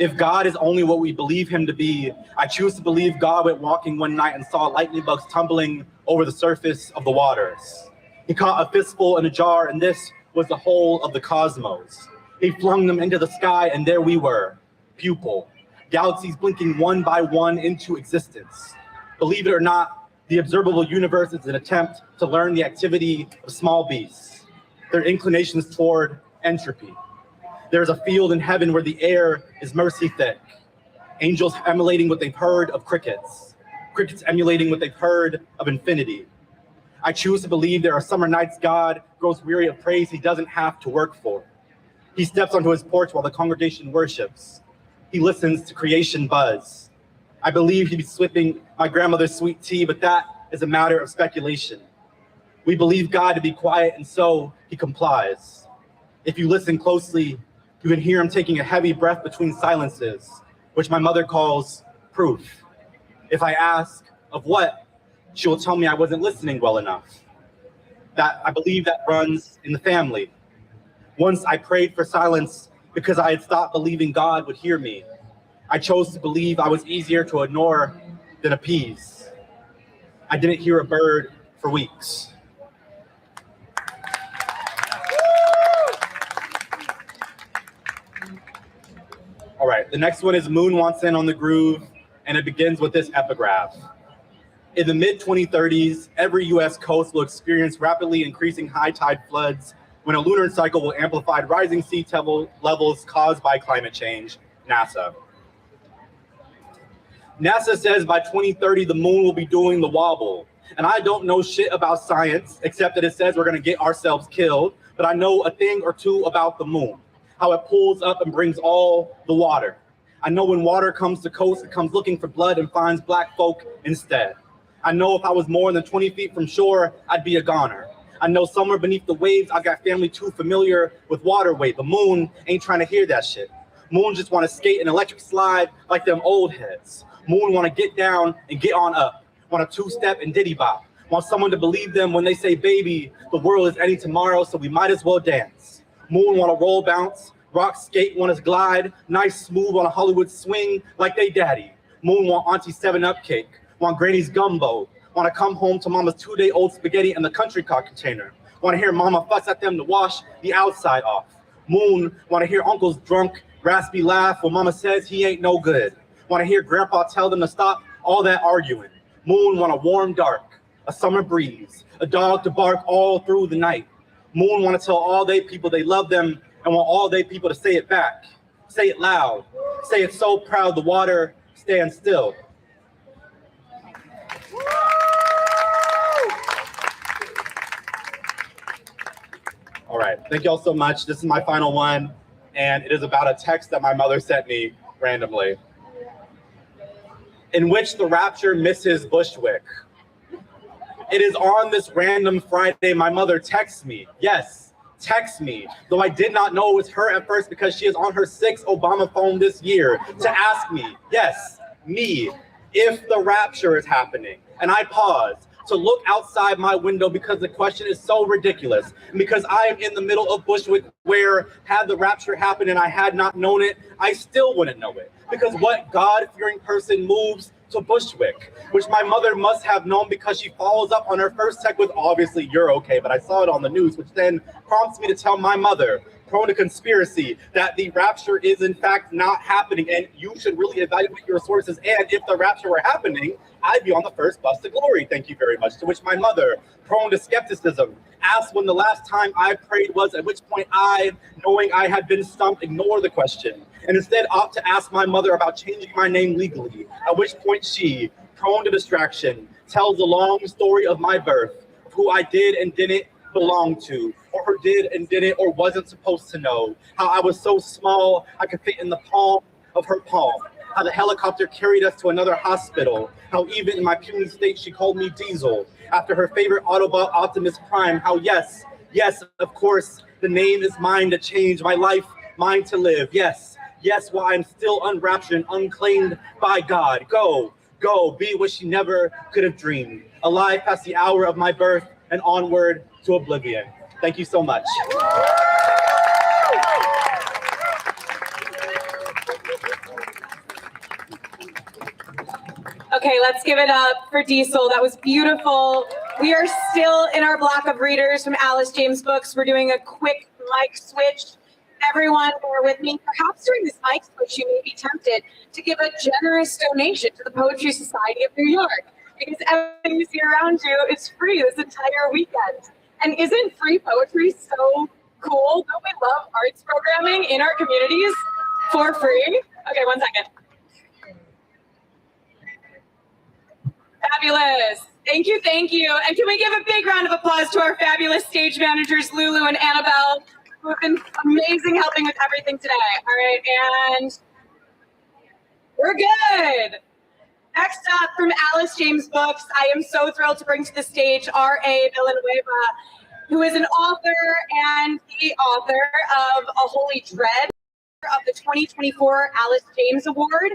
If God is only what we believe him to be, I choose to believe God went walking one night and saw lightning bugs tumbling over the surface of the waters. He caught a fistful in a jar, and this was the whole of the cosmos. He flung them into the sky, and there we were, pupil, galaxies blinking one by one into existence. Believe it or not, the observable universe is an attempt to learn the activity of small beasts, their inclinations toward entropy. There's a field in heaven where the air is mercy thick. Angels emulating what they've heard of crickets. Crickets emulating what they've heard of infinity. I choose to believe there are summer nights God grows weary of praise he doesn't have to work for. He steps onto his porch while the congregation worships. He listens to creation buzz. I believe he'd be sipping my grandmother's sweet tea, but that is a matter of speculation. We believe God to be quiet, and so he complies. If you listen closely, you can hear him taking a heavy breath between silences, which my mother calls proof. If I ask, of what, she will tell me I wasn't listening well enough. That I believe that runs in the family. Once I prayed for silence because I had stopped believing God would hear me. I chose to believe I was easier to ignore than appease. I didn't hear a bird for weeks. All right, the next one is Moon Wants In on the Groove, and it begins with this epigraph. In the mid-2030s, every US coast will experience rapidly increasing high tide floods when a lunar cycle will amplify rising sea levels caused by climate change. NASA. NASA says by 2030, the moon will be doing the wobble. And I don't know shit about science, except that it says we're gonna get ourselves killed, but I know a thing or two about the moon, how it pulls up and brings all the water. I know when water comes to coast, it comes looking for blood and finds black folk instead. I know if I was more than 20 feet from shore, I'd be a goner. I know somewhere beneath the waves, I got family too familiar with water weight. The moon ain't trying to hear that shit. Moon just want to skate an electric slide like them old heads. Moon want to get down and get on up. Want a two-step and diddy bop. Want someone to believe them when they say, baby, the world is ending tomorrow, so we might as well dance. Moon want to roll bounce. Rock skate want to glide. Nice smooth on a Hollywood swing like they daddy. Moon want Auntie 7-Up cake. Want Granny's gumbo. Want to come home to Mama's 2-day-old spaghetti in the country car container. Want to hear Mama fuss at them to wash the outside off. Moon want to hear Uncle's drunk, raspy laugh when Mama says he ain't no good. Want to hear Grandpa tell them to stop all that arguing. Moon want a warm dark, a summer breeze, a dog to bark all through the night. Moon want to tell all they people they love them and want all they people to say it back. Say it loud. Say it so proud the water stands still. All right, thank y'all so much. This is my final one, and it is about a text that my mother sent me randomly, in which the rapture misses Bushwick. It is on this random Friday my mother texts me. Yes, text me, though I did not know it was her at first because she is on her 6th Obama phone this year, to ask me, yes, me, if the rapture is happening. And I paused, to look outside my window because the question is so ridiculous. And because I am in the middle of Bushwick, where had the rapture happened and I had not known it, I still wouldn't know it. Because what God-fearing person moves to Bushwick, which my mother must have known because she follows up on her first text with, obviously you're okay, but I saw it on the news, which then prompts me to tell my mother, prone to conspiracy, that the rapture is in fact not happening, and you should really evaluate your sources, and if the rapture were happening, I'd be on the first bus to glory, thank you very much. To which my mother, prone to skepticism, asked when the last time I prayed was, at which point I, knowing I had been stumped, ignored the question, and instead opt to ask my mother about changing my name legally, at which point she, prone to distraction, tells the long story of my birth, of who I did and didn't belong to, or who did and didn't or wasn't supposed to know, how I was so small I could fit in the palm of her palm, how the helicopter carried us to another hospital, how even in my puny state she called me Diesel, after her favorite Autobot Optimus Prime, how yes, of course, the name is mine to change, my life, mine to live, yes, while I'm still unraptured and unclaimed by God, go, be what she never could have dreamed, alive past the hour of my birth and onward to oblivion. Thank you so much. Okay, let's give it up for Diesel. That was beautiful. We are still in our block of readers from Alice James Books. We're doing a quick mic switch. Everyone, bear with me. Perhaps during this mic switch, you may be tempted to give a generous donation to the Poetry Society of New York, because everything you see around you is free this entire weekend. And isn't free poetry so cool? Don't we love arts programming in our communities for free? Okay, 1 second. Fabulous. Thank you. And can we give a big round of applause to our fabulous stage managers, Lulu and Annabelle, who have been amazing helping with everything today. All right, and we're good. Next up from Alice James Books, I am so thrilled to bring to the stage R.A. Villanueva, who is an author and the author of A Holy Dread, of the 2024 Alice James Award,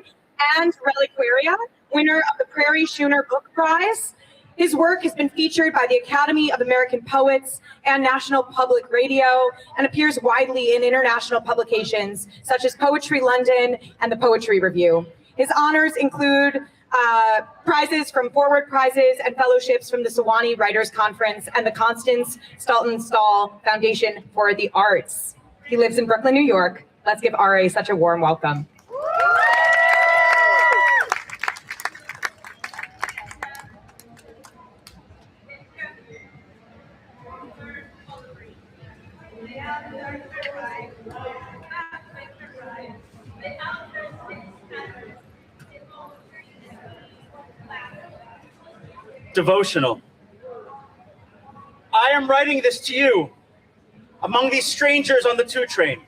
and Reliquaria, winner of the Prairie Schooner Book Prize. His work has been featured by the Academy of American Poets and National Public Radio, and appears widely in international publications such as Poetry London and the Poetry Review. His honors include prizes from Forward Prizes and fellowships from the Sewanee Writers Conference and the Constance Stalton Stall Foundation for the Arts. He lives in Brooklyn, New York. Let's give R.A. such a warm welcome. Devotional. I am writing this to you among these strangers on the 2 train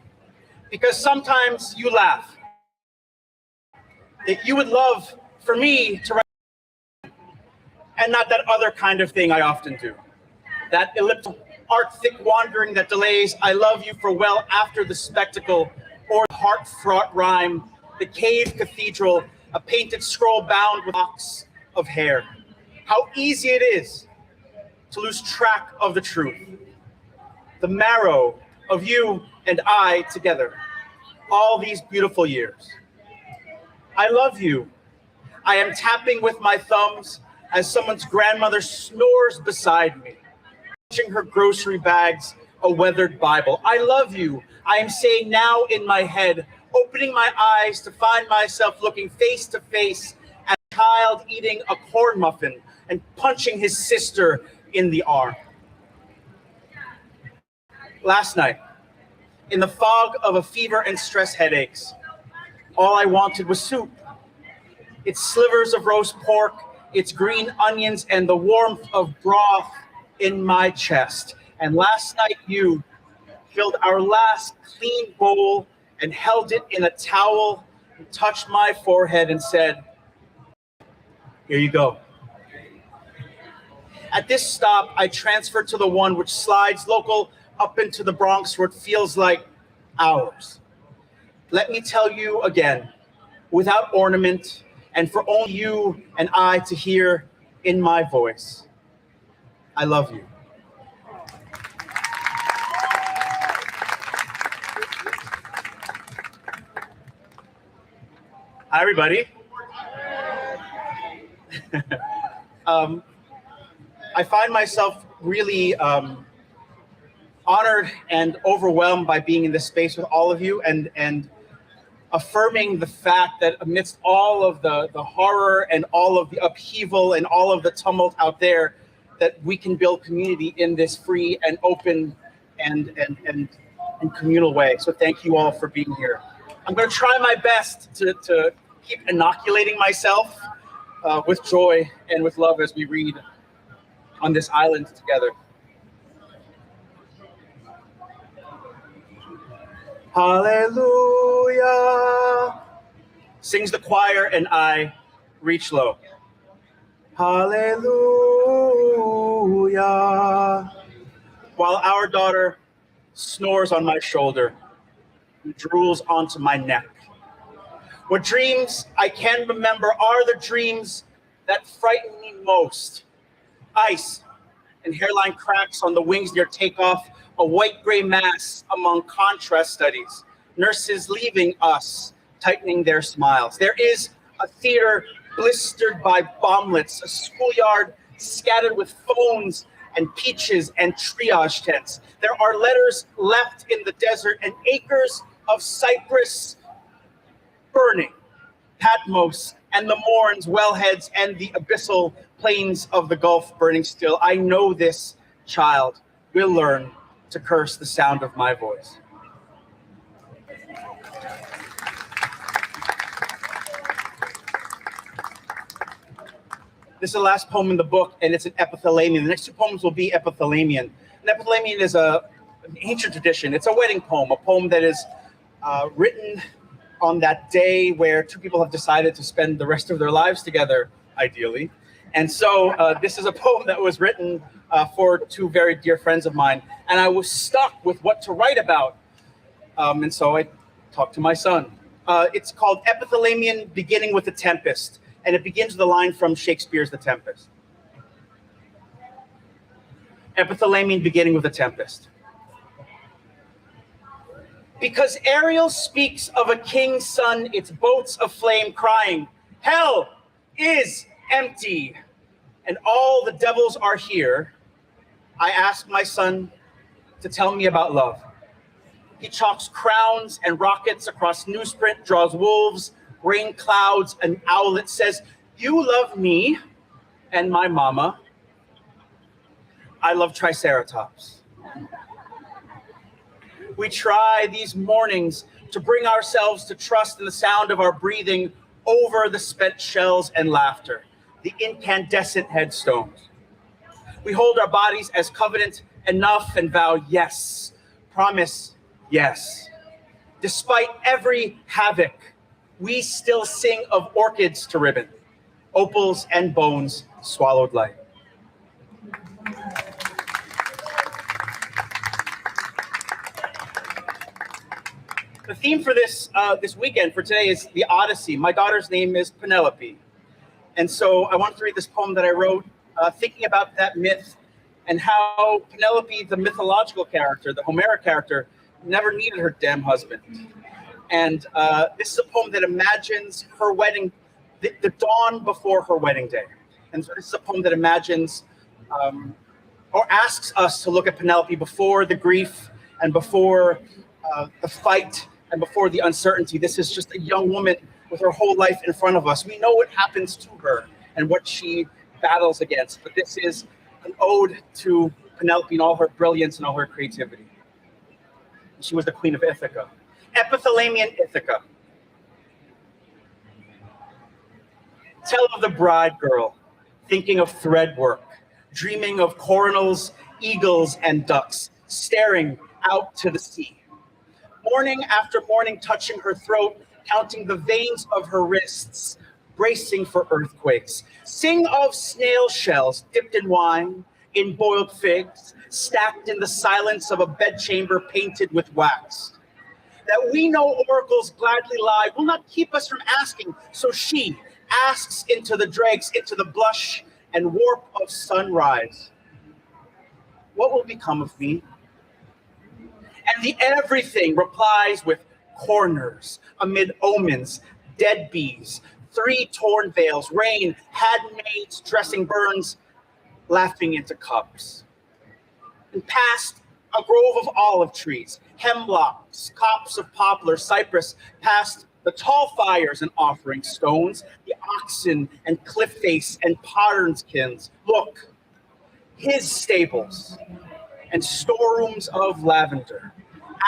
because sometimes you laugh that you would love for me to write, and not that other kind of thing I often do. That elliptical art-thick wandering that delays I love you for well after the spectacle, or the heart-fraught rhyme, the cave cathedral, a painted scroll bound with locks of hair. How easy it is to lose track of the truth. The marrow of you and I together, all these beautiful years. I love you. I am tapping with my thumbs as someone's grandmother snores beside me, pushing her grocery bags, a weathered Bible. I love you. I am saying now in my head, opening my eyes to find myself looking face to face at a child eating a corn muffin and punching his sister in the arm. Last night, in the fog of a fever and stress headaches, all I wanted was soup. Its slivers of roast pork, its green onions, and the warmth of broth in my chest. And last night you filled our last clean bowl and held it in a towel and touched my forehead and said, "Here you go." At this stop, I transferred to the one which slides local up into the Bronx, where it feels like ours. Let me tell you again, without ornament, and for only you and I to hear in my voice. I love you. Hi, everybody. I find myself really honored and overwhelmed by being in this space with all of you and affirming the fact that amidst all of the horror and all of the upheaval and all of the tumult out there, that we can build community in this free and open and communal way. So thank you all for being here. I'm going to try my best to keep inoculating myself with joy and with love as we read on this island together. Hallelujah, sings the choir, and I reach low. Hallelujah, while our daughter snores on my shoulder and drools onto my neck. What dreams I can remember are the dreams that frighten me most. Ice and hairline cracks on the wings near takeoff, a white-gray mass among contrast studies, nurses leaving us, tightening their smiles. There is a theater blistered by bomblets, a schoolyard scattered with phones and peaches and triage tents. There are letters left in the desert and acres of cypress burning, Patmos and the Morns, wellheads, and the abyssal plains of the Gulf burning still. I know this child will learn to curse the sound of my voice. This is the last poem in the book, and it's an epithalamium. The next two poems will be epithalamian. An epithalamian is an ancient tradition. It's a wedding poem, a poem that is written on that day where two people have decided to spend the rest of their lives together, ideally. And so this is a poem that was written for two very dear friends of mine. And I was stuck with what to write about. And so I talked to my son. It's called Epithalamian, beginning with the Tempest. And it begins with a line from Shakespeare's The Tempest. Epithalamian, beginning with the Tempest. Because Ariel speaks of a king's son, its boats aflame, crying, hell is empty, and all the devils are here. I ask my son to tell me about love. He chalks crowns and rockets across newsprint, draws wolves, rain clouds, an owlet, says, you love me and my mama. I love triceratops. We try these mornings to bring ourselves to trust in the sound of our breathing over the spent shells and laughter, the incandescent headstones. We hold our bodies as covenant enough and vow yes, promise yes. Despite every havoc, we still sing of orchids to ribbon, opals and bones swallowed light. The theme for this weekend, for today, is the Odyssey. My daughter's name is Penelope. And so I wanted to read this poem that I wrote thinking about that myth and how Penelope, the mythological character, the Homeric character, never needed her damn husband. And this is a poem that imagines her wedding, the dawn before her wedding day. And so this is a poem that imagines or asks us to look at Penelope before the grief and before the fight and before the uncertainty. This is just a young woman with her whole life in front of us. We know what happens to her and what she battles against, but this is an ode to Penelope and all her brilliance and all her creativity. She was the queen of Ithaca. Epithalamian Ithaca. Tell of the bride girl, thinking of thread work, dreaming of coronals, eagles, and ducks, staring out to the sea. Morning after morning, touching her throat, counting the veins of her wrists, bracing for earthquakes. Sing of snail shells dipped in wine, in boiled figs, stacked in the silence of a bedchamber painted with wax. That we know oracles gladly lie will not keep us from asking, so she asks into the dregs, into the blush and warp of sunrise. what will become of me? And the everything replies with corners amid omens, dead bees, 3 torn veils, rain, handmaids dressing burns, laughing into cups. And past a grove of olive trees, hemlocks, copse of poplar, cypress, past the tall fires and offering stones, the oxen and cliff face and potter's kilns. Look, his stables and storerooms of lavender,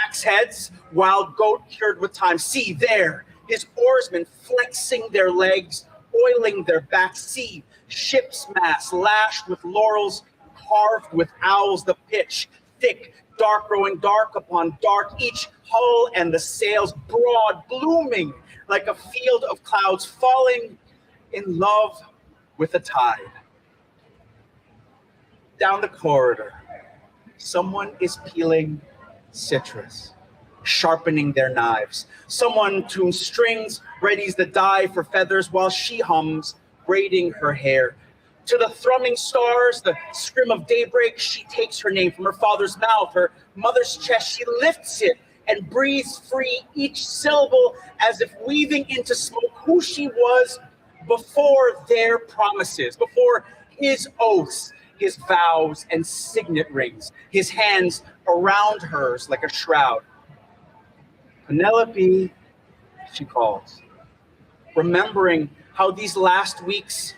axe heads, wild goat cured with time. See there, his oarsmen flexing their legs, oiling their backs. See, ship's masts lashed with laurels, carved with owls. The pitch, thick, dark, growing dark upon dark. Each hull and the sails broad, blooming like a field of clouds, falling in love with the tide. Down the corridor, someone is peeling citrus, sharpening their knives. Someone tunes strings, readies the dye for feathers while she hums, braiding her hair. To the thrumming stars, the scrim of daybreak, she takes her name from her father's mouth, her mother's chest. She lifts it and breathes free, each syllable as if weaving into smoke who she was before their promises, before his oaths, his vows and signet rings, his hands around hers like a shroud. Penelope, she calls, remembering how these last weeks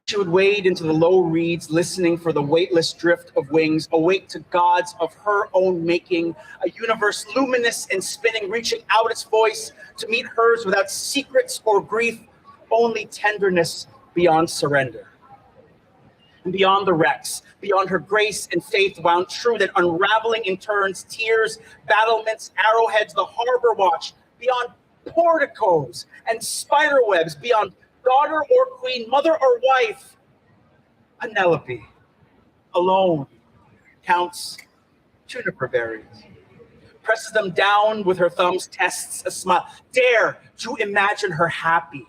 she would wade into the low reeds, listening for the weightless drift of wings, awake to gods of her own making, a universe luminous and spinning, reaching out its voice to meet hers without secrets or grief, only tenderness beyond surrender. And beyond the wrecks, beyond her grace and faith wound true, that unraveling in turns, tears, battlements, arrowheads, the harbor watch, beyond porticos and spider webs, beyond daughter or queen, mother or wife, Penelope, alone, counts juniper berries, presses them down with her thumbs, tests a smile, dare to imagine her happy,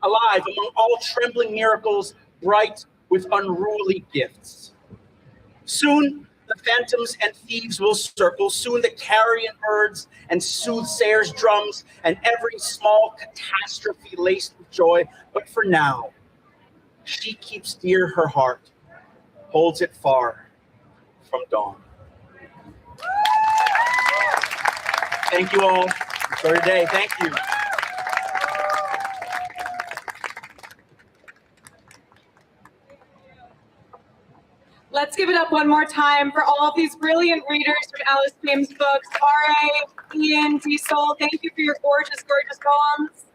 alive among all trembling miracles, bright with unruly gifts. Soon the phantoms and thieves will circle, soon the carrion birds and soothsayers' drums, and every small catastrophe laced with joy. But for now, she keeps dear her heart, holds it far from dawn. Thank you all. Enjoy your day. Thank you. Let's give it up one more time for all of these brilliant readers from Alice James' books. R.A., Ian, D-Soul, thank you for your gorgeous, gorgeous poems.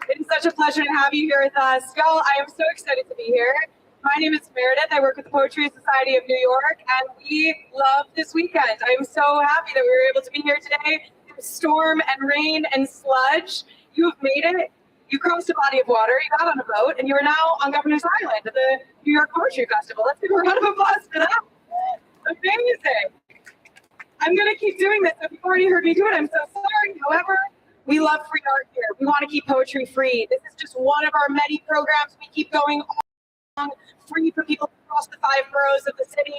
It is such a pleasure to have you here with us. Y'all, I am so excited to be here. My name is Meredith. I work with the Poetry Society of New York, and we love this weekend. I am so happy that we were able to be here today. Through storm and rain and sludge, you have made it. You crossed a body of water, you got on a boat, and you are now on Governor's Island at the New York Poetry Festival. Let's give a round of applause for that. Amazing. I'm going to keep doing this. If you've already heard me do it, I'm so sorry. However, we love free art here. We want to keep poetry free. This is just one of our many programs. We keep going on free for people across the 5 boroughs of the city.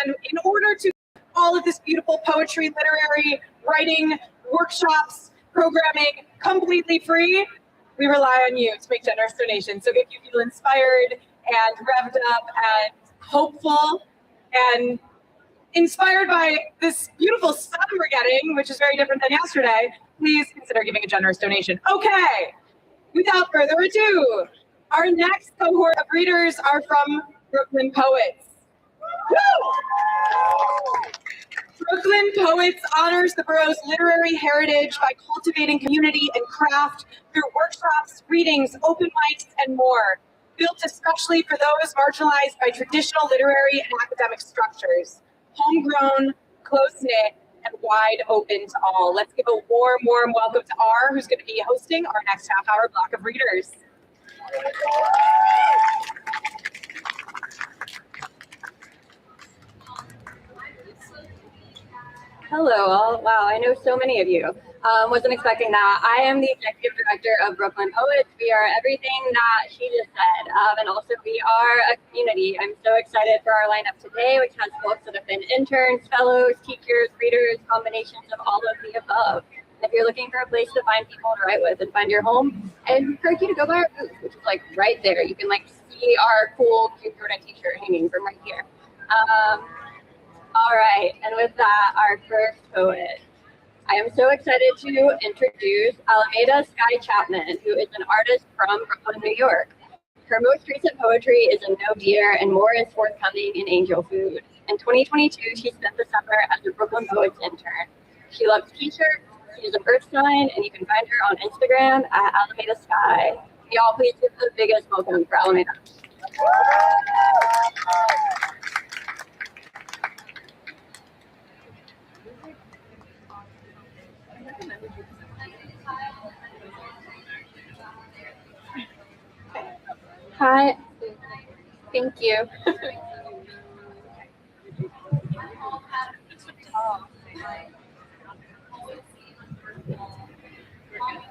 And in order to all of this beautiful poetry, literary, writing, workshops, programming completely free, we rely on you to make generous donations. So if you feel inspired and revved up and hopeful and inspired by this beautiful sun we're getting, which is very different than yesterday, please consider giving a generous donation. Okay, without further ado, our next cohort of readers are from Brooklyn Poets. Woo! Brooklyn Poets honors the borough's literary heritage by cultivating community and craft through workshops, readings, open mics, and more, built especially for those marginalized by traditional literary and academic structures. Homegrown, close-knit, and wide open to all. Let's give a warm, warm welcome to R, who's going to be hosting our next half-hour block of readers. Hello all. Wow, I know so many of you. Wasn't expecting that. I am the executive director of Brooklyn Poets. We are everything that she just said. And also we are a community. I'm so excited for our lineup today, which has folks that have been interns, fellows, teachers, readers, combinations of all of the above. If you're looking for a place to find people to write with and find your home, I encourage you to go by our booth, which is like right there. You can like see our cool cute t-shirt hanging from right here. All right, and with that, our first poet. I am so excited to introduce Alameda Sky Chapman, who is an artist from Brooklyn, New York. Her most recent poetry is in No Deer, and more is forthcoming in Angel Food. In 2022, she spent the summer as a Brooklyn Poets intern. She loves t-shirts, she's an earth sign, and you can find her on Instagram at Alameda Sky. Y'all, please give the biggest welcome for Alameda. Hi, thank you.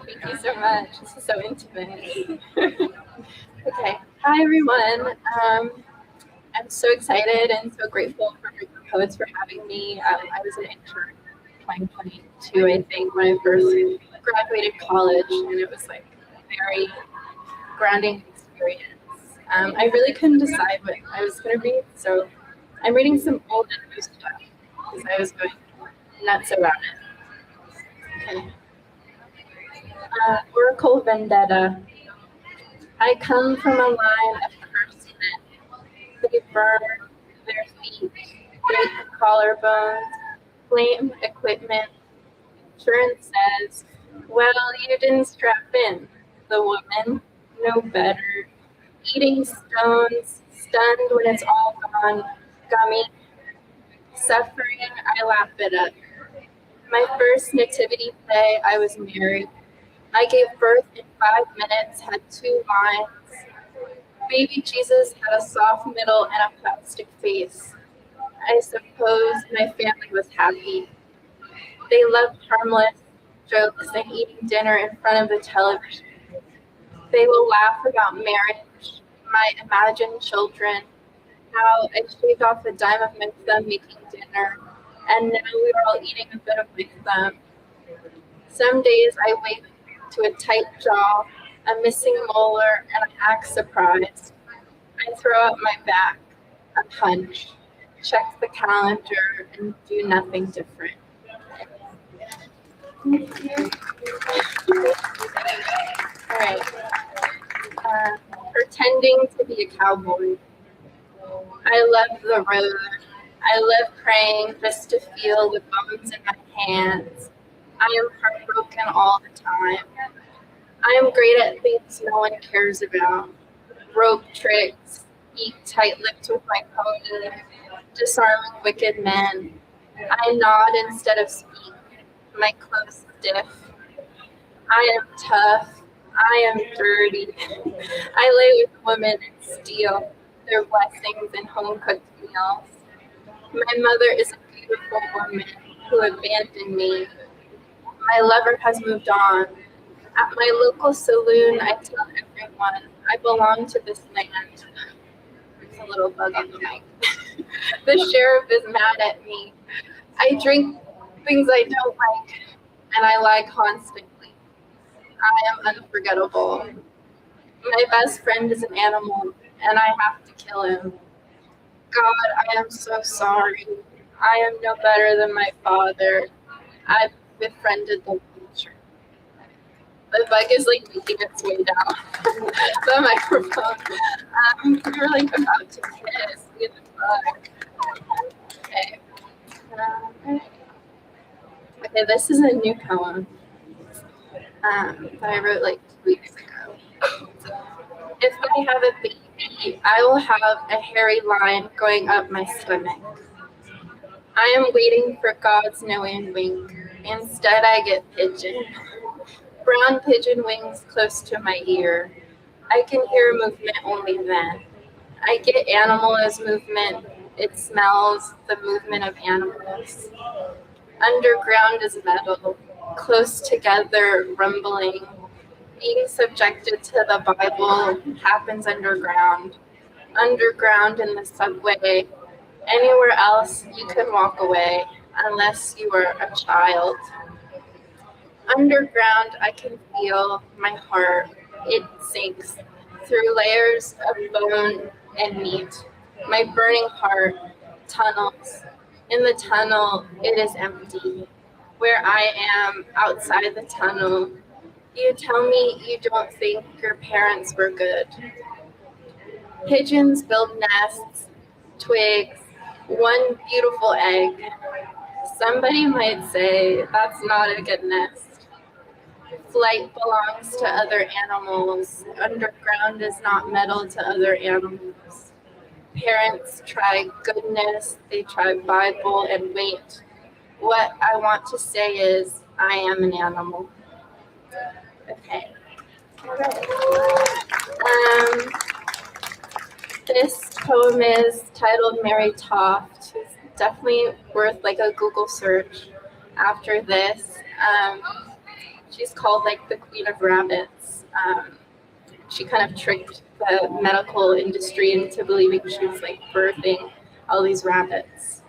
Thank you so much. This is so intimate. Okay. Hi, everyone. I'm so excited and so grateful for Brooklyn Poets for having me. I was an intern in 2022, I think, when I first graduated college, and it was like a very grounding experience. I really couldn't decide what I was going to read, so I'm reading some old and new stuff because I was going nuts about it. Okay. Oracle Vendetta. I come from a line of cursed men. They burn their feet, break collarbones, flame equipment. Insurance says, well, you didn't strap in. The woman, no better. Eating stones, stunned when it's all gone, gummy. Suffering, I laugh it up. My first nativity play, I was married. I gave birth in 5 minutes, had 2 lines. Baby Jesus had a soft middle and a plastic face. I suppose my family was happy. They loved harmless jokes and eating dinner in front of the television. They will laugh about marriage, my imagined children, how I shaved off a dime of my thumb making dinner, and now we are all eating a bit of my thumb. Some days I wake to a tight jaw, a missing molar, and I act surprised. I throw up my back, a hunch, check the calendar, and do nothing different. Thank you. All right. Pretending to be a cowboy. I love the road. I love praying just to feel the bones in my hands. I am heartbroken all the time. I am great at things no one cares about. Rope tricks, eat tight-lipped with my pony, disarming wicked men. I nod instead of speak, my clothes stiff. I am tough. I am dirty. I lay with women and steal their blessings and home-cooked meals. My mother is a beautiful woman who abandoned me. My lover has moved on. At my local saloon, I tell everyone I belong to this land. There's a little bug on the mic. The sheriff is mad at me. I drink things I don't like, and I lie constantly. I am unforgettable. My best friend is an animal, and I have to kill him. God, I am so sorry. I am no better than my father. I've befriended the vulture. The bug is like making its way down the microphone. We were like about to kiss with the bug. Okay. Okay, this is a new poem that I wrote like 2 weeks ago. If I have a baby, I will have a hairy line going up my stomach. I am waiting for God's knowing wink. Instead, I get pigeon. Brown pigeon wings close to my ear. I can hear movement only then. I get animal as movement. It smells the movement of animals. Underground is metal. close together, rumbling. Being subjected to the Bible happens underground. Underground in the subway. Anywhere else, you can walk away unless you are a child. Underground, I can feel my heart. It sinks through layers of bone and meat. My burning heart tunnels. In the tunnel, it is empty. Where I am outside the tunnel, you tell me you don't think your parents were good. Pigeons build nests, twigs, one beautiful egg. Somebody might say that's not a good nest. Flight belongs to other animals. Underground is not metal to other animals. Parents try goodness, they try Bible, and wait. What I want to say is, I am an animal. Okay. All right. This poem is titled Mary Toft. It's definitely worth like a Google search after this. She's called like the Queen of Rabbits. She kind of tricked the medical industry into believing she was like birthing all these rabbits.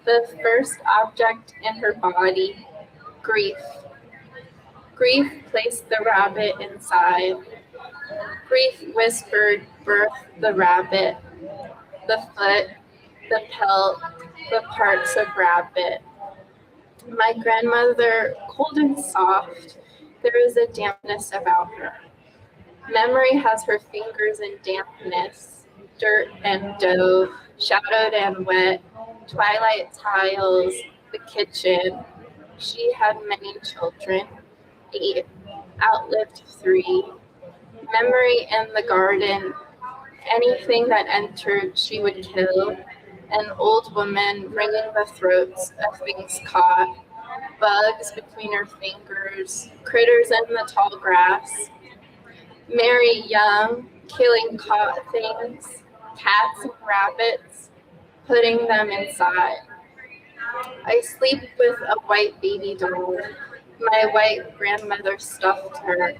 The first object in her body, grief. Grief placed the rabbit inside. Grief whispered, birth the rabbit, the foot, the pelt, the parts of rabbit. My grandmother, cold and soft, there is a dampness about her. Memory has her fingers in dampness, dirt and dough, shadowed and wet, twilight tiles, the kitchen. She had many children, 8, outlived 3. Memory in the garden, anything that entered she would kill. An old woman wringing the throats of things caught, bugs between her fingers, critters in the tall grass. Mary Young, killing caught things, cats and rabbits, putting them inside. I sleep with a white baby doll. My white grandmother stuffed her.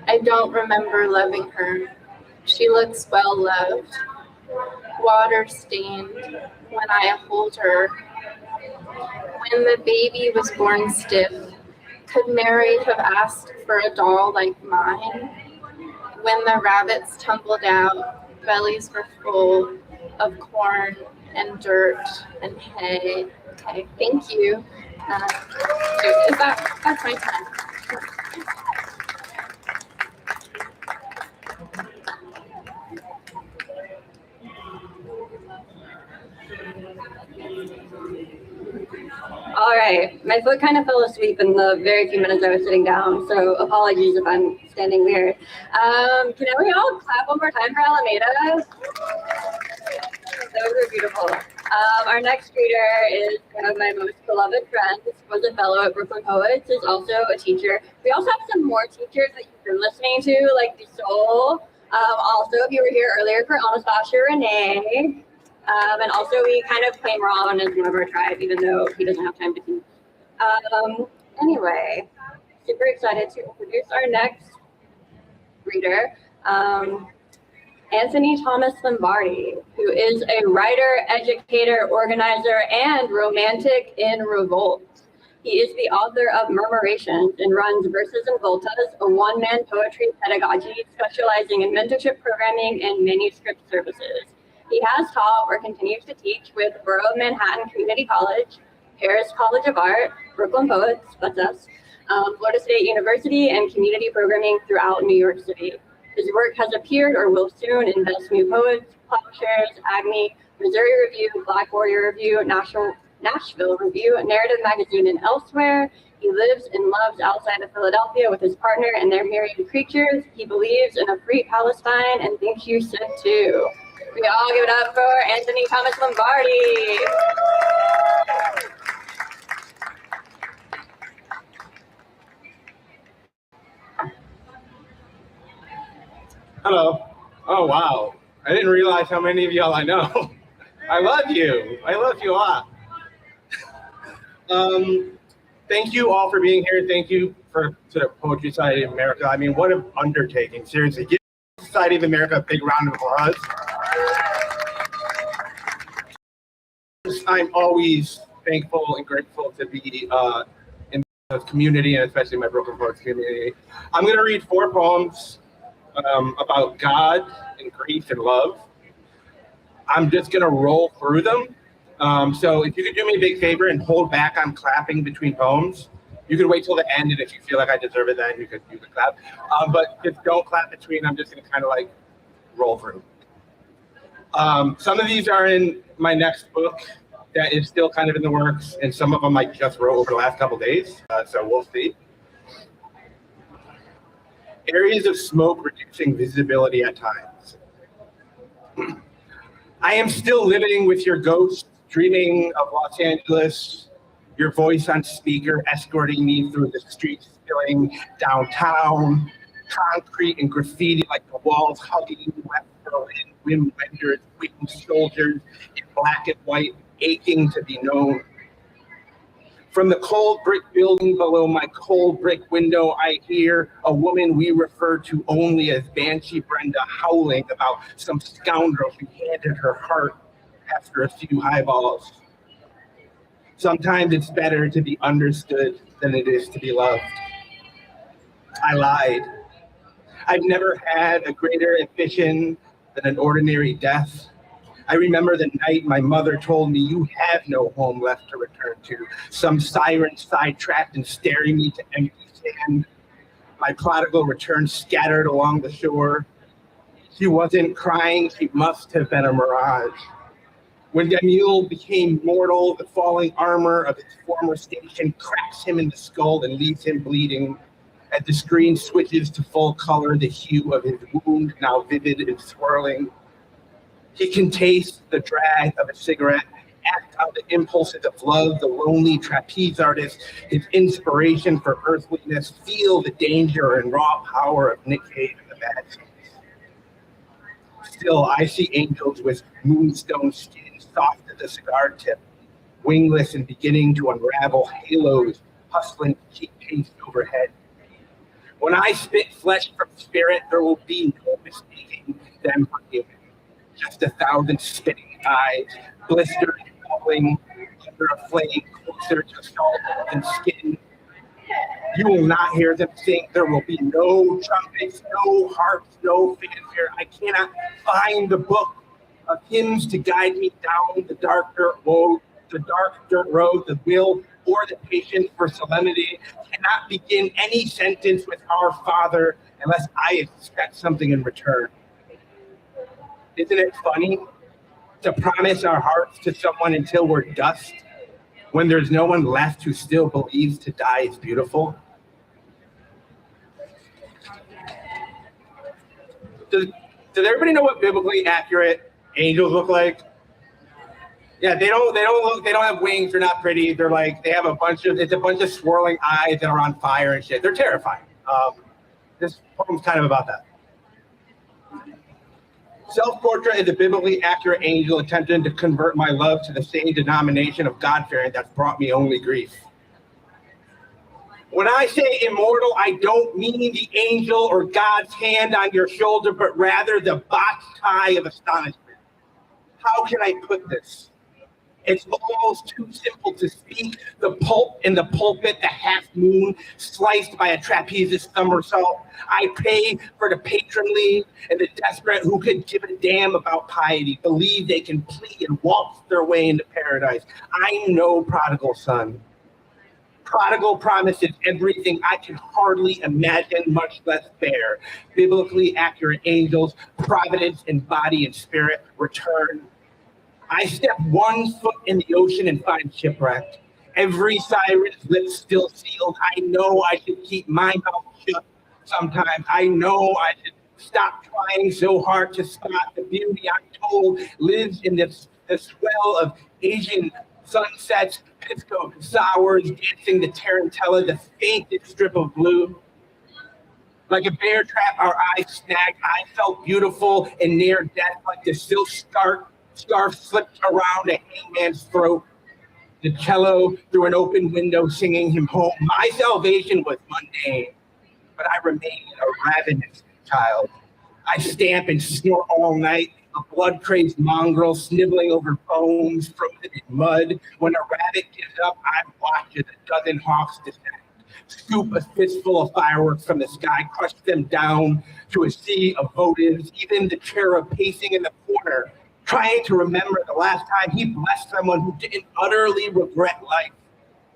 I don't remember loving her. She looks well loved. Water stained when I hold her. When the baby was born stiff, could Mary have asked for a doll like mine? When the rabbits tumbled out, bellies were full of corn and dirt and hay. Okay, thank you. That's my time. All right, my foot kind of fell asleep in the very few minutes I was sitting down, so apologies if I'm standing weird. Can we all clap one more time for Alameda? Those are beautiful. Our next reader is one of my most beloved friends, was a fellow at Brooklyn Poets, is also a teacher. We also have some more teachers that you've been listening to, like the Soul. Also, if you were here earlier for Anastasia Renee. And also we kind of claim Ron as one of our tribe, even though he doesn't have time to teach. Anyway, super excited to introduce our next reader, Anthony Thomas Lombardi, who is a writer, educator, organizer, and romantic in revolt. He is the author of Murmurations and runs Verses and Voltas, a one-man poetry pedagogy specializing in mentorship programming and manuscript services. He has taught or continues to teach with Borough of Manhattan Community College, Paris College of Art, Brooklyn Poets, that's us, Florida State University, and community programming throughout New York City. His work has appeared or will soon in Best New Poets, Plowshares, Agni, Missouri Review, Black Warrior Review, Nashville Review, Narrative Magazine, and elsewhere. He lives and loves outside of Philadelphia with his partner and their myriad creatures. He believes in a free Palestine and thinks you should too. We all give it up for Anthony Thomas Lombardi. Hello. Oh, wow. I didn't realize how many of y'all I know. I love you. I love you a lot. Thank you all for being here. Thank you to the Poetry Society of America. I mean, what an undertaking. Seriously, give the Society of America a big round of applause. I'm always thankful and grateful to be in the community, and especially my Broken Poets community. I'm going to read 4 poems about God and grief and love. I'm just going to roll through them. So if you could do me a big favor and hold back on clapping between poems, you could wait till the end, and if you feel like I deserve it, then you could clap. But just don't clap between. I'm just going to kind of like roll through. Some of these are in my next book that is still kind of in the works, and some of them I just wrote over the last couple days. So we'll see. Areas of smoke reducing visibility at times. I am still living with your ghost, dreaming of Los Angeles, your voice on speaker escorting me through the streets spilling downtown, concrete and graffiti like the walls hugging West Berlin, wind benders, waiting soldiers in black and white, aching to be known. From the cold brick building below my cold brick window, I hear a woman we refer to only as Banshee Brenda howling about some scoundrel who handed her heart after a few highballs. Sometimes it's better to be understood than it is to be loved. I lied. I've never had a greater ambition than an ordinary death. I remember the night my mother told me, you have no home left to return to. Some siren sidetracked and staring me to empty sand. My prodigal returned scattered along the shore. She wasn't crying, she must have been a mirage. When Daniel became mortal, the falling armor of his former station cracks him in the skull and leaves him bleeding. As the screen switches to full color, the hue of his wound now vivid and swirling. He can taste the drag of a cigarette, act out the impulses of love, the lonely trapeze artist, his inspiration for earthliness, feel the danger and raw power of Nick Cave in the bad scenes. Still, I see angels with moonstone skin, soft as a cigar tip, wingless and beginning to unravel halos, hustling to keep pace overhead. When I spit flesh from spirit, there will be no mistaking them for human. Just 1,000 spitting eyes, blistered and bubbling under a flame closer to salt than skin. You will not hear them sing. There will be no trumpets, no harps, no fanfare. I cannot find the book of hymns to guide me down the dark dirt road, the will or the patience for solemnity. Cannot begin any sentence with our Father unless I expect something in return. Isn't it funny to promise our hearts to someone until we're dust, when there's no one left who still believes to die is beautiful? Does everybody know what biblically accurate angels look like? Yeah, they don't have wings, they're not pretty, they're like, it's a bunch of swirling eyes that are on fire and shit. They're terrifying. This poem's kind of about that. Self-portrait is a biblically accurate angel attempting to convert my love to the same denomination of God-fearing that's brought me only grief. When I say immortal, I don't mean the angel or God's hand on your shoulder, but rather the botched tie of astonishment. How can I put this? It's almost too simple to speak. The pulp in the pulpit, the half moon sliced by a trapezist somersault. I pray for the patronly and the desperate who could give a damn about piety, believe they can plea and waltz their way into paradise. I know prodigal son. Prodigal promises everything I can hardly imagine, much less bear. Biblically accurate angels, providence in body and spirit, return. I step 1 foot in the ocean and find shipwrecked. Every siren's lips still sealed. I know I should keep my mouth shut sometimes. I know I should stop trying so hard to spot the beauty I'm told lives in the swell of Asian sunsets, pisco sours, dancing the tarantella, the faintest strip of blue. Like a bear trap, our eyes snagged. I felt beautiful and near death, like the silk scarf Scarf slipped around a hangman's throat. The cello through an open window singing him home. My salvation was mundane, but I remained a ravenous child. I stamp and snort all night, a blood-crazed mongrel sniveling over bones frozen in mud. When a rabbit gives up, I watch as a dozen hawks descend, scoop a fistful of fireworks from the sky, crush them down to a sea of votives, even the cherub pacing in the corner, trying to remember the last time he blessed someone who didn't utterly regret life.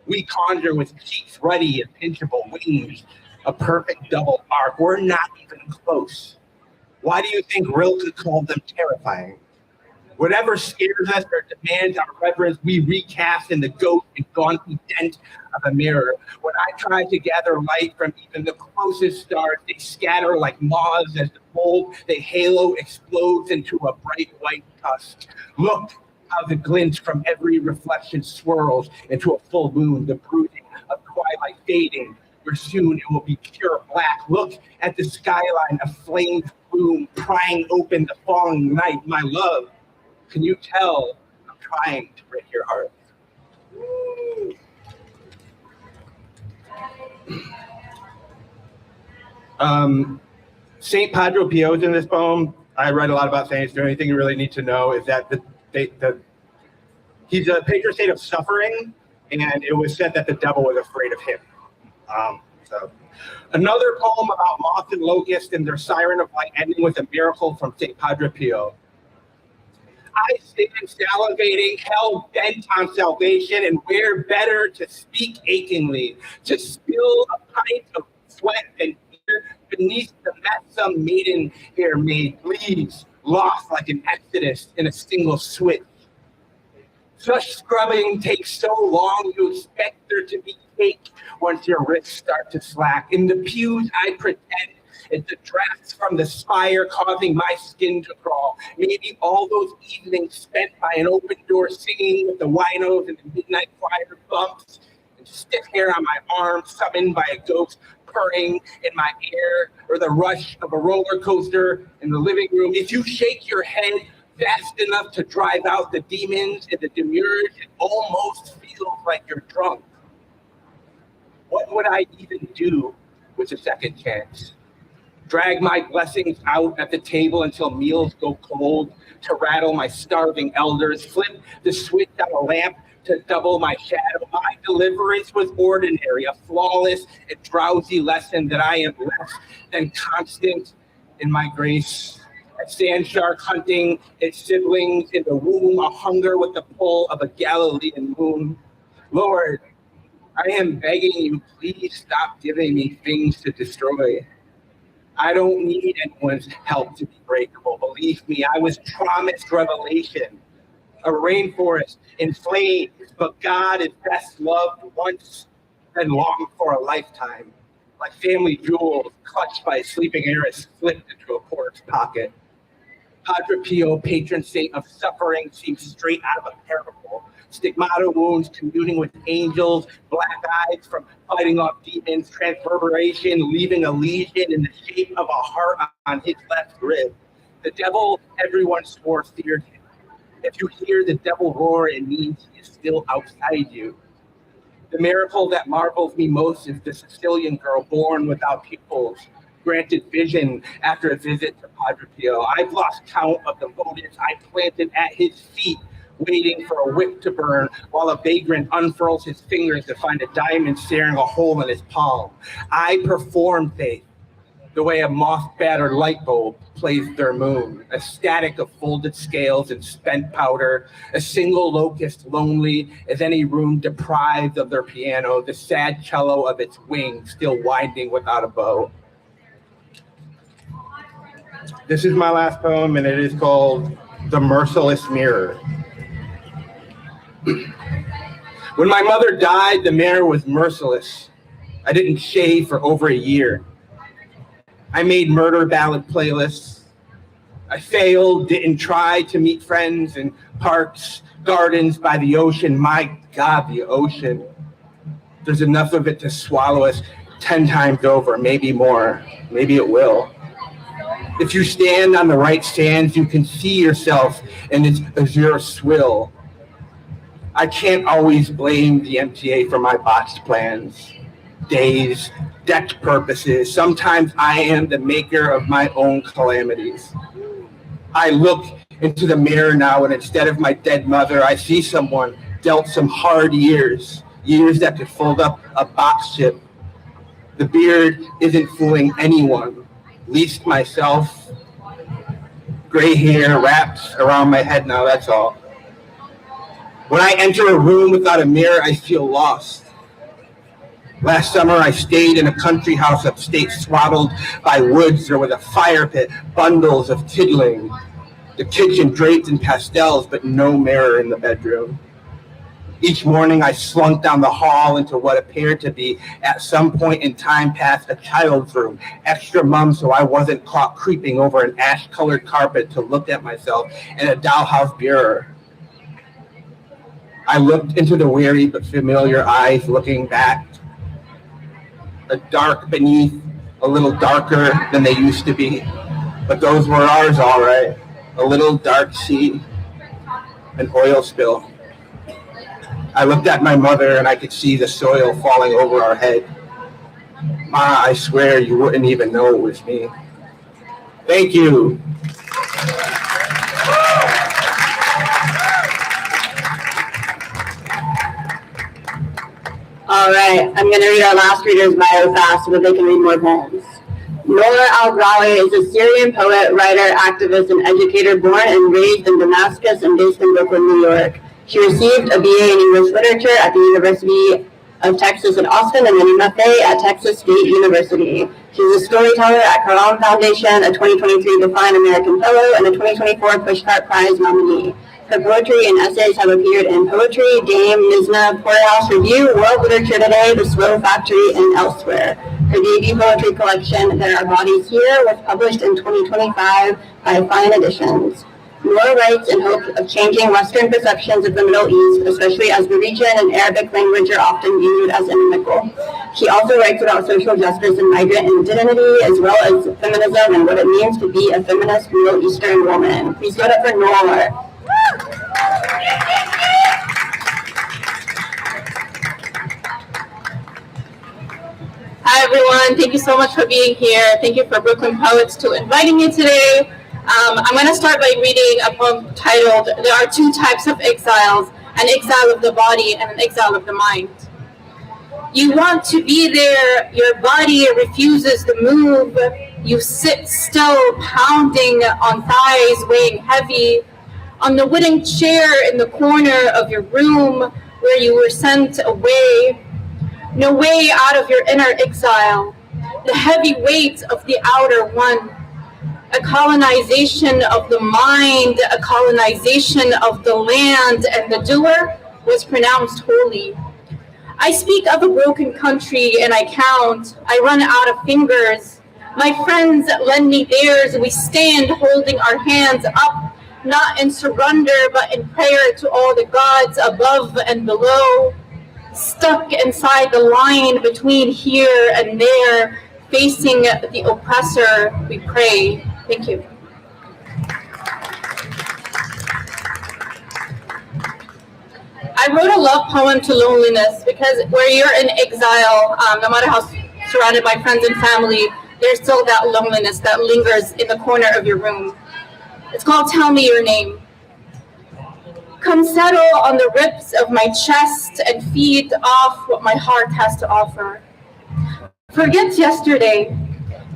We conjure with cheeks ruddy and pinchable wings, a perfect double arc. We're not even close. Why do you think Rilke called them terrifying? Whatever scares us or demands our reverence, we recast in the ghost and gauntly dent of a mirror. When I try to gather light from even the closest stars, they scatter like moths as the bolt, the halo explodes into a bright white tusk. Look how the glint from every reflection swirls into a full moon, the brooding of twilight fading, where soon it will be pure black. Look at the skyline, a flamed bloom prying open the falling night. My love, can you tell I'm trying to break your heart? St. Padre Pio's in this poem. I read a lot about saints. The only thing you really need to know is that he's a patron saint of suffering, and it was said that the devil was afraid of him. Another poem about moth and locust and their siren of light, ending with a miracle from St. Padre Pio. I stand salivating, hell bent on salvation, and where better to speak achingly, to spill a pint of sweat and fear beneath the mess some maiden here made bleeds, lost like an exodus in a single switch. Such scrubbing takes so long, you expect there to be cake once your wrists start to slack. In the pews, I pretend it's the drafts from the spire causing my skin to crawl. Maybe all those evenings spent by an open door singing with the winos and the midnight choir bumps and stiff hair on my arm summoned by a ghost purring in my ear, or the rush of a roller coaster in the living room. If you shake your head fast enough to drive out the demons and the demurge, it almost feels like you're drunk. What would I even do with a second chance? Drag my blessings out at the table until meals go cold, to rattle my starving elders, flip the switch on a lamp to double my shadow. My deliverance was ordinary, a flawless and drowsy lesson that I am less than constant in my grace. A sand shark hunting its siblings in the womb, a hunger with the pull of a Galilean moon. Lord, I am begging you, please stop giving me things to destroy. I don't need anyone's help to be breakable. Believe me, I was promised revelation. A rainforest in flames, but God is best loved once and longed for a lifetime. Like family jewels clutched by a sleeping heiress flipped into a pork's pocket. Padre Pio, patron saint of suffering, seems straight out of a parable. Stigmata wounds communing with angels, black eyes from fighting off demons, transverberation, leaving a lesion in the shape of a heart on his left rib. The devil, everyone swore, feared him. If you hear the devil roar, it means he is still outside you. The miracle that marvels me most is the Sicilian girl born without pupils, granted vision after a visit to Padre Pio. I've lost count of the motives I planted at his feet, waiting for a wick to burn while a vagrant unfurls his fingers to find a diamond staring a hole in his palm. I performed faith the way a moth-battered light bulb plays their moon, a static of folded scales and spent powder, a single locust lonely as any room deprived of their piano, the sad cello of its wings still winding without a bow. This is my last poem, and it is called The Merciless Mirror. When my mother died, the mirror was merciless. I didn't shave for over a year. I made murder ballad playlists. I failed, didn't try to meet friends in parks, gardens by the ocean. My God, the ocean. There's enough of it to swallow us 10 times over, maybe more. Maybe it will. If you stand on the right sands, you can see yourself in its azure swill. I can't always blame the MTA for my botched plans, days, decked purposes. Sometimes I am the maker of my own calamities. I look into the mirror now, and instead of my dead mother, I see someone dealt some hard years that could fold up a box ship. The beard isn't fooling anyone, least myself. Gray hair wraps around my head now, that's all. When I enter a room without a mirror, I feel lost. Last summer, I stayed in a country house upstate, swaddled by woods or with a fire pit, bundles of tiddling. The kitchen draped in pastels, but no mirror in the bedroom. Each morning, I slunk down the hall into what appeared to be, at some point in time past, a child's room, extra mum so I wasn't caught creeping over an ash-colored carpet to look at myself in a dollhouse mirror. I looked into the weary but familiar eyes looking back. A dark beneath, a little darker than they used to be. But those were ours, all right. A little dark sea, an oil spill. I looked at my mother and I could see the soil falling over our head. Ma, I swear you wouldn't even know it was me. Thank you. All right, I'm going to read our last reader's bio fast so that they can read more poems. Noor al-Grawi is a Syrian poet, writer, activist, and educator born and raised in Damascus and based in Brooklyn, New York. She received a BA in English Literature at the University of Texas at Austin and an MFA at Texas State University. She's a storyteller at Karam Foundation, a 2023 Define American Fellow, and a 2024 Pushcart Prize nominee. Her poetry and essays have appeared in Poetry, Dame, Nizna, Porterhouse Review, World Literature Today, The Slow Factory, and elsewhere. Her debut poetry collection, There Are Bodies Here, was published in 2025 by Fine Editions. Noor writes in hopes of changing Western perceptions of the Middle East, especially as the region and Arabic language are often viewed as inimical. She also writes about social justice and migrant identity, as well as feminism and what it means to be a feminist Middle Eastern woman. Please give it up for Noor. Hi everyone, thank you so much for being here. Thank you for Brooklyn Poets to inviting me today. I'm going to start by reading a poem titled, There Are Two Types of Exiles, an exile of the body and an exile of the mind. You want to be there, your body refuses to move. You sit still, pounding on thighs, weighing heavy, on the wooden chair in the corner of your room where you were sent away. No way out of your inner exile, the heavy weight of the outer one. A colonization of the mind, a colonization of the land, and the doer was pronounced holy. I speak of a broken country and I count. I run out of fingers. My friends lend me theirs. We stand holding our hands up, not in surrender, but in prayer to all the gods above and below. Stuck inside the line between here and there, facing the oppressor, we pray. Thank you. I wrote a love poem to loneliness because where you're in exile, no matter how surrounded by friends and family, there's still that loneliness that lingers in the corner of your room. It's called Tell Me Your Name. Come settle on the ribs of my chest and feed off what my heart has to offer. Forget yesterday.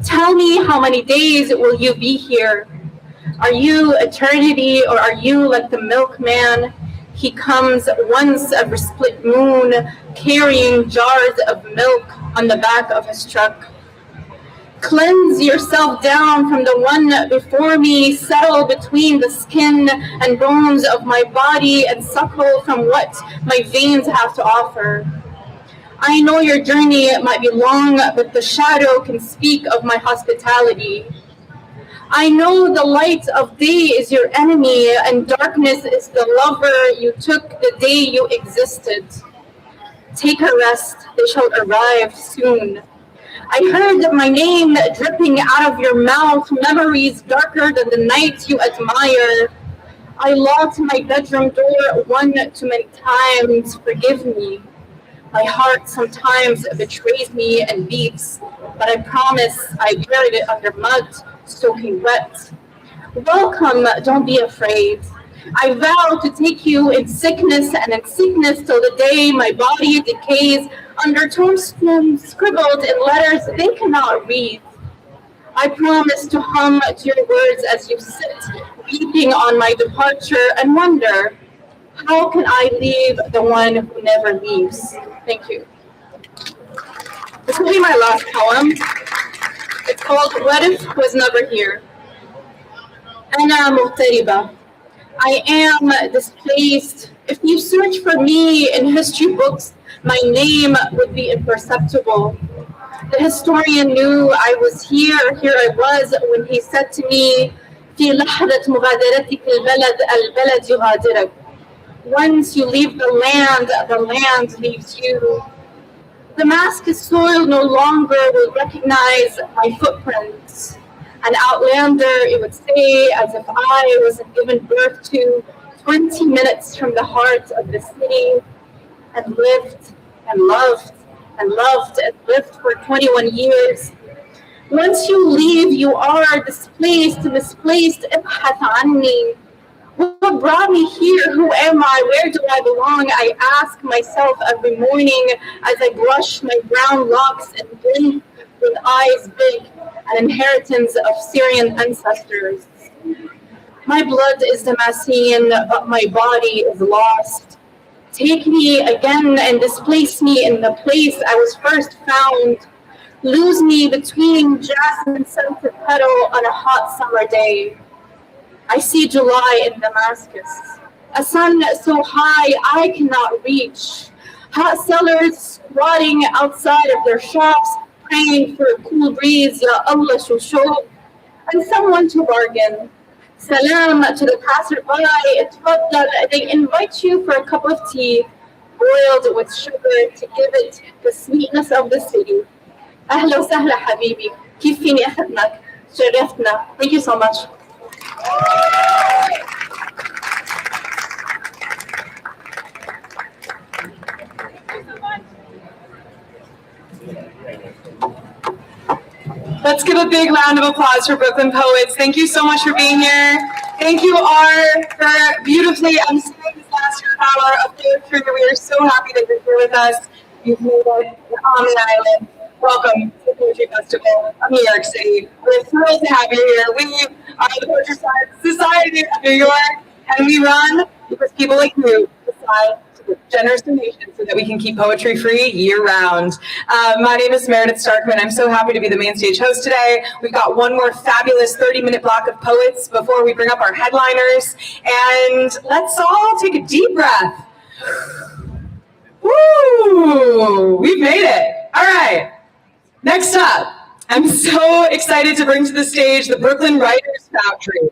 Tell me how many days will you be here? Are you eternity or are you like the milkman? He comes once every split moon, carrying jars of milk on the back of his truck. Cleanse yourself down from the one before me, settle between the skin and bones of my body and suckle from what my veins have to offer. I know your journey might be long, but the shadow can speak of my hospitality. I know the light of day is your enemy and darkness is the lover you took the day you existed. Take a rest, they shall arrive soon. I heard my name dripping out of your mouth, memories darker than the nights you admire. I locked my bedroom door one too many times, forgive me. My heart sometimes betrays me and beats, but I promise I buried it under mud, soaking wet. Welcome, don't be afraid. I vow to take you in sickness and in sickness till the day my body decays under tombstones scribbled in letters they cannot read. I promise to hum to your words as you sit, weeping on my departure, and wonder, how can I leave the one who never leaves? Thank you. This will be my last poem. It's called What If Was Never Here. أنا مغتربة. I am displaced. If you search for me in history books, my name would be imperceptible. The historian knew I was here I was, when he said to me, في لحظة مغادرتك البلد يغادرك. Once you leave the land leaves you. Damascus soil no longer will recognize my footprints. An outlander, it would say, as if I wasn't given birth to 20 minutes from the heart of the city, and lived and loved and loved and lived for 21 years. Once you leave, you are displaced, misplaced. ابحث عني. What brought me here? Who am I? Where do I belong? I ask myself every morning as I brush my brown locks and blink with eyes big, an inheritance of Syrian ancestors. My blood is Damascene, but my body is lost. Take me again and displace me in the place I was first found. Lose me between jasmine-scented petal on a hot summer day. I see July in Damascus, a sun so high I cannot reach. Hot sellers squatting outside of their shops, praying for a cool breeze, Ya Allah shusho, and someone to bargain. Salam to the passerby. They invite you for a cup of tea, boiled with sugar to give it the sweetness of the city. أهلا وسهلا حبيبي. كيف فيني أخدمك؟ شرفتنا. Thank you so much. Let's give a big round of applause for Brooklyn Poets. Thank you so much for being here. Thank you, R, for beautifully emceeing this last hour of poetry. We are so happy that you're here with us. You've made it on the island. Welcome to the Poetry Festival of New York City. We're thrilled to have you here. We are the Poetry Society of New York, and we run because people like you decide to give generous donations so that we can keep poetry free year-round. My name is Meredith Starkman. I'm so happy to be the main stage host today. We've got one more fabulous 30-minute block of poets before we bring up our headliners. And let's all take a deep breath. Woo! We've made it. All right. Next up, I'm so excited to bring to the stage the Brooklyn Writers Factory.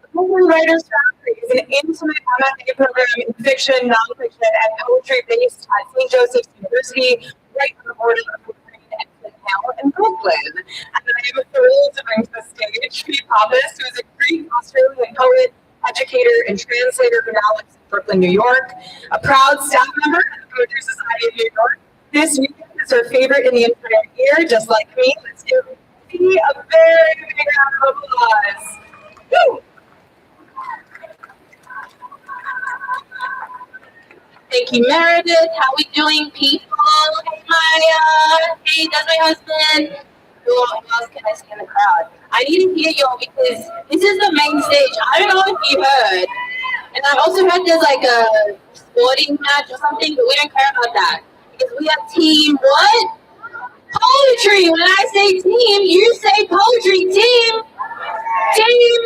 The Brooklyn Writers Factory is an intimate MFA program in fiction, nonfiction, and poetry based at St. Joseph's University, right on the border of Brooklyn and Hill in Brooklyn. And I am thrilled to bring to the stage Tree Pappas, who is a Greek Australian poet, educator, and translator who now lives in Brooklyn, New York, a proud staff member of the Poetry Society of New York. This weekend is her favorite in the entire year, just like me. Let's give T a very big round of applause. Woo! Thank you, Meredith. How we doing, people? Hey, Maya. Hey, that's my husband. Who else can I see in the crowd? I need to hear y'all because this is the main stage. I don't know if you heard. And I also heard there's like a sporting match or something, but we don't care about that. Because we have team what? Poetry. When I say team, you say poetry. Team. Team.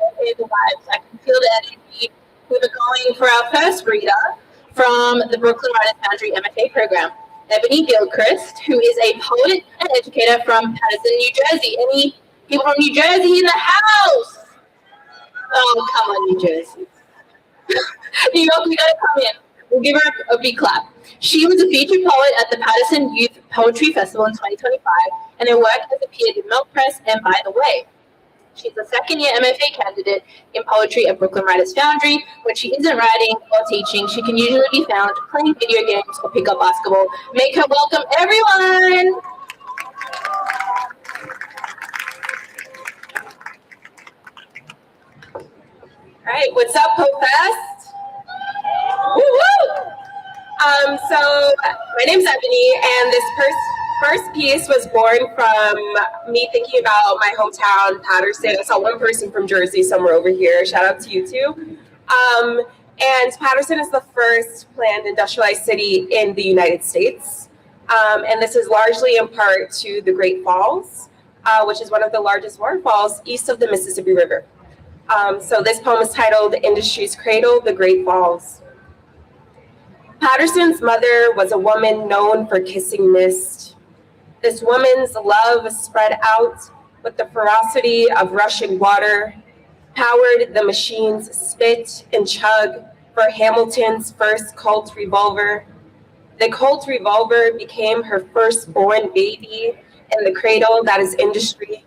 Okay, the vibes. I can feel the energy. We were going for our first reader from the Brooklyn Writers Foundry MFA program, Ebony Gilchrist, who is a poet and educator from Patterson, New Jersey. Any people from New Jersey in the house? Oh, come on, New Jersey. New York, we gotta come in. We'll give her a big clap. She was a featured poet at the Patterson Youth Poetry Festival in 2025, and her work has appeared in Milk Press and By the Way. She's a second-year MFA candidate in poetry at Brooklyn Writers Foundry. When she isn't writing or teaching, she can usually be found playing video games or pick up basketball. Make her welcome, everyone! All right, what's up, Pope Fest? Woo-woo! So my name's Ebony, and this first piece was born from me thinking about my hometown, Patterson. I saw one person from Jersey somewhere over here. Shout out to you too. And Patterson is the first planned industrialized city in the United States. And this is largely in part to the Great Falls, which is one of the largest waterfalls east of the Mississippi River. So this poem is titled Industry's Cradle, the Great Falls. Patterson's mother was a woman known for kissing mist. This woman's love spread out with the ferocity of rushing water, powered the machine's spit and chug for Hamilton's first Colt revolver. The Colt revolver became her firstborn baby in the cradle that is industry.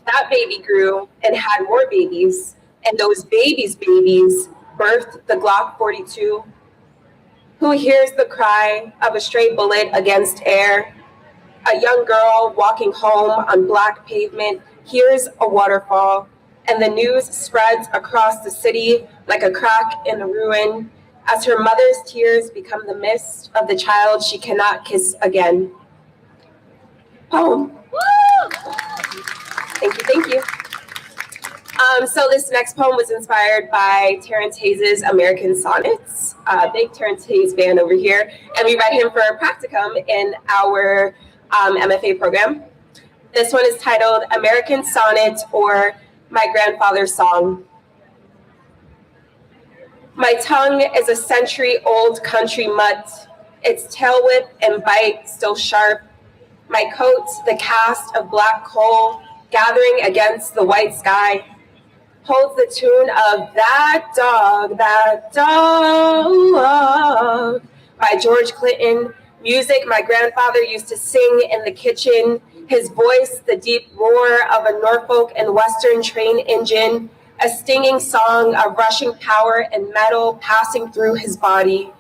That baby grew and had more babies, and those babies' babies birthed the Glock 42. Who hears the cry of a stray bullet against air? A young girl walking home on black pavement hears a waterfall, and the news spreads across the city like a crack in a ruin as her mother's tears become the mist of the child she cannot kiss again. Poem. Thank you. So this next poem was inspired by Terrence Hayes' American Sonnets, big Terrence Hayes fan over here, and we read him for a practicum in our MFA program. This one is titled American Sonnet, or My Grandfather's Song. My tongue is a century-old country mutt, its tail whip and bite still sharp. My coat, the cast of black coal, gathering against the white sky, holds the tune of That Dog by George Clinton, music my grandfather used to sing in the kitchen, his voice the deep roar of a Norfolk and Western train engine, a stinging song of rushing power and metal passing through his body.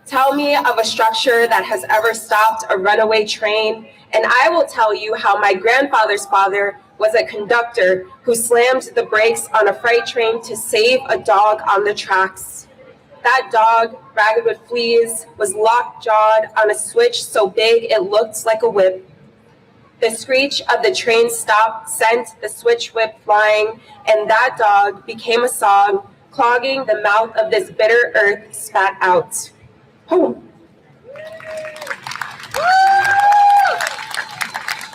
Tell me of a structure that has ever stopped a runaway train, and I will tell you how my grandfather's father was a conductor who slammed the brakes on a freight train to save a dog on the tracks. That dog, ragged with fleas, was lockjawed on a switch so big it looked like a whip. The screech of the train stop sent the switch whip flying, and that dog became a song, clogging the mouth of this bitter earth spat out. Poem.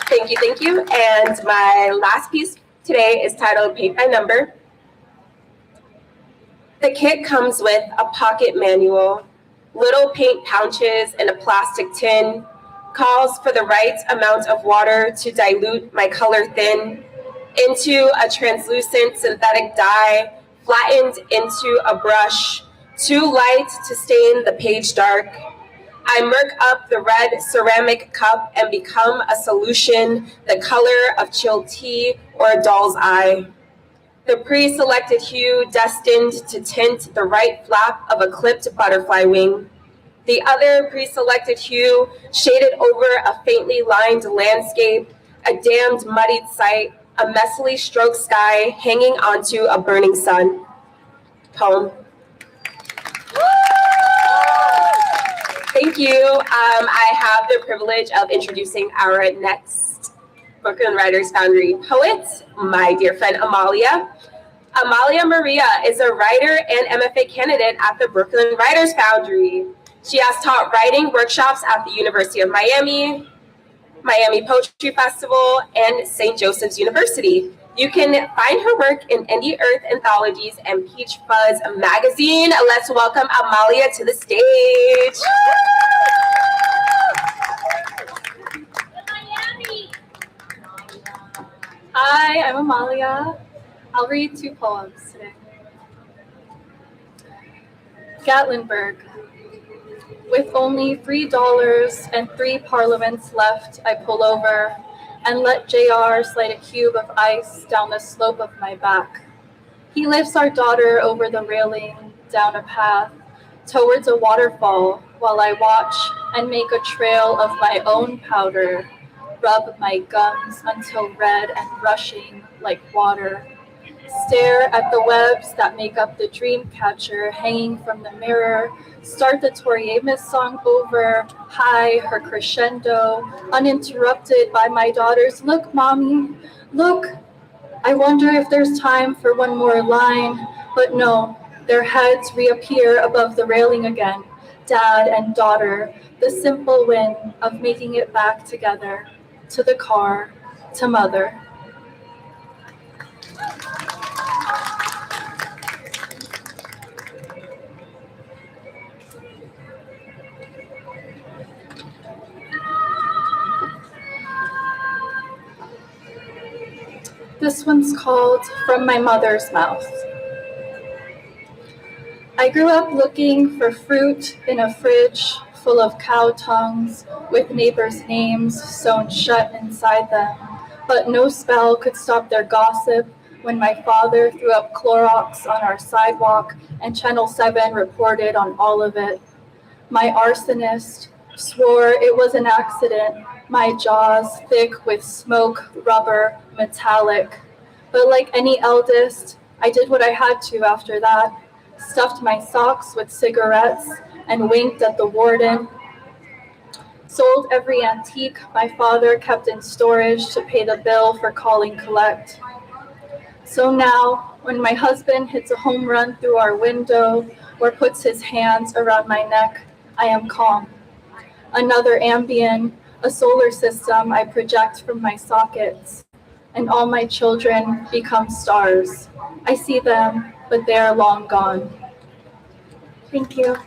Thank you. And my last piece today is titled Paint by Number. The kit comes with a pocket manual, little paint pouches and a plastic tin, calls for the right amount of water to dilute my color thin into a translucent synthetic dye, flattened into a brush, too light to stain the page dark. I murk up the red ceramic cup and become a solution, the color of chilled tea or a doll's eye. The pre-selected hue destined to tint the right flap of a clipped butterfly wing. The other pre-selected hue shaded over a faintly lined landscape, a damned muddied sight, a messily stroked sky hanging onto a burning sun. Poem. Thank you. I have the privilege of introducing our next Brooklyn Writers Foundry poet, my dear friend Amalia. Amalia Maria is a writer and MFA candidate at the Brooklyn Writers Foundry. She has taught writing workshops at the University of Miami, Miami Poetry Festival, and St. Joseph's University. You can find her work in Indie Earth anthologies and Peach Fuzz magazine. Let's welcome Amalia to the stage. Hi, I'm Amalia. I'll read 2 poems today. Gatlinburg. With only $3 and 3 parliaments left, I pull over and let JR slide a cube of ice down the slope of my back. He lifts our daughter over the railing, down a path, towards a waterfall, while I watch and make a trail of my own powder, rub my gums until red and rushing like water, stare at the webs that make up the dream catcher hanging from the mirror, start the Tori Amos song over, high her crescendo, uninterrupted by my daughter's, "Look, Mommy, look." I wonder if there's time for one more line, but no, their heads reappear above the railing again, dad and daughter, the simple win of making it back together, to the car, to mother. This one's called From My Mother's Mouth. I grew up looking for fruit in a fridge full of cow tongues with neighbors' names sewn shut inside them, but no spell could stop their gossip when my father threw up Clorox on our sidewalk and Channel 7 reported on all of it. My arsonist swore it was an accident, my jaws thick with smoke, rubber, metallic. But like any eldest, I did what I had to after that, stuffed my socks with cigarettes and winked at the warden, sold every antique my father kept in storage to pay the bill for calling collect. So now, when my husband hits a home run through our window or puts his hands around my neck, I am calm. Another Ambien, a solar system I project from my sockets, and all my children become stars. I see them, but they are long gone. Thank you.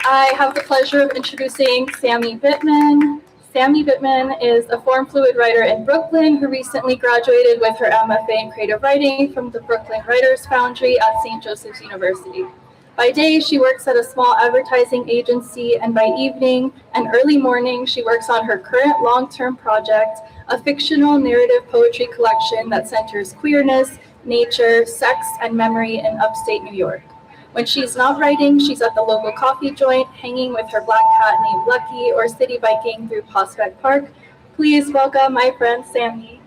I have the pleasure of introducing Sammy Bittman. Sammy Bittman is a form fluid writer in Brooklyn who recently graduated with her MFA in creative writing from the Brooklyn Writers Foundry at St. Joseph's University. By day, she works at a small advertising agency, and by evening and early morning, she works on her current long-term project, a fictional narrative poetry collection that centers queerness, nature, sex, and memory in upstate New York. When she's not writing, she's at the local coffee joint, hanging with her black cat named Lucky, or city biking through Prospect Park. Please welcome my friend Sammy.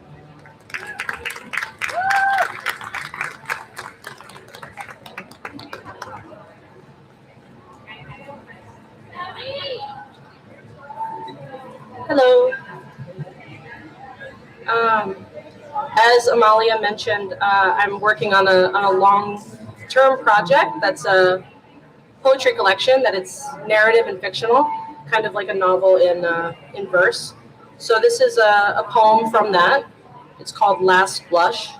Hello. As Amalia mentioned, I'm working on a long-term project that's a poetry collection that it's narrative and fictional, kind of like a novel in verse. So this is a poem from that. It's called Last Blush.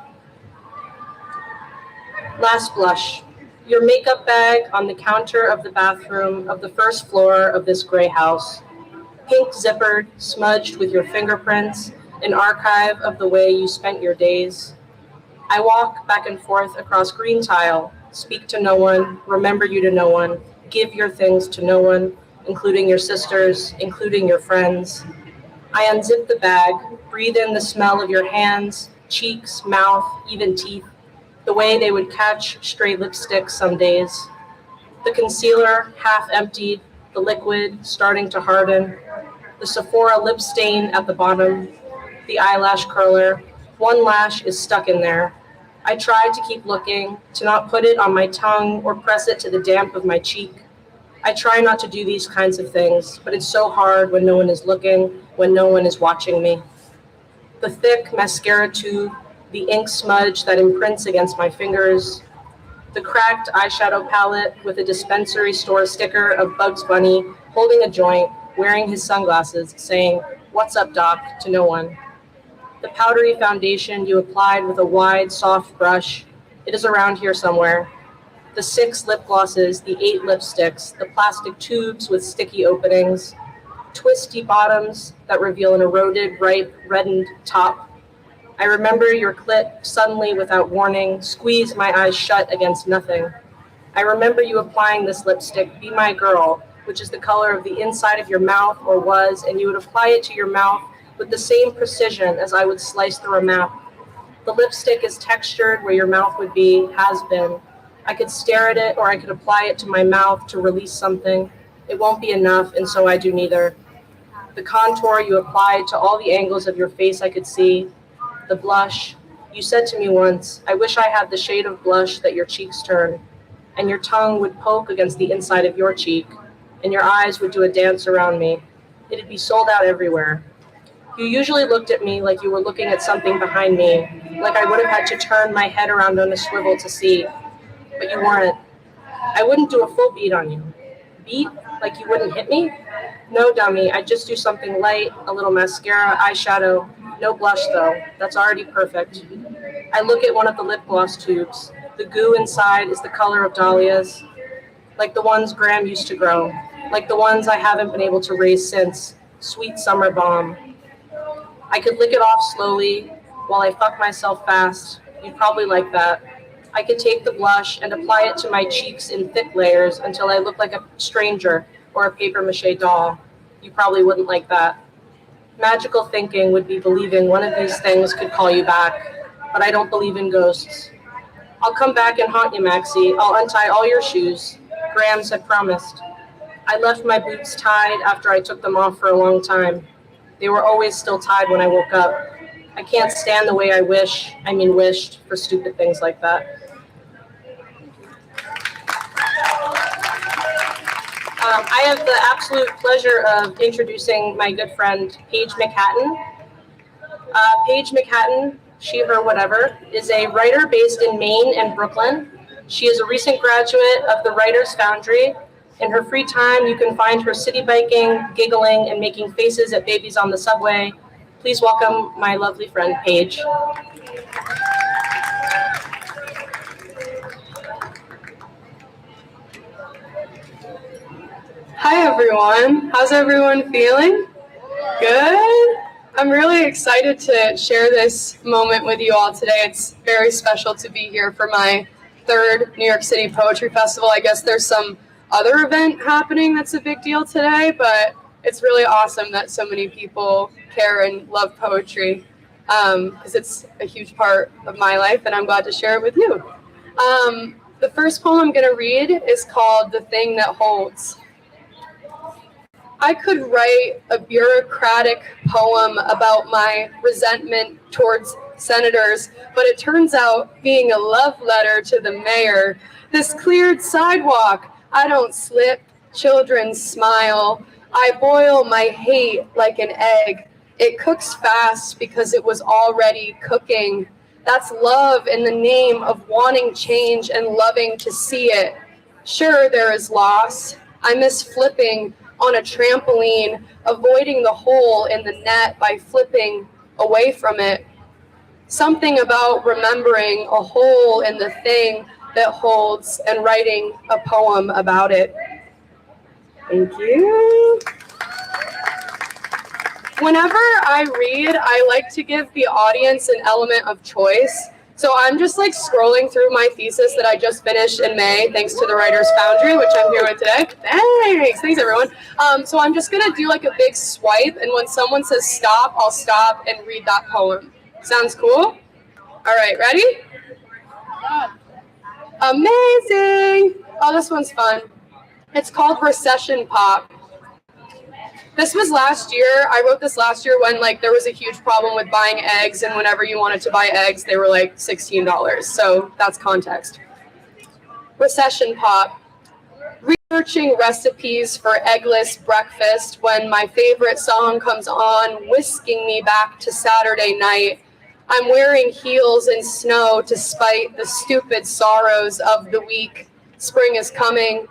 Last blush. Your makeup bag on the counter of the bathroom of the first floor of this gray house. Pink zippered, smudged with your fingerprints, an archive of the way you spent your days. I walk back and forth across green tile, speak to no one, remember you to no one, give your things to no one, including your sisters, including your friends. I unzip the bag, breathe in the smell of your hands, cheeks, mouth, even teeth, the way they would catch stray lipstick some days. The concealer half emptied, the liquid starting to harden, the Sephora lip stain at the bottom, the eyelash curler, one lash is stuck in there. I try to keep looking, to not put it on my tongue or press it to the damp of my cheek. I try not to do these kinds of things, but it's so hard when no one is looking, when no one is watching me. The thick mascara tube, the ink smudge that imprints against my fingers, the cracked eyeshadow palette with a dispensary store sticker of Bugs Bunny holding a joint, wearing his sunglasses, saying, "What's up, Doc?" to no one. The powdery foundation you applied with a wide, soft brush, it is around here somewhere. The 6 lip glosses, the 8 lipsticks, the plastic tubes with sticky openings, twisty bottoms that reveal an eroded, ripe, reddened top. I remember your clit suddenly without warning, squeeze my eyes shut against nothing. I remember you applying this lipstick, Be My Girl, which is the color of the inside of your mouth, or was, and you would apply it to your mouth with the same precision as I would slice through a map. The lipstick is textured where your mouth would be, has been. I could stare at it, or I could apply it to my mouth to release something. It won't be enough, and so I do neither. The contour you applied to all the angles of your face I could see. The blush. You said to me once, I wish I had the shade of blush that your cheeks turn. And your tongue would poke against the inside of your cheek, and your eyes would do a dance around me. It'd be sold out everywhere. You usually looked at me like you were looking at something behind me, like I would have had to turn my head around on a swivel to see. But you weren't. I wouldn't do a full beat on you. Beat? Like you wouldn't hit me? No, dummy, I'd just do something light, a little mascara, eyeshadow. No blush, though. That's already perfect. I look at one of the lip gloss tubes. The goo inside is the color of dahlias, like the ones Graham used to grow, like the ones I haven't been able to raise since. Sweet summer bomb. I could lick it off slowly while I fuck myself fast. You'd probably like that. I could take the blush and apply it to my cheeks in thick layers until I look like a stranger or a papier-mâché doll. You probably wouldn't like that. Magical thinking would be believing one of these things could call you back, but I don't believe in ghosts. I'll come back and haunt you, Maxie. I'll untie all your shoes. Grams had promised. I left my boots tied after I took them off for a long time. They were always still tied when I woke up. I can't stand the way I wished for stupid things like that. I have the absolute pleasure of introducing my good friend, Paige McHatton. Paige McHatton, she, her, whatever, is a writer based in Maine and Brooklyn. She is a recent graduate of the Writers Foundry. In her free time, you can find her city biking, giggling, and making faces at babies on the subway. Please welcome my lovely friend, Paige. Hi, everyone. How's everyone feeling? Good? I'm really excited to share this moment with you all today. It's very special to be here for my third New York City Poetry Festival. I guess there's some other event happening that's a big deal today, but it's really awesome that so many people care and love poetry because it's a huge part of my life, and I'm glad to share it with you. The first poem I'm going to read is called The Thing That Holds. I could write a bureaucratic poem about my resentment towards senators, but it turns out being a love letter to the mayor. This cleared sidewalk, I don't slip, children smile. I boil my hate like an egg. It cooks fast because it was already cooking. That's love in the name of wanting change and loving to see it. Sure, there is loss. I miss flipping on a trampoline, avoiding the hole in the net by flipping away from it. Something about remembering a hole in the thing that holds and writing a poem about it. Thank you. Whenever I read, I like to give the audience an element of choice. So I'm just like scrolling through my thesis that I just finished in May, thanks to the Writers Foundry, which I'm here with today. Thanks everyone. So I'm just gonna do like a big swipe, and when someone says stop, I'll stop and read that poem. Sounds cool? All right, ready? Amazing. Oh, this one's fun. It's called Recession Pop. This was last year. I wrote this last year when like there was a huge problem with buying eggs, and whenever you wanted to buy eggs, they were like $16. So that's context. Recession Pop. Researching recipes for eggless breakfast when my favorite song comes on, whisking me back to Saturday night. I'm wearing heels in snow to spite the stupid sorrows of the week. Spring is coming.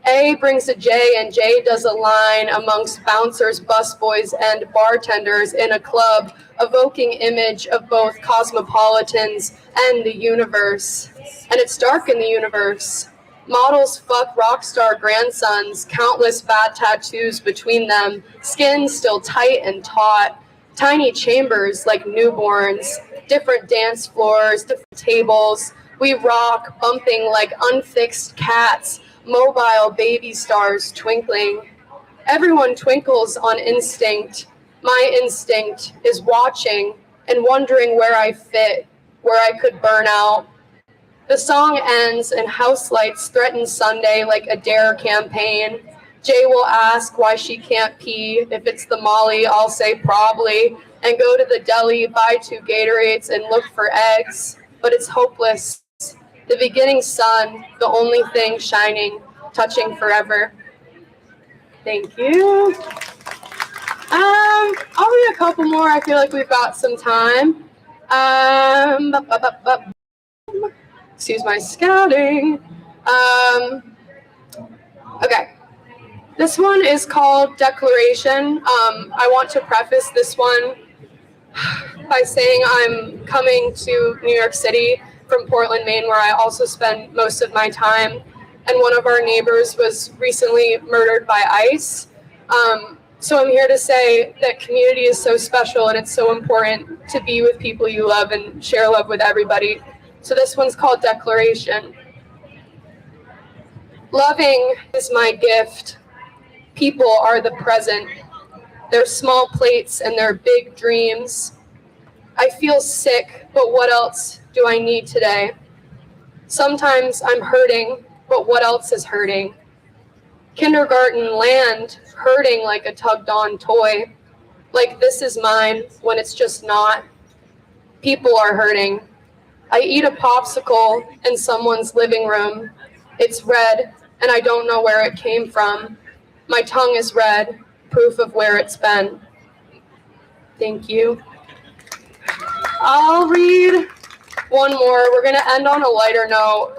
A brings a J and J does a line amongst bouncers, busboys, and bartenders in a club, evoking image of both cosmopolitans and the universe. And it's dark in the universe. Models fuck rock star grandsons, countless bad tattoos between them, skin still tight and taut, tiny chambers like newborns, different dance floors, different tables, We rock, bumping like unfixed cats, mobile baby stars twinkling. Everyone twinkles on instinct. My instinct is watching and wondering where I fit, where I could burn out. The song ends and house lights threaten Sunday like a dare campaign. Jay will ask why she can't pee. If it's the Molly, I'll say probably. And go to the deli, buy 2 Gatorades, and look for eggs. But it's hopeless. The beginning sun, the only thing shining, touching forever. Thank you. I'll read a couple more. I feel like we've got some time. Excuse my scouting. Okay. This one is called Declaration. I want to preface this one by saying I'm coming to New York City from Portland, Maine, where I also spend most of my time. And one of our neighbors was recently murdered by ICE. So I'm here to say that community is so special and it's so important to be with people you love and share love with everybody. So this one's called Declaration. Loving is my gift. People are the present. Their small plates and their big dreams. I feel sick, but what else do I need today? Sometimes I'm hurting, but what else is hurting? Kindergarten land, hurting like a tugged-on toy. Like this is mine when it's just not. People are hurting. I eat a popsicle in someone's living room. It's red, and I don't know where it came from. My tongue is red, proof of where it's been. Thank you. I'll read one more. We're gonna end on a lighter note.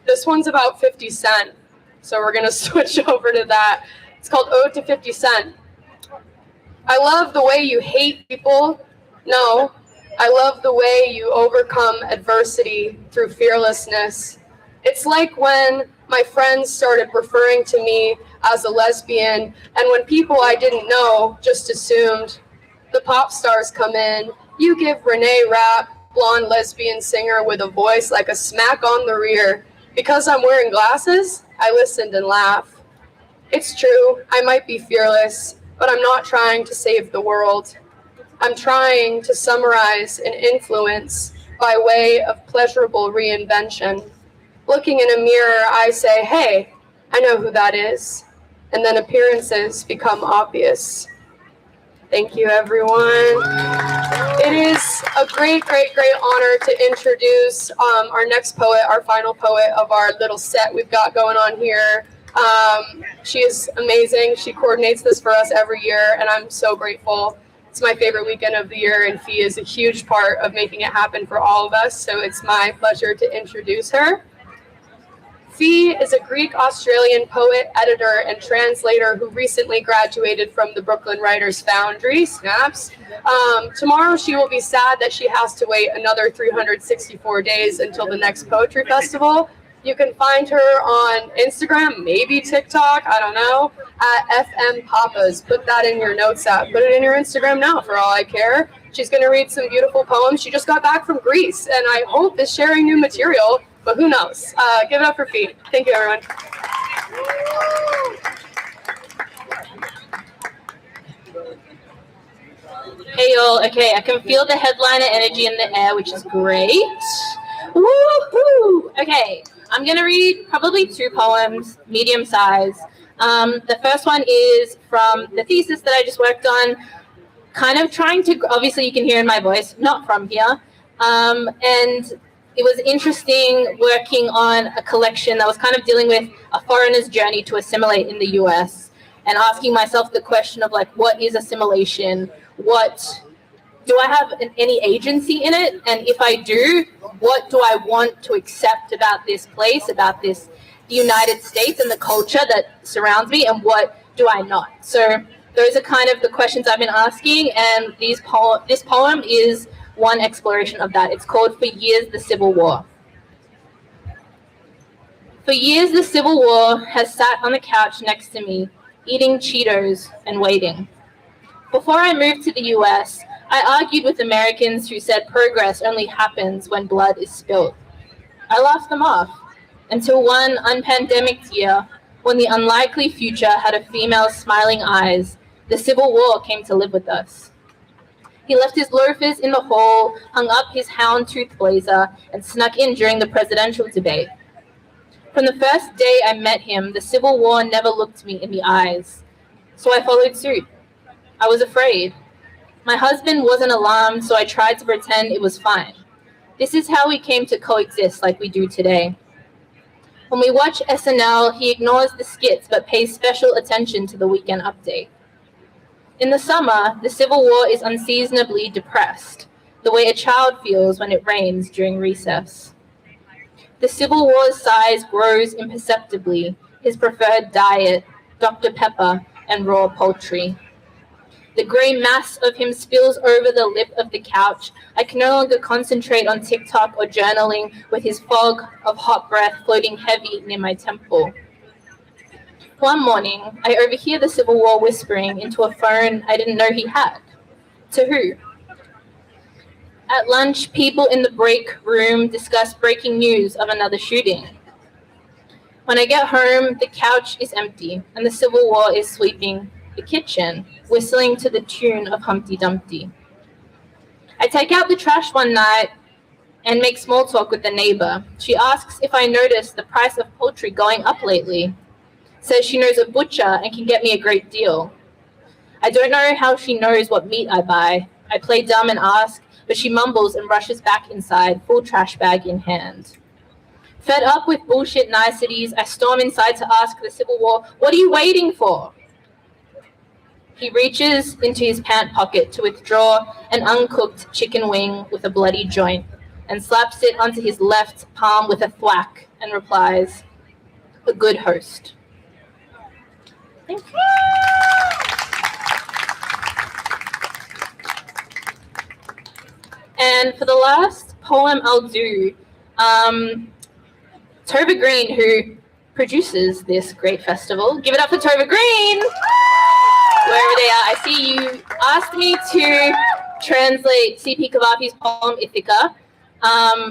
This one's about 50 Cent, so we're gonna switch over to that. It's called Ode to 50 Cent. I love the way you hate people. No, I love the way you overcome adversity through fearlessness. It's like when my friends started referring to me as a lesbian, and when people I didn't know just assumed. The pop stars come in. You give Renee Rapp, blonde lesbian singer with a voice like a smack on the rear. Because I'm wearing glasses, I listened and laughed. It's true, I might be fearless, but I'm not trying to save the world. I'm trying to summarize and influence by way of pleasurable reinvention. Looking in a mirror, I say, hey, I know who that is. And then appearances become obvious. Thank you, everyone. It is a great, great, great honor to introduce our next poet, our final poet of our little set we've got going on here. She is amazing. She coordinates this for us every year, and I'm so grateful. It's my favorite weekend of the year, and Fee is a huge part of making it happen for all of us, so it's my pleasure to introduce her. Fee is a Greek-Australian poet, editor, and translator who recently graduated from the Brooklyn Writers Foundry, snaps. Tomorrow she will be sad that she has to wait another 364 days until the next poetry festival. You can find her on Instagram, maybe TikTok, I don't know, at FM Papas. Put that in your notes app. Put it in your Instagram now for all I care. She's going to read some beautiful poems. She just got back from Greece, and I hope is sharing new material. But who knows? Give it up for Fee. Thank you, everyone. Hey, y'all. Okay, I can feel the headliner energy in the air, which is great. Woohoo! Okay, I'm going to read probably 2 poems, medium size. The first one is from the thesis that I just worked on, kind of trying to, obviously you can hear in my voice, not from here. And it was interesting working on a collection that was kind of dealing with a foreigner's journey to assimilate in the US and asking myself the question of like, what is assimilation? What do I have any agency in it? And if I do, what do I want to accept about this place, about the United States and the culture that surrounds me, and what do I not? So those are kind of the questions I've been asking, and this poem is one exploration of that. It's called For Years, the Civil War. For years, the Civil War has sat on the couch next to me, eating Cheetos and waiting. Before I moved to the US, I argued with Americans who said progress only happens when blood is spilled. I laughed them off until one unpandemic year, when the unlikely future had a female's smiling eyes, the Civil War came to live with us. He left his loafers in the hall, hung up his houndtooth blazer, and snuck in during the presidential debate. From the first day I met him, the Civil War never looked me in the eyes. So I followed suit. I was afraid. My husband wasn't alarmed, so I tried to pretend it was fine. This is how we came to coexist like we do today. When we watch SNL, he ignores the skits but pays special attention to the weekend update. In the summer, the Civil War is unseasonably depressed, the way a child feels when it rains during recess. The Civil War's size grows imperceptibly, his preferred diet, Dr. Pepper and raw poultry. The gray mass of him spills over the lip of the couch. I can no longer concentrate on TikTok or journaling with his fog of hot breath floating heavy near my temple. One morning, I overhear the Civil War whispering into a phone I didn't know he had. To who? At lunch, people in the break room discuss breaking news of another shooting. When I get home, the couch is empty and the Civil War is sweeping the kitchen, whistling to the tune of Humpty Dumpty. I take out the trash one night and make small talk with the neighbor. She asks if I noticed the price of poultry going up lately. Says she knows a butcher and can get me a great deal. I don't know how she knows what meat I buy. I play dumb and ask, but she mumbles and rushes back inside, full trash bag in hand. Fed up with bullshit niceties, I storm inside to ask the Civil War, "What are you waiting for?" He reaches into his pant pocket to withdraw an uncooked chicken wing with a bloody joint and slaps it onto his left palm with a thwack and replies, "A good host." Thank you. And for the last poem I'll do, Tova Green, who produces this great festival. Give it up for Tova Green! Wherever they are. I see you asked me to translate C.P. Kavafi's poem Ithaca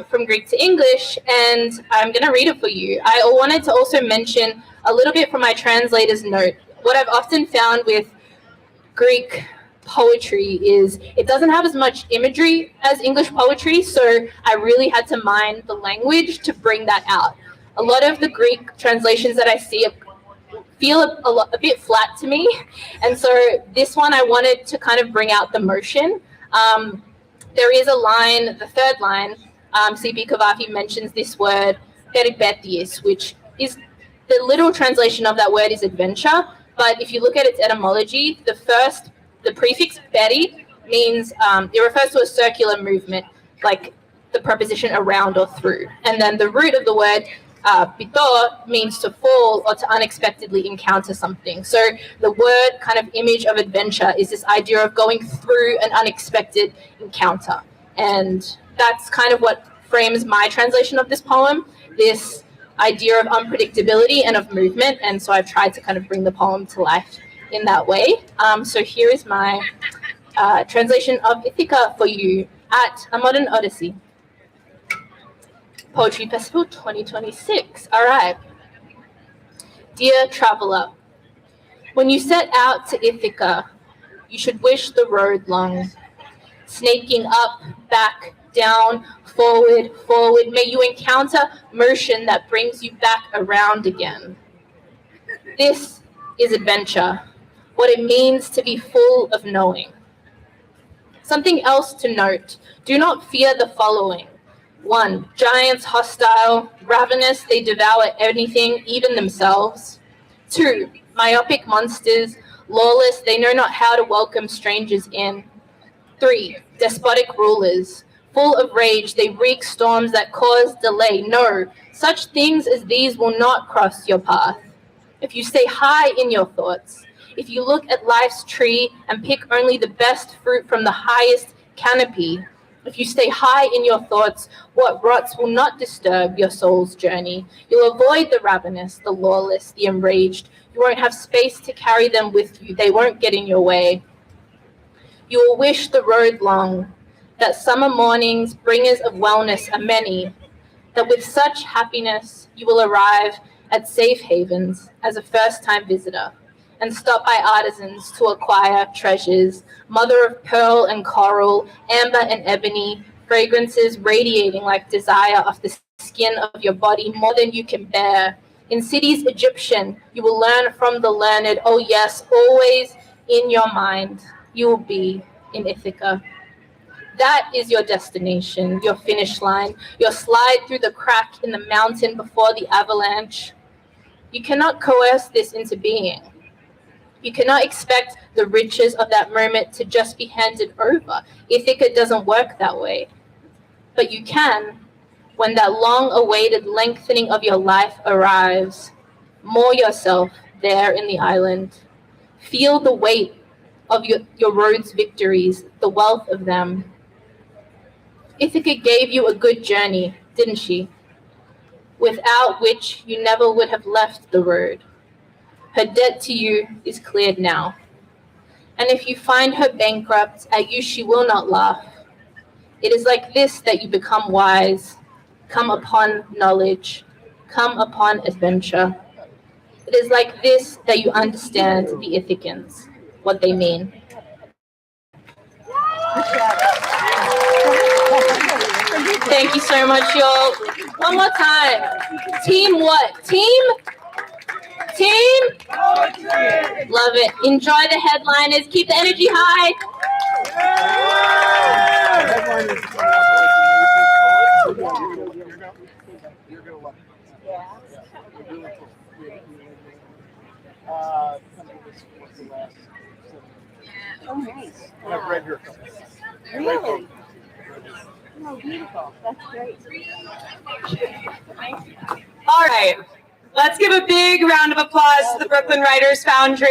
from Greek to English, and I'm going to read it for you. I wanted to also mention a little bit from my translator's note. What I've often found with Greek poetry is it doesn't have as much imagery as English poetry, so I really had to mine the language to bring that out. A lot of the Greek translations that I see feel a bit flat to me, and so this one I wanted to kind of bring out the motion. There is a line, the third line, C.P. Kavafi mentions this word, peripeties, which is the literal translation of that word is adventure, but if you look at its etymology, the prefix peri means, it refers to a circular movement, like the preposition around or through. And then the root of the word, pito, means to fall or to unexpectedly encounter something. So the word kind of image of adventure is this idea of going through an unexpected encounter. And that's kind of what frames my translation of this poem, this idea of unpredictability and of movement. And so I've tried to kind of bring the poem to life in that way. So here is my translation of Ithaca for you at A Modern Odyssey. Poetry Festival 2026. All right. Dear traveler, when you set out to Ithaca, you should wish the road long. Snaking up, back, down, forward, forward, may you encounter motion that brings you back around again. This is adventure, what it means to be full of knowing. Something else to note, do not fear the following. 1, giants hostile, ravenous, they devour anything, even themselves. 2, myopic monsters, lawless, they know not how to welcome strangers in. 3, despotic rulers, full of rage, they wreak storms that cause delay. No, such things as these will not cross your path. If you stay high in your thoughts, if you look at life's tree and pick only the best fruit from the highest canopy, if you stay high in your thoughts, what rots will not disturb your soul's journey. You'll avoid the ravenous, the lawless, the enraged. You won't have space to carry them with you. They won't get in your way. You will wish the road long, that summer mornings, bringers of wellness, are many, that with such happiness you will arrive at safe havens as a first-time visitor and stop by artisans to acquire treasures, mother of pearl and coral, amber and ebony, fragrances radiating like desire of the skin of your body more than you can bear. In cities Egyptian, you will learn from the learned, oh yes, always in your mind, you will be in Ithaca. That is your destination, your finish line, your slide through the crack in the mountain before the avalanche. You cannot coerce this into being. You cannot expect the riches of that moment to just be handed over. Ithaca doesn't work that way. But you can, when that long-awaited lengthening of your life arrives, moor yourself there in the island. Feel the weight of your road's victories, the wealth of them. Ithaca gave you a good journey, didn't she? Without which you never would have left the road. Her debt to you is cleared now. And if you find her bankrupt, at you she will not laugh. It is like this that you become wise, come upon knowledge, come upon adventure. It is like this that you understand the Ithacans, what they mean. Thank you so much, y'all. One more time. Team what? Team? Love it. Enjoy the headliners. Keep the energy high. Oh, nice. I've read your couple. Really? Oh, beautiful. That's great. All right. Let's give a big round of applause to the Brooklyn Writers Foundry.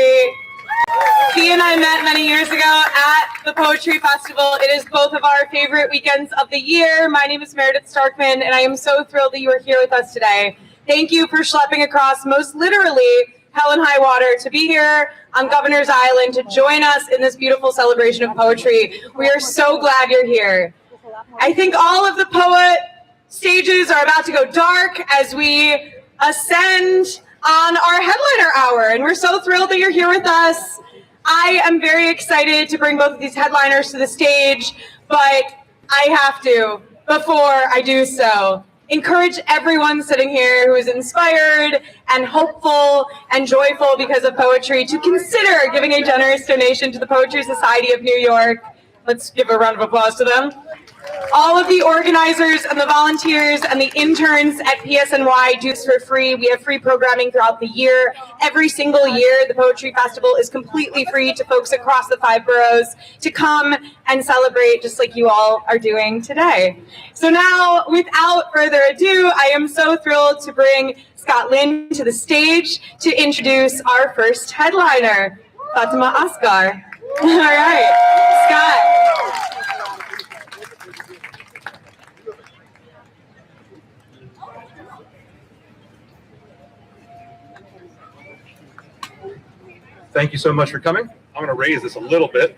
He and I met many years ago at the Poetry Festival. It is both of our favorite weekends of the year. My name is Meredith Starkman, and I am so thrilled that you are here with us today. Thank you for schlepping across, most literally, hell and high water to be here on Governor's Island to join us in this beautiful celebration of poetry. We are so glad you're here. I think all of the poet stages are about to go dark as we ascend on our headliner hour, and we're so thrilled that you're here with us. I am very excited to bring both of these headliners to the stage, but I have to, before I do so, encourage everyone sitting here who is inspired and hopeful and joyful because of poetry to consider giving a generous donation to the Poetry Society of New York. Let's give a round of applause to them. All of the organizers and the volunteers and the interns at PSNY do this for free. We have free programming throughout the year. Every single year, the Poetry Festival is completely free to folks across the 5 boroughs to come and celebrate just like you all are doing today. So now, without further ado, I am so thrilled to bring Scott Lynn to the stage to introduce our first headliner, Fatima Asghar. All right, Scott. Thank you so much for coming. I'm going to raise this a little bit.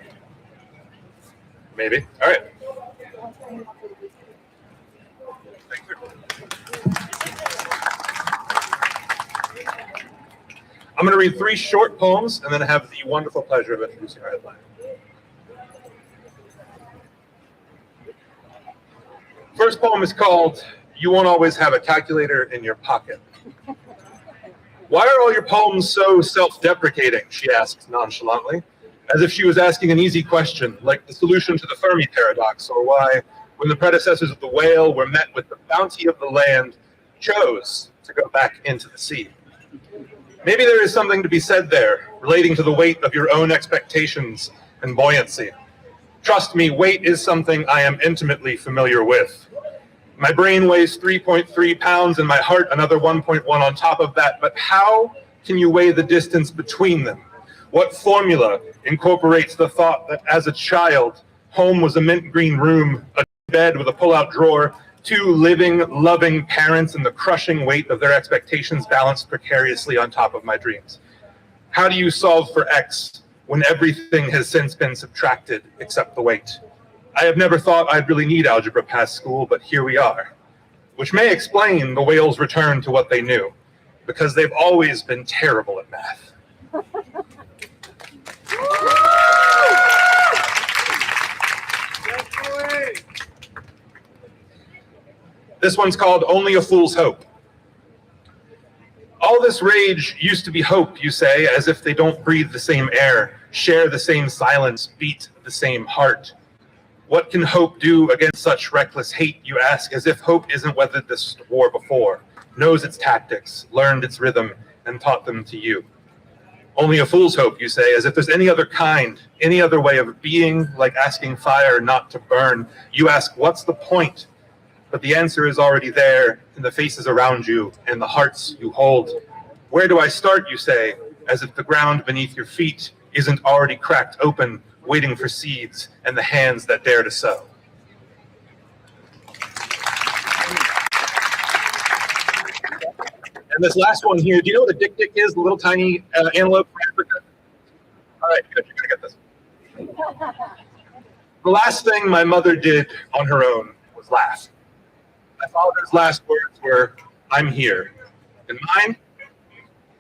Maybe. All right. Thank you. I'm going to read 3 short poems and then have the wonderful pleasure of introducing our headline. First poem is called You Won't Always Have a Calculator in Your Pocket. Why are all your poems so self-deprecating, she asks nonchalantly, as if she was asking an easy question, like the solution to the Fermi paradox, or why, when the predecessors of the whale were met with the bounty of the land, chose to go back into the sea. Maybe there is something to be said there, relating to the weight of your own expectations and buoyancy. Trust me, weight is something I am intimately familiar with. My brain weighs 3.3 pounds and my heart another 1.1 on top of that, but how can you weigh the distance between them? What formula incorporates the thought that as a child, home was a mint green room, a bed with a pull-out drawer, 2 living, loving parents, and the crushing weight of their expectations balanced precariously on top of my dreams? How do you solve for X when everything has since been subtracted except the weight? I have never thought I'd really need algebra past school, but here we are. which may explain the whales' return to what they knew, because they've always been terrible at math. This one's called Only a Fool's Hope. All this rage used to be hope, you say, as if they don't breathe the same air, share the same silence, beat the same heart. What can hope do against such reckless hate, you ask, as if hope isn't weathered this war before, knows its tactics, learned its rhythm, and taught them to you. Only a fool's hope, you say, as if there's any other kind, any other way of being, like asking fire not to burn. You ask, what's the point? But the answer is already there in the faces around you and the hearts you hold. Where do I start, you say, as if the ground beneath your feet isn't already cracked open, waiting for seeds and the hands that dare to sow. And this last one here, do you know what a dik-dik is, the little tiny antelope from Africa? All right, good, you're gonna get this. The last thing my mother did on her own was laugh. My father's last words were, I'm here. And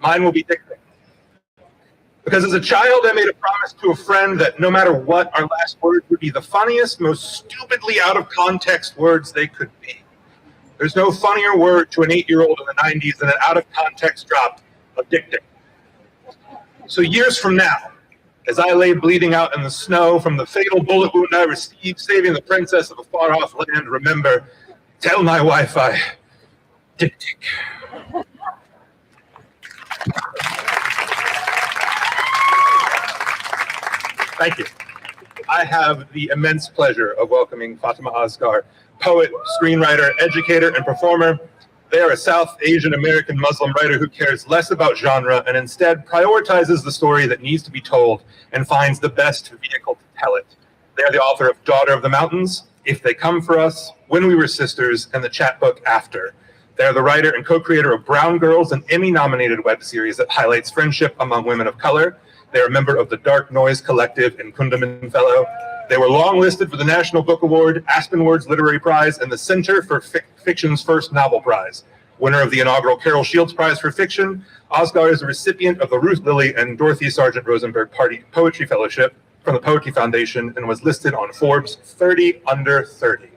mine will be dik-dik. Because as a child, I made a promise to a friend that no matter what, our last words would be the funniest, most stupidly out of context words they could be. There's no funnier word to an 8-year-old in the 90s than an out of context drop of dik-dik. So years from now, as I lay bleeding out in the snow from the fatal bullet wound I received, saving the princess of a far-off land, remember, tell my Wi-Fi, dik-dik. Thank you. I have the immense pleasure of welcoming Fatima Asghar, poet, screenwriter, educator, and performer. They are a South Asian American Muslim writer who cares less about genre and instead prioritizes the story that needs to be told and finds the best vehicle to tell it. They are the author of Daughter of the Mountains, If They Come For Us, When We Were Sisters, and the chapbook After. They are the writer and co-creator of Brown Girls, an Emmy-nominated web series that highlights friendship among women of color. They are a member of the Dark Noise Collective and Kundaman Fellow. They were longlisted for the National Book Award, Aspen Words Literary Prize, and the Center for Fiction's First Novel Prize. Winner of the inaugural Carol Shields Prize for Fiction, Asghar is a recipient of the Ruth Lilly and Dorothy Sargent Rosenberg Poetry Fellowship from the Poetry Foundation and was listed on Forbes 30 Under 30.